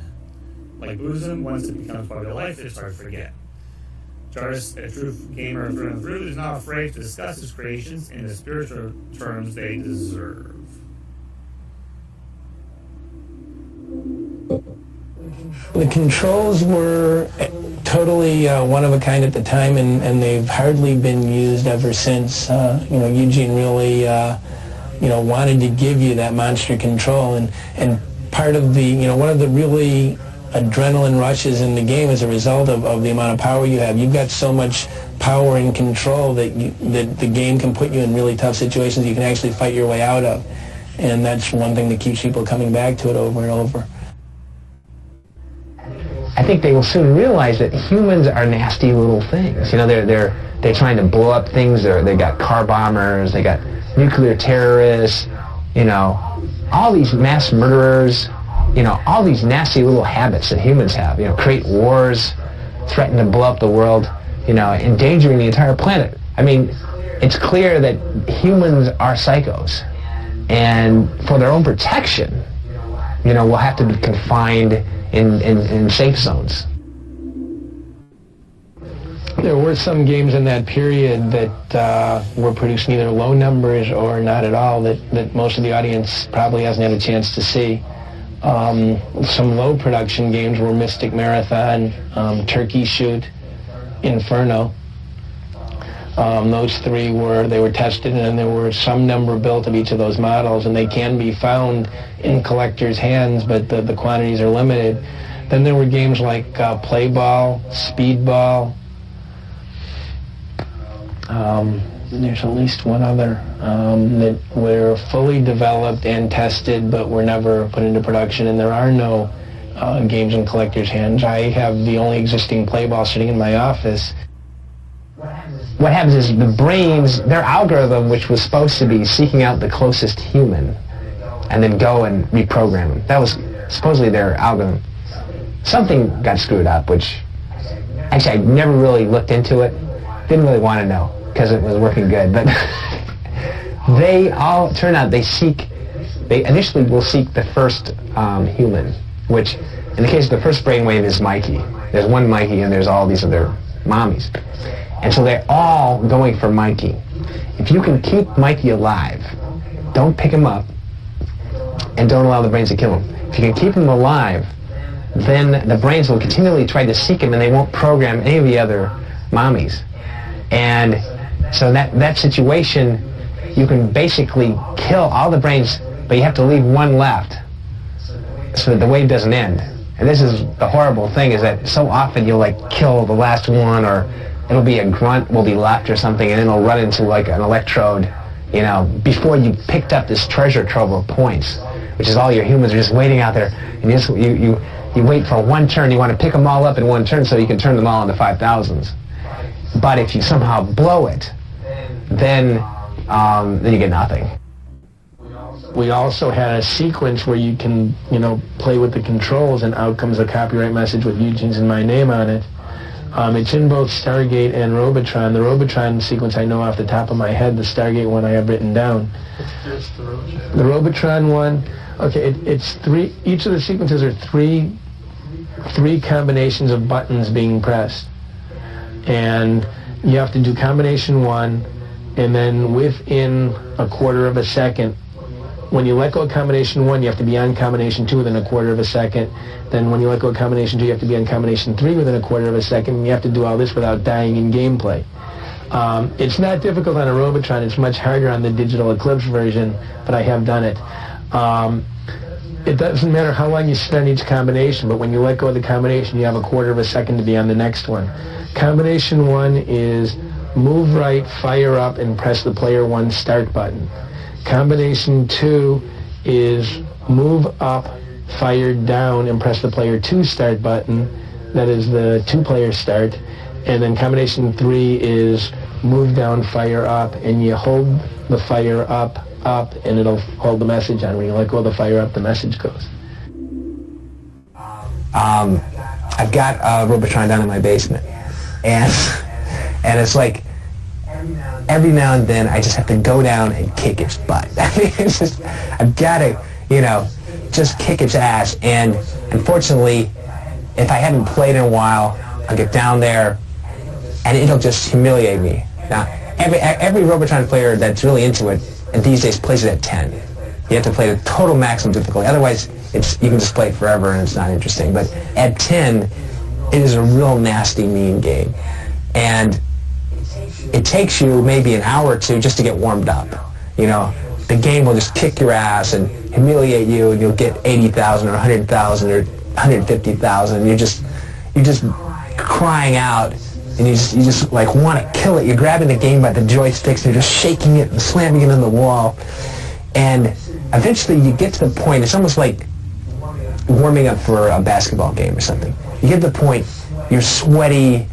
Like boozing, once it becomes part of their life, it's hard to forget. Jarvis, a true gamer through and through, is not afraid to discuss his creations in the spiritual terms they deserve. The controls were totally one of a kind at the time, and they've hardly been used ever since. Eugene really, wanted to give you that monster control, and part of the, one of the really adrenaline rushes in the game as a result of the amount of power you have. You've got so much power and control that the game can put you in really tough situations you can actually fight your way out of, and that's one thing that keeps people coming back to it over and over. I think they will soon realize that humans are nasty little things. They're trying to blow up things. They got car bombers. They got nuclear terrorists. All these mass murderers. All these nasty little habits that humans have. Create wars, threaten to blow up the world. Endangering the entire planet. I mean, it's clear that humans are psychos, and for their own protection, we'll have to be confined in safe zones. There were some games in that period that were producing either low numbers or not at all that most of the audience probably hasn't had a chance to see. Some low production games were Mystic Marathon, Turkey Shoot, Inferno. Those three were tested, and there were some number built of each of those models, and they can be found in collectors' hands, but the quantities are limited. Then there were games like Play Ball, Speedball. There's at least one other that were fully developed and tested, but were never put into production, and there are no games in collectors' hands. I have the only existing Play Ball sitting in my office. What happens is the brains, their algorithm, which was supposed to be seeking out the closest human and then go and reprogram them. That was supposedly their algorithm. Something got screwed up, which actually I never really looked into it. Didn't really want to know because it was working good. But they all turn out they initially will seek the first human, which in the case of the first brainwave is Mikey. There's one Mikey and there's all these other mommies. And so they're all going for Mikey. If you can keep Mikey alive, don't pick them up, and don't allow the brains to kill them. If you can keep them alive, then the brains will continually try to seek them, and they won't program any of the other mommies. And so in that situation, you can basically kill all the brains, but you have to leave one left so that the wave doesn't end. And this is the horrible thing, is that so often you'll like kill the last one, or it'll be a grunt will be left or something, and then it'll run into like an electrode, you know, before you picked up this treasure trove of points, which is all your humans are just waiting out there. And you wait for one turn. You want to pick them all up in one turn so you can turn them all into 5,000s. But if you somehow blow it, then you get nothing. We also had a sequence where you can, you know, play with the controls, and out comes a copyright message with Eugene's and my name on it. It's in both Stargate and Robotron. The Robotron sequence I know off the top of my head. The Stargate one I have written down. The Robotron one, okay, it's three. Each of the sequences are three combinations of buttons being pressed, and you have to do combination 1, and then within a quarter of a second, when you let go of combination 1, you have to be on combination 2 within a quarter of a second. Then when you let go of combination 2, you have to be on combination 3 within a quarter of a second. And you have to do all this without dying in gameplay. It's not difficult on a Robotron. It's much harder on the Digital Eclipse version, but I have done it. It doesn't matter how long you spend each combination, but when you let go of the combination, you have a quarter of a second to be on the next one. Combination 1 is move right, fire up, and press the player 1 start button. Combination 2 is move up, fire down, and press the player 2 start button. That is the 2-player start. And then combination 3 is move down, fire up, and you hold the fire up, and it'll hold the message on. When you let go of the fire up, the message goes. I've got Robotron down in my basement, and it's like every now and then I just have to go down and kick its butt. I mean, it's just, I've got to, you know, just kick its ass. And unfortunately, if I haven't played in a while, I'll get down there and it'll just humiliate me. Now, every Robotron player that's really into it and these days plays it at 10. You have to play the total maximum difficulty. Otherwise, you can just play it forever and it's not interesting. But at 10, it is a real nasty, mean game. And it takes you maybe an hour or two just to get warmed up. You know, the game will just kick your ass and humiliate you, and you'll get 80,000 or 100,000 or 150,000. You're just crying out, and you just like want to kill it. You're grabbing the game by the joysticks, and you're just shaking it and slamming it in the wall. And eventually you get to the point, it's almost like warming up for a basketball game or something. You get to the point, you're sweaty,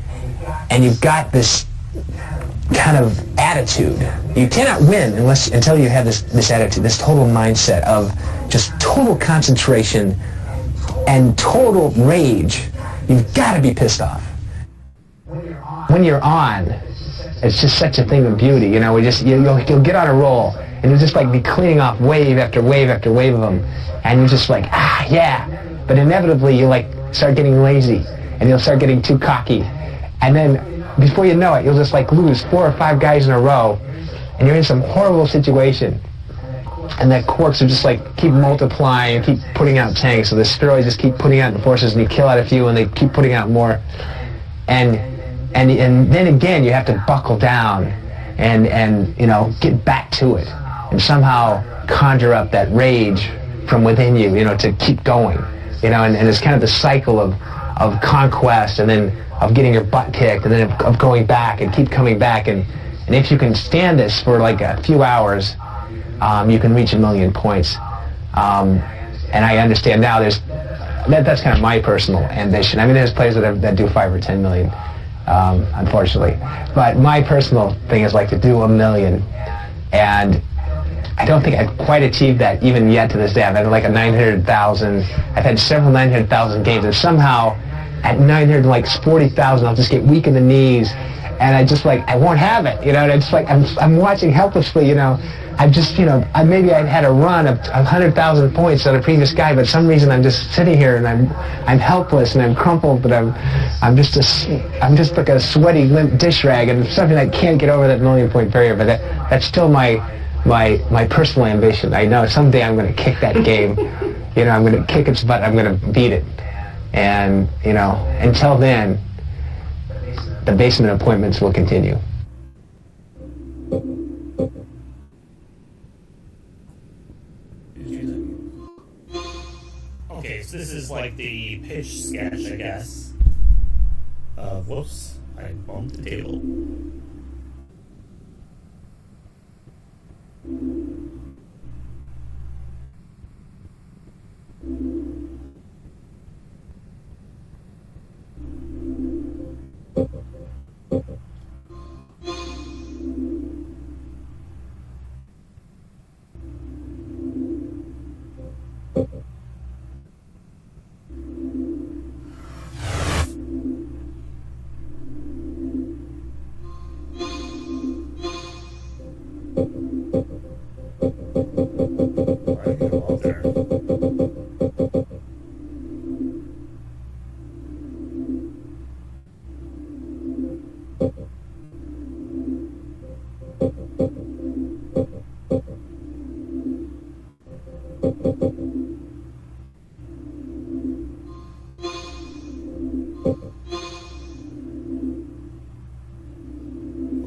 and you've got this kind of attitude. You cannot win until you have this attitude, this total mindset of just total concentration and total rage. You've got to be pissed off. When you're on, it's just such a thing of beauty. You know, you'll get on a roll, and you'll just like be cleaning off wave after wave after wave of them, and you're just like, yeah. But inevitably you like start getting lazy, and you'll start getting too cocky, and then before you know it, you'll just like lose 4 or 5 guys in a row, and you're in some horrible situation. And the quarks are just like keep multiplying and keep putting out tanks, so the spheroids just keep putting out the forces, and you kill out a few, and they keep putting out more. And then again, you have to buckle down and you know, get back to it, and somehow conjure up that rage from within you, you know, to keep going, you know, and it's kind of the cycle of conquest, and then of getting your butt kicked, and then of going back and keep coming back, and if you can stand this for like a few hours, you can reach 1 million points. And I understand now that's kind of my personal ambition. I mean, there's players that do 5 or 10 million, unfortunately, but my personal thing is like to do 1 million, and I don't think I've quite achieved that even yet to this day. I've had like a 900,000. I've had several 900,000 games, and somehow at 940,000, I'll just get weak in the knees, and I just like, I won't have it, you know, and it's like, I'm watching helplessly, you know, I've just, you know, maybe I'd had a run of 100,000 points on a previous guy, but for some reason I'm just sitting here and I'm helpless and I'm crumpled, but I'm just like a sweaty, limp dish rag, and something I can't get over that 1 million point barrier, but that's still my my personal ambition. I know someday I'm going to kick that game. You know, I'm going to kick its butt. I'm going to beat it. And, you know, until then, the basement appointments will continue. Okay, so this is like the pitch sketch, I guess. Whoops, I bumped the table.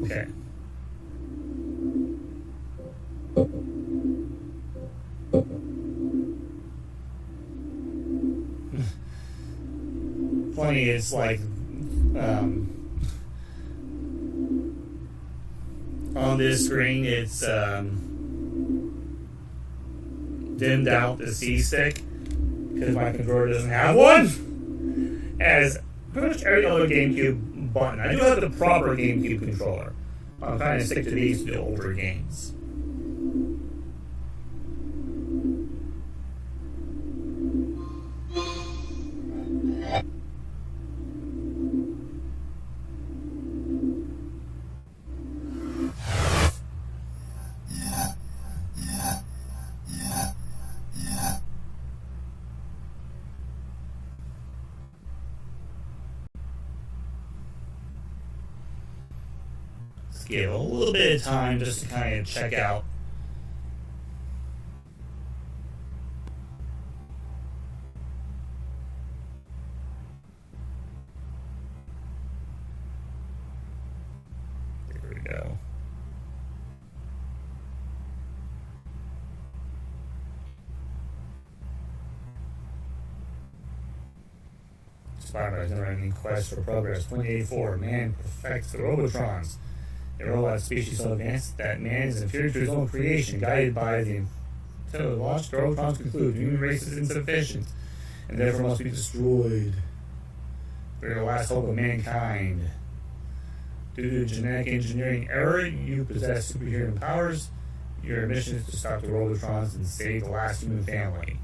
Okay. Funny, it's like on this screen it's dimmed out the C-stick because my controller doesn't have one, as pretty much every other GameCube button. I do have the proper GameCube controller. I'm trying to stick to these for the older games. Give a little bit of time just to kind of check out. There we go. Inspired by never-ending quest for progress, 2084, man perfects the Robotrons. A robot species so advanced that man is inferior to his own creation, guided by the lost Robotrons conclude human race is insufficient and therefore must be destroyed. We are the last hope of mankind. Due to genetic engineering error, you possess superhuman powers. Your mission is to stop the Robotrons and save the last human family.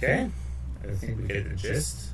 Okay, I think we get the gist.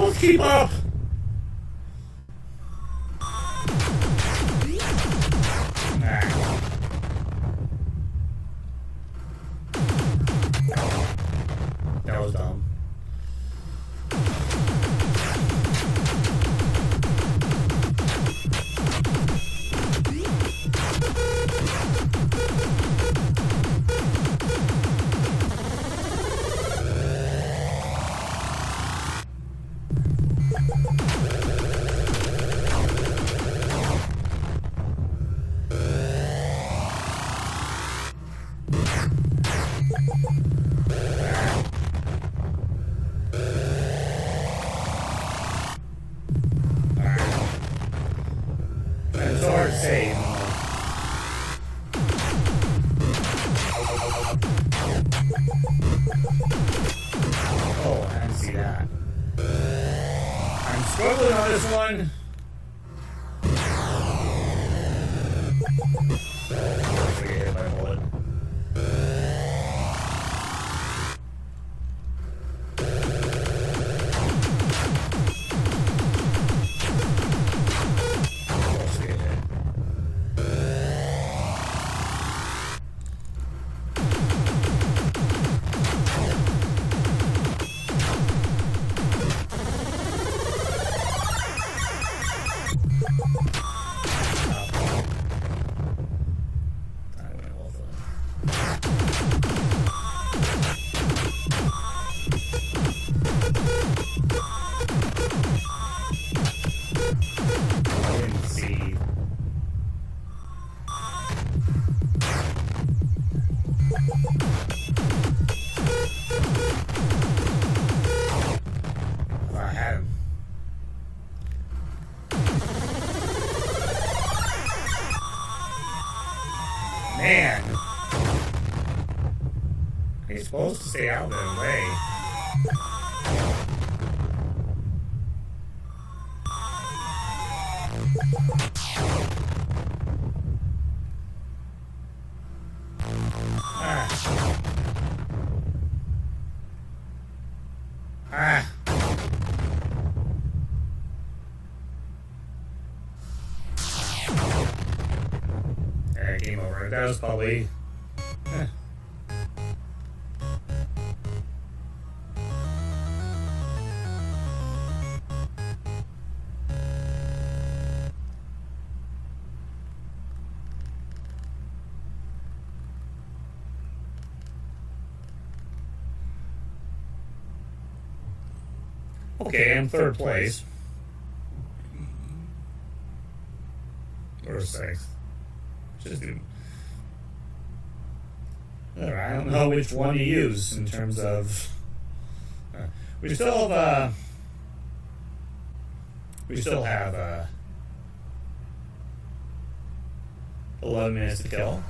Let's keep up! That was dumb. It's hard to say. Oh, I didn't see that. I'm struggling on this one. Oh, I get hit by a bullet. Man! He's supposed to stay out of the way. Game over. That was probably... Okay, I'm third place. Or sixth. Just do. Alright, I don't know which one to use in terms of. We still have. We still have 11 minutes to kill.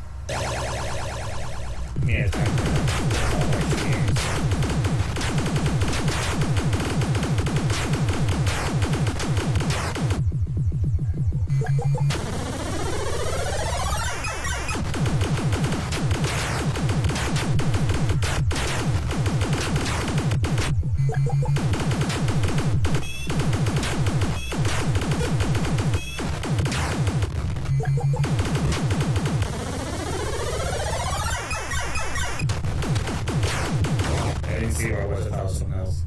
Yeah, time for all our games. I didn't see where I was if I was someone else.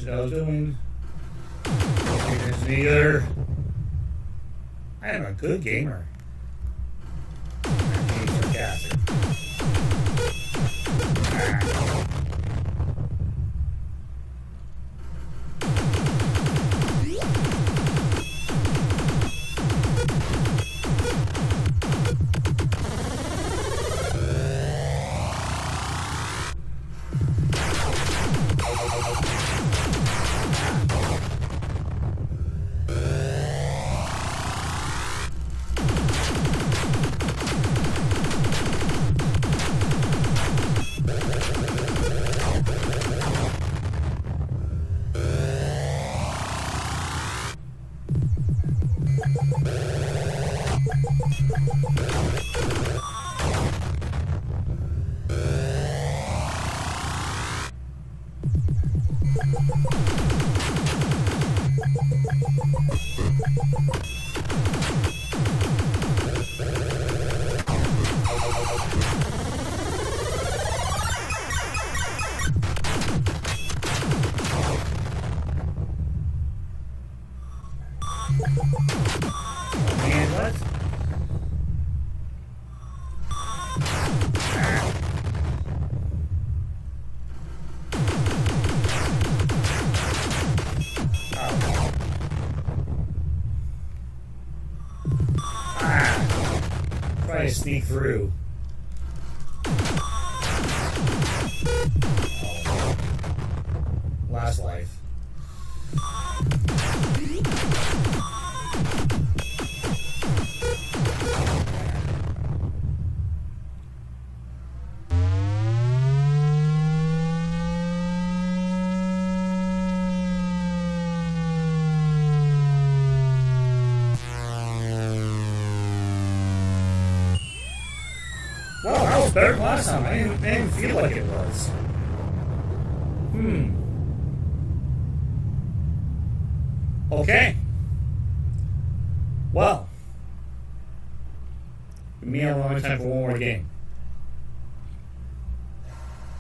what I was doing. Either. I am a good gamer. I'm being sarcastic. Man, what? Try to sneak through. Last life. Well, that was better than last time. I didn't feel like it was. Okay. Well. Me and long time for one more game.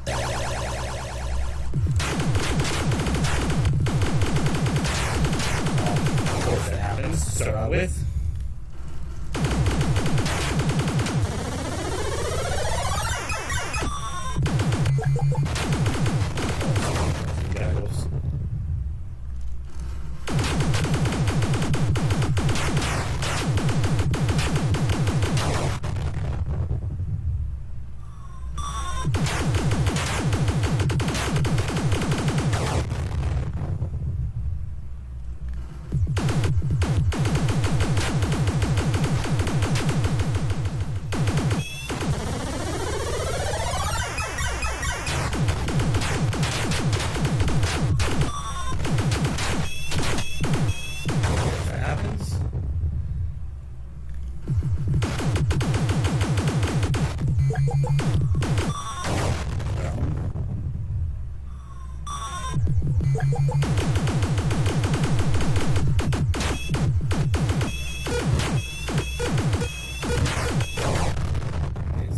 Of course that happens to start out with.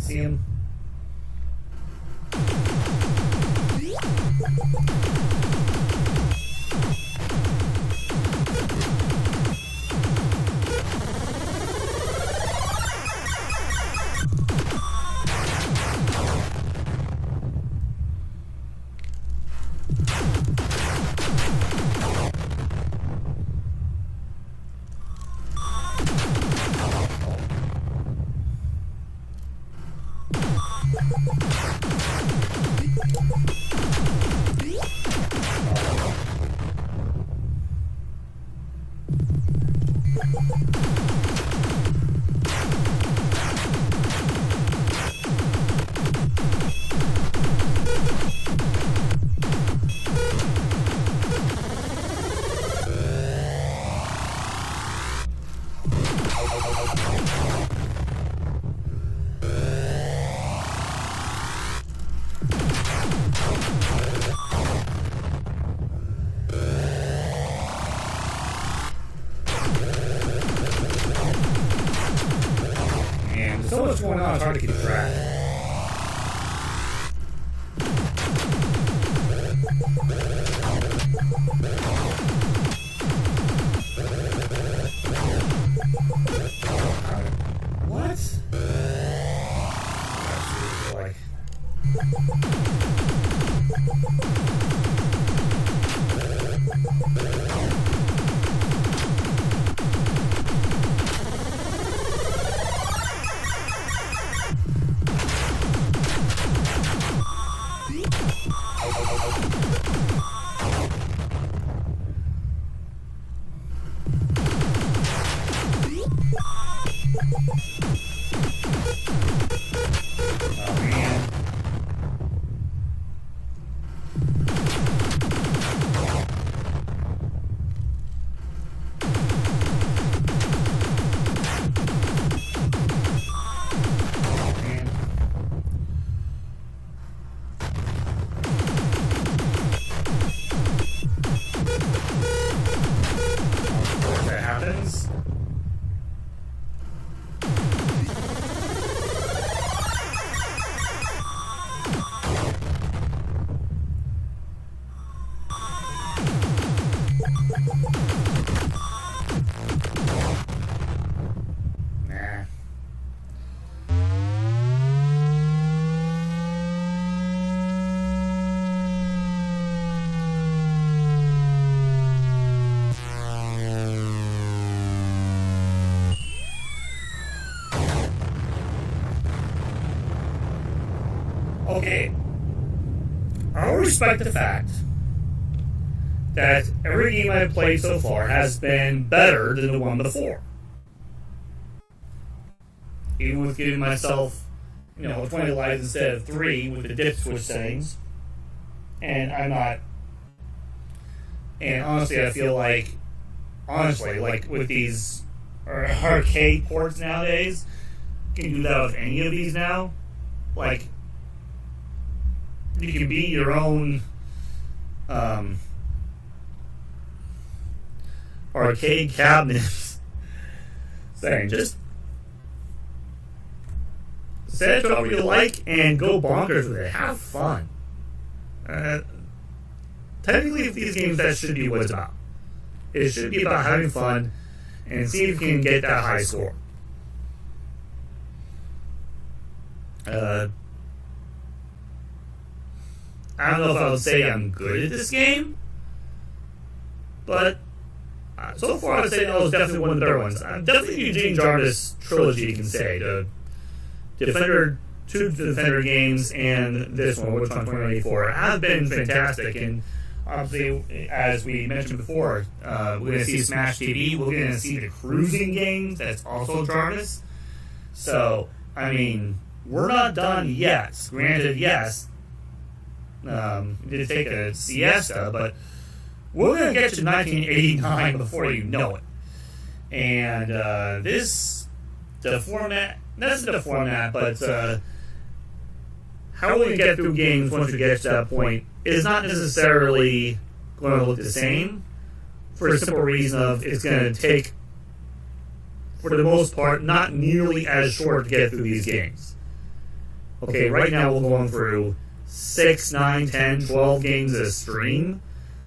See him? So much going on, it's hard to keep track. Okay, I'll respect the fact that every game I've played so far has been better than the one before. Even with giving myself, 20 lives instead of 3 with the dip switch settings. And I'm not... And honestly, I feel like... with these arcade ports nowadays, you can do that with any of these now. You can be your own arcade cabinets. Saying, just set it to whatever you like and go bonkers with it. Have fun. Technically, with these games, that should be what it's about. It should be about having fun and see if you can get that high score. I don't know if I would say I'm good at this game, but so far I would say that was definitely one of the better ones. Definitely Eugene Jarvis trilogy, you can say. The Defender, 2 Defender games and this one, Robotron 2094, have been fantastic. And obviously, as we mentioned before, we're going to see Smash TV, we're going to see the cruising games, that's also Jarvis. So, we're not done yet. Granted, yes, we did take a siesta, but we're going to get to 1989 before you know it. And that's the format, but how we get through games once we get to that point is not necessarily going to look the same, for a simple reason of it's going to take, for the most part, not nearly as short to get through these games. Okay, right now we're going through 6, 9, 10, 12 games a stream.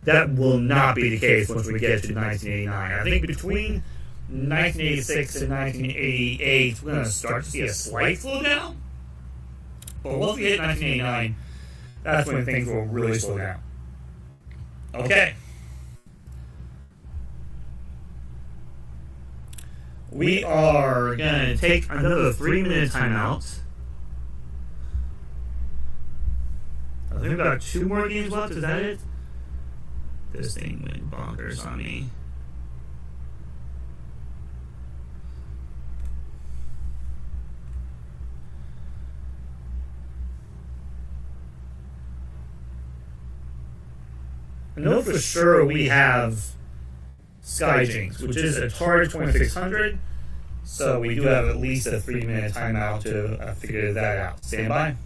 That will not be the case once we get to 1989. I think between 1986 and 1988, we're going to start to see a slight slowdown. But once we hit 1989, that's when things will really slow down. Okay. We are going to take another 3-minute timeout. I think we've got 2 more games left. Is that it? This thing went bonkers on me. I know for sure we have Skyjinx, which is Atari 2600, so we do have at least a 3-minute timeout to figure that out. Stand by.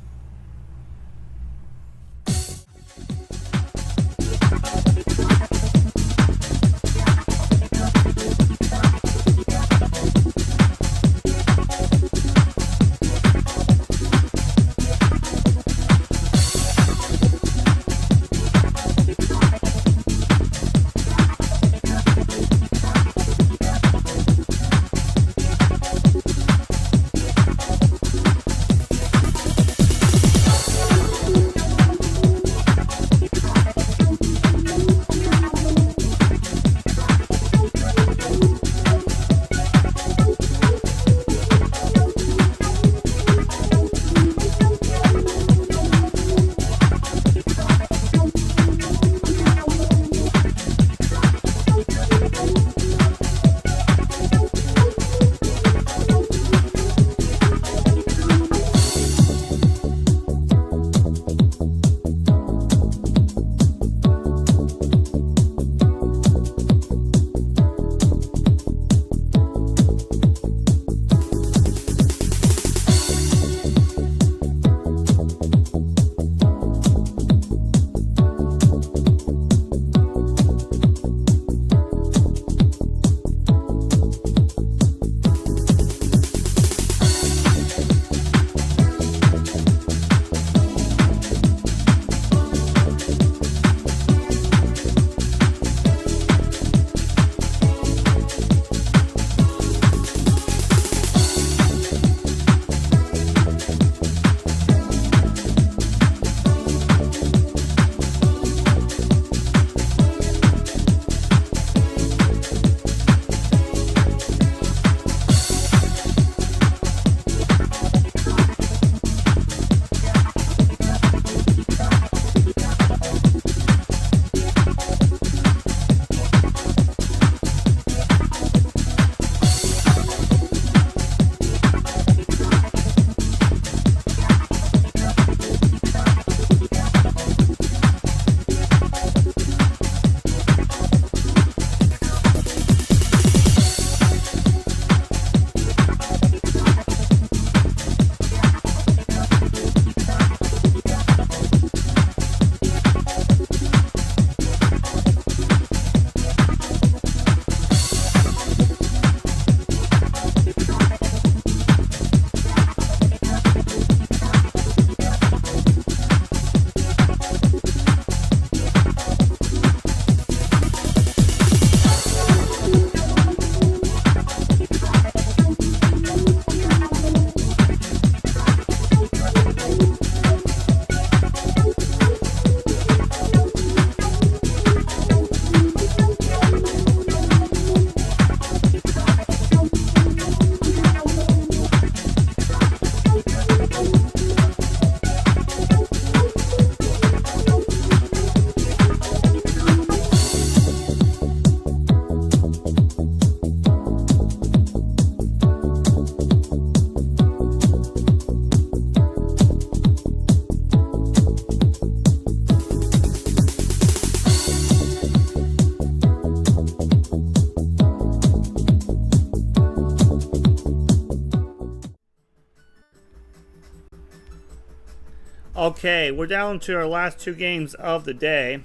Okay, we're down to our last two games of the day.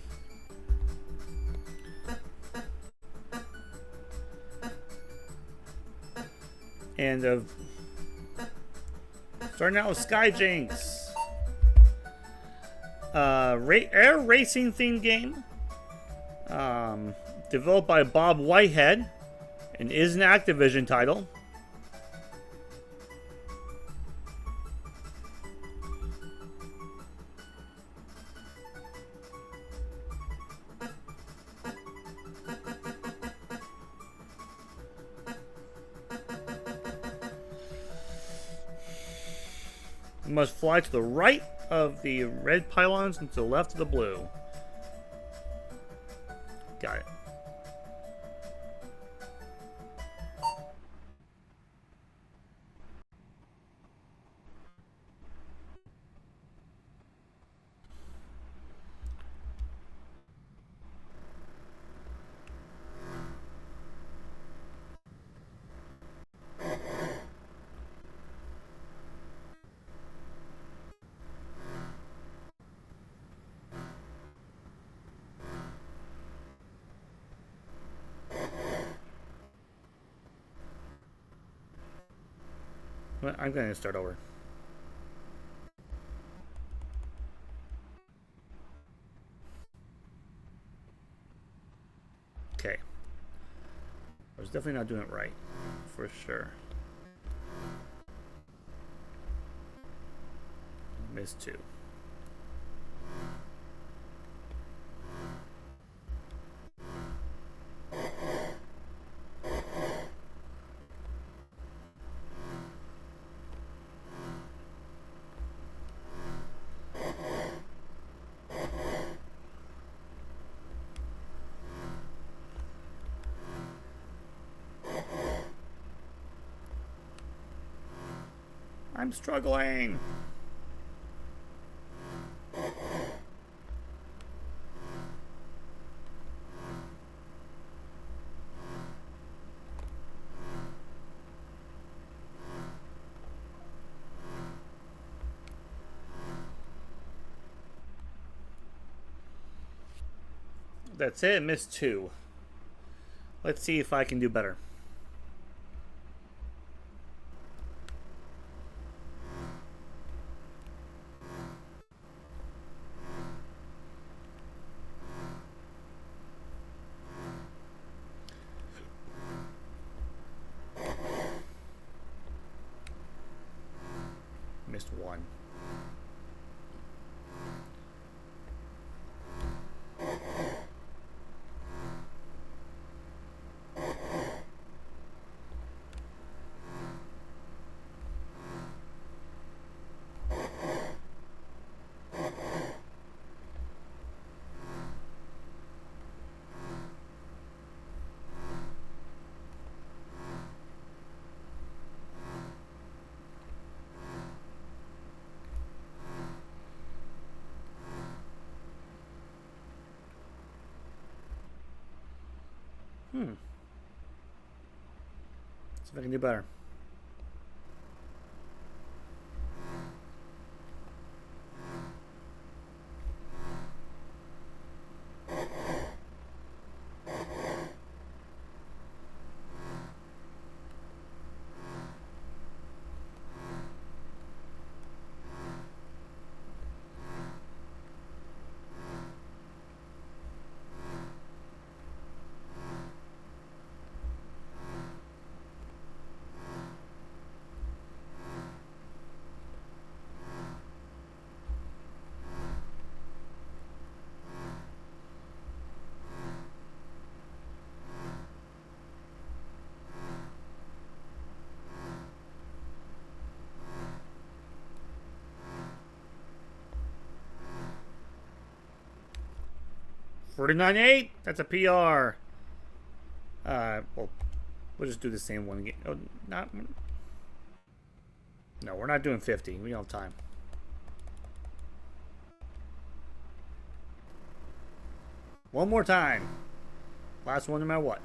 And starting out with Skyjinx. Air racing themed game. Developed by Bob Whitehead. And is an Activision title. You must fly to the right of the red pylons and to the left of the blue. Got it. I'm going to start over. Okay. I was definitely not doing it right, for sure. Missed two. I'm struggling. That's it. Missed two. Let's see if I can do better. Missed one. See if I can do better. $49.8. That's a PR. Well, we'll just do the same one again. Oh, not. No, we're not doing 50. We don't have time. One more time. Last one no matter what.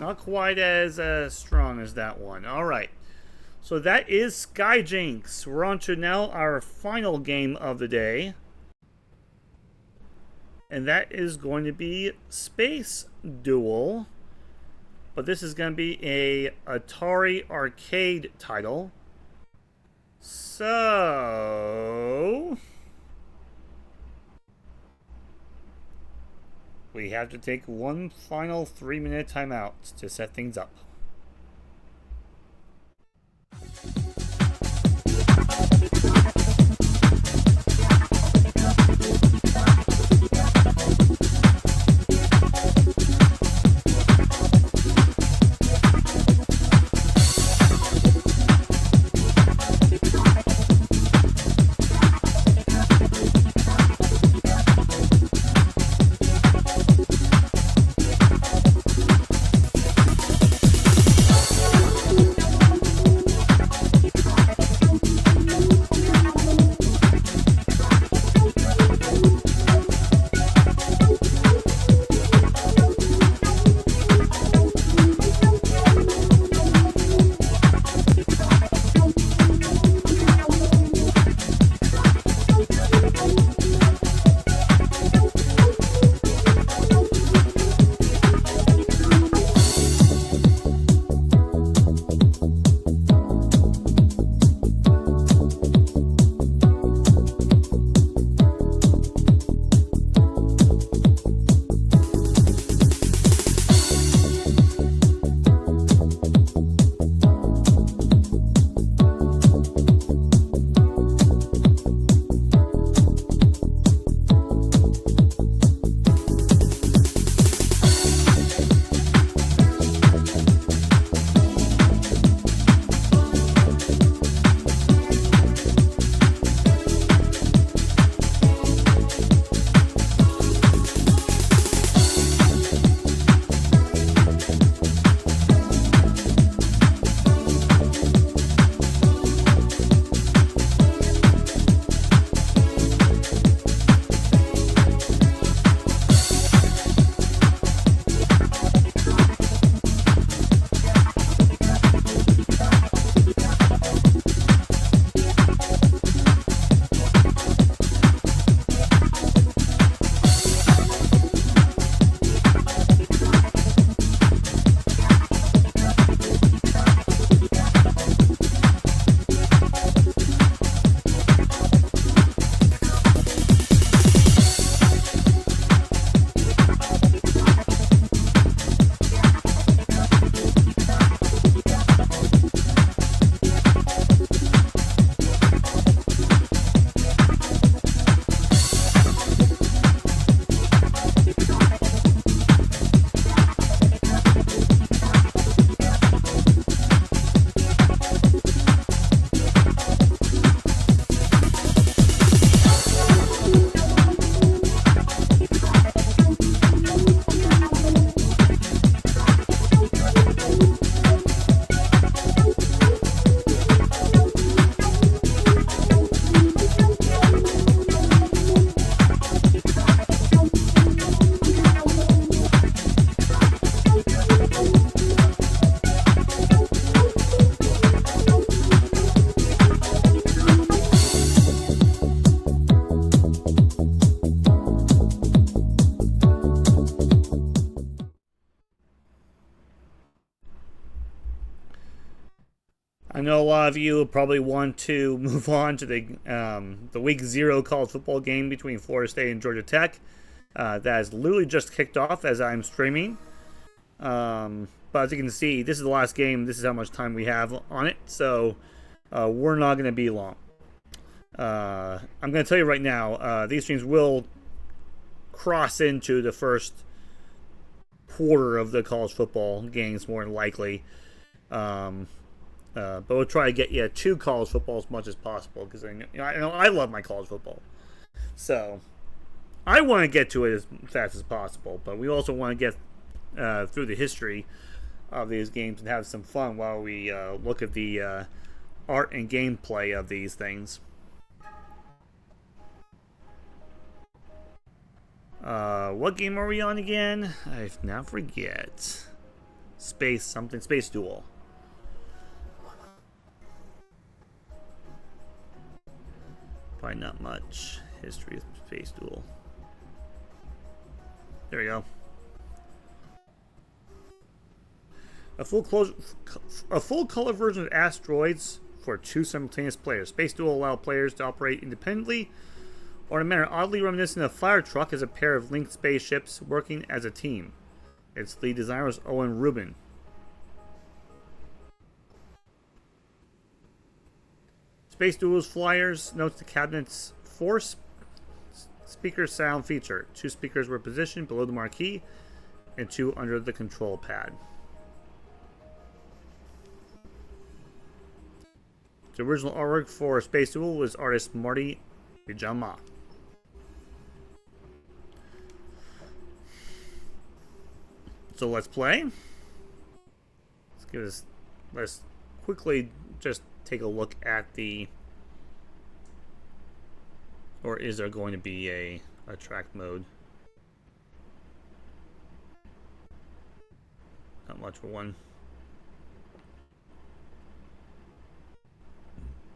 Not quite as strong as that one. Alright. So that is Skyjinx. We're on to now our final game of the day. And that is going to be Space Duel. But this is going to be a Atari arcade title. So we have to take one final 3-minute timeout to set things up. I know a lot of you probably want to move on to the Week 0 college football game between Florida State and Georgia Tech. That has literally just kicked off as I'm streaming. But as you can see, this is the last game. This is how much time we have on it. So we're not going to be long. I'm going to tell you right now, these streams will cross into the first quarter of the college football games more than likely. But we'll try to get you to college football as much as possible because I love my college football. So I want to get to it as fast as possible, but we also want to get through the history of these games and have some fun while we look at the art and gameplay of these things. What game are we on again? I now forget. Space Duel. Probably not much history of Space Duel. There we go. A full color version of Asteroids for 2 simultaneous players. Space Duel allows players to operate independently or in a manner oddly reminiscent of Fire Truck as a pair of linked spaceships working as a team. Its lead designer was Owen Rubin. Space Duel's flyers notes the cabinet's 4-speaker sound feature. 2 speakers were positioned below the marquee and 2 under the control pad. The original artwork for Space Duel was artist Marty Bijama. So let's play. Let's quickly just take a look at the, or is there going to be a track mode? Not much for one.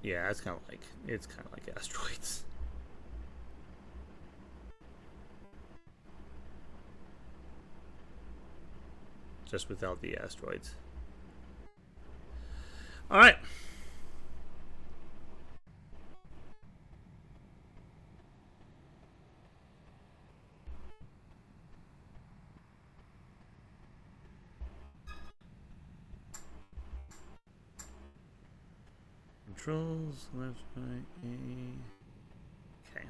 Yeah, it's kind of like Asteroids. Just without the asteroids. All right. Controls, left, right, A. Okay.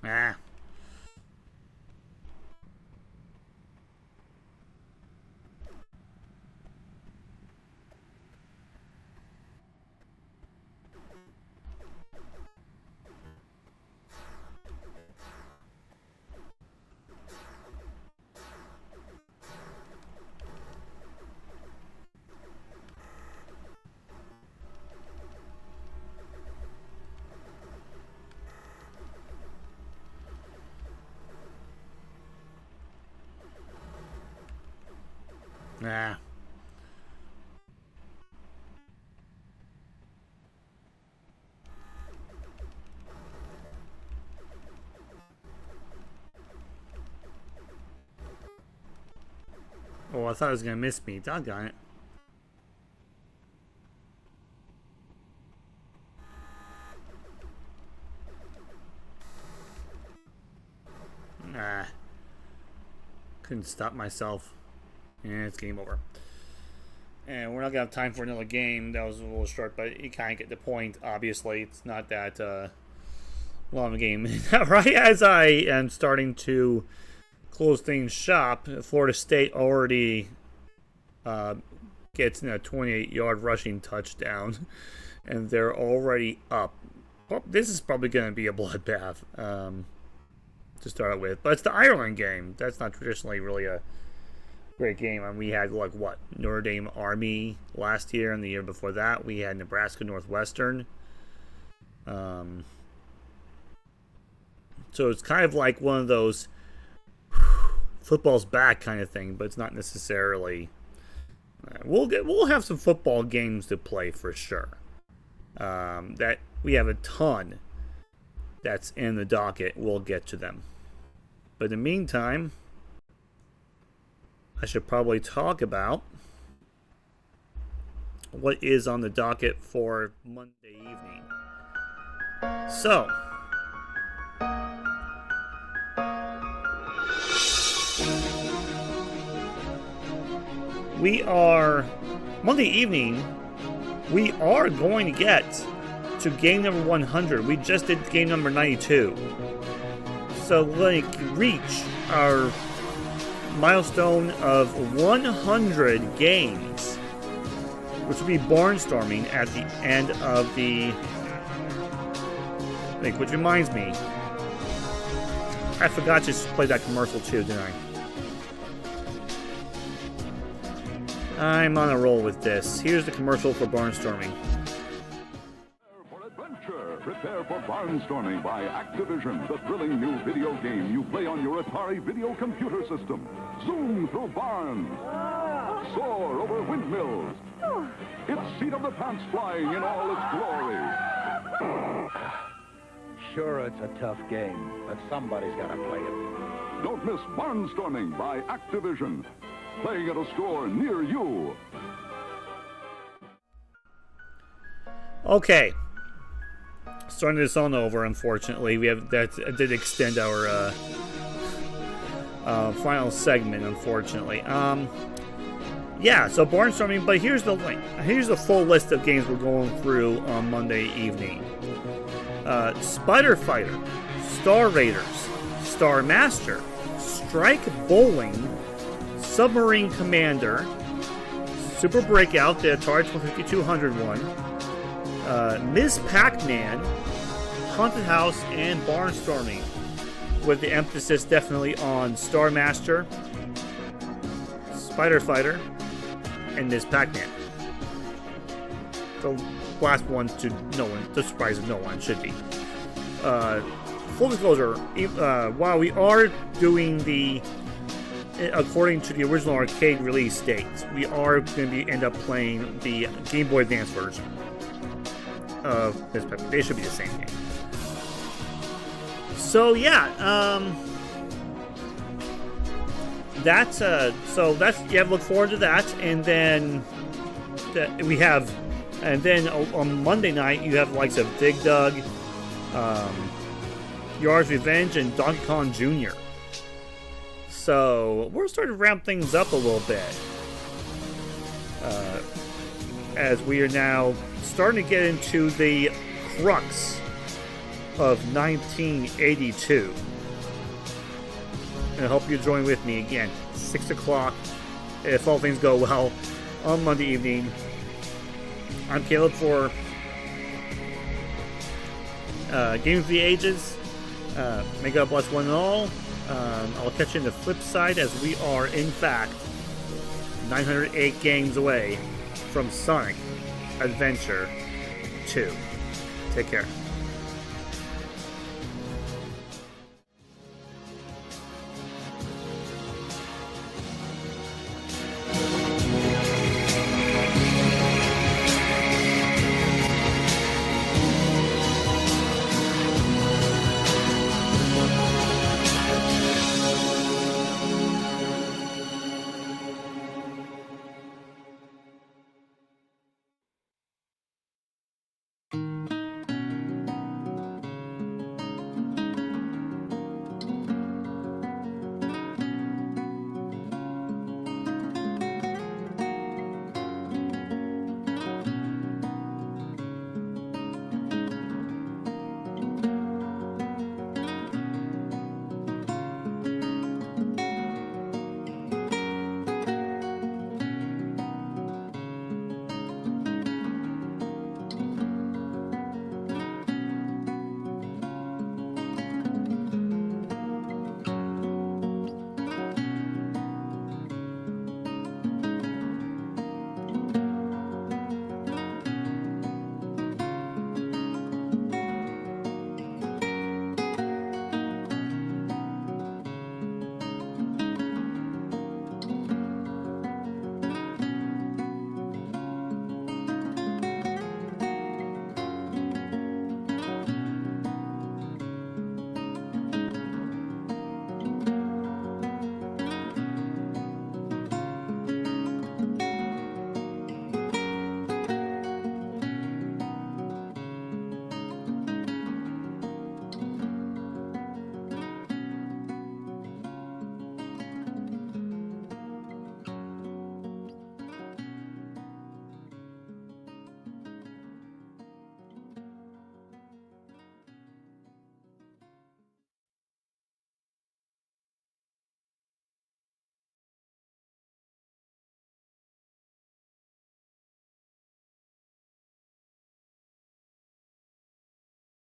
Ah. Nah. Oh, I thought it was gonna miss me. Doggone it. Nah. Couldn't stop myself. And it's game over. And we're not gonna have time for another game. That was a little short, but you kind of get the point. Obviously, it's not that long a game. Right as I am starting to close things shop, Florida State already gets in a 28-yard rushing touchdown, and they're already up. Well, this is probably going to be a bloodbath to start with. But it's the Ireland game. That's not traditionally really a great game. I mean, we had, like, what, Notre Dame Army last year, and the year before that we had Nebraska Northwestern. So it's kind of like one of those football's back kind of thing, but it's not necessarily. We'll have some football games to play for sure. That we have a ton that's in the docket. We'll get to them. But in the meantime, I should probably talk about what is on the docket for Monday evening. we are, Monday evening, we are going to get to game number 100. We just did game number 92. So, like, reach our milestone of 100 games, which will be barnstorming at the end of the week. Which reminds me, I forgot to play that commercial too, didn't I? I'm on a roll with this. Here's the commercial for barnstorming. Prepare for Barnstorming by Activision, the thrilling new video game you play on your Atari video computer system. Zoom through barns. Soar over windmills. It's seat of the pants flying in all its glory. Sure, it's a tough game, but somebody's got to play it. Don't miss Barnstorming by Activision. Playing at a store near you. Okay. Starting this on over, unfortunately. We have that did extend our final segment, unfortunately. Yeah, so barnstorming, but here's the link. Here's the full list of games we're going through on Monday evening. Spider Fighter, Star Raiders, Star Master, Strike Bowling, Submarine Commander, Super Breakout, the Atari 5200 one, Ms. Pac-Man, Haunted House, and Barnstorming, with the emphasis definitely on Star Master, Spider Fighter, and Ms. Pac-Man. The last one to no one, the surprise of no one, should be. Full disclosure, while we are doing the, according to the original arcade release dates, we are going to end up playing the Game Boy Advance version. They should be the same game. So yeah, that's look forward to that, and then we have, and then on Monday night you have the likes of Dig Dug, Yard's Revenge, and Donkey Kong Jr. So we're starting to ramp things up a little bit, as we are now starting to get into the crux of 1982. And I hope you join with me again, 6 o'clock, if all things go well, on Monday evening. I'm Caleb for Games of the Ages. May God bless one and all. I'll catch you in the flip side, as we are, in fact, 908 games away from Sonic Adventure 2. Take care.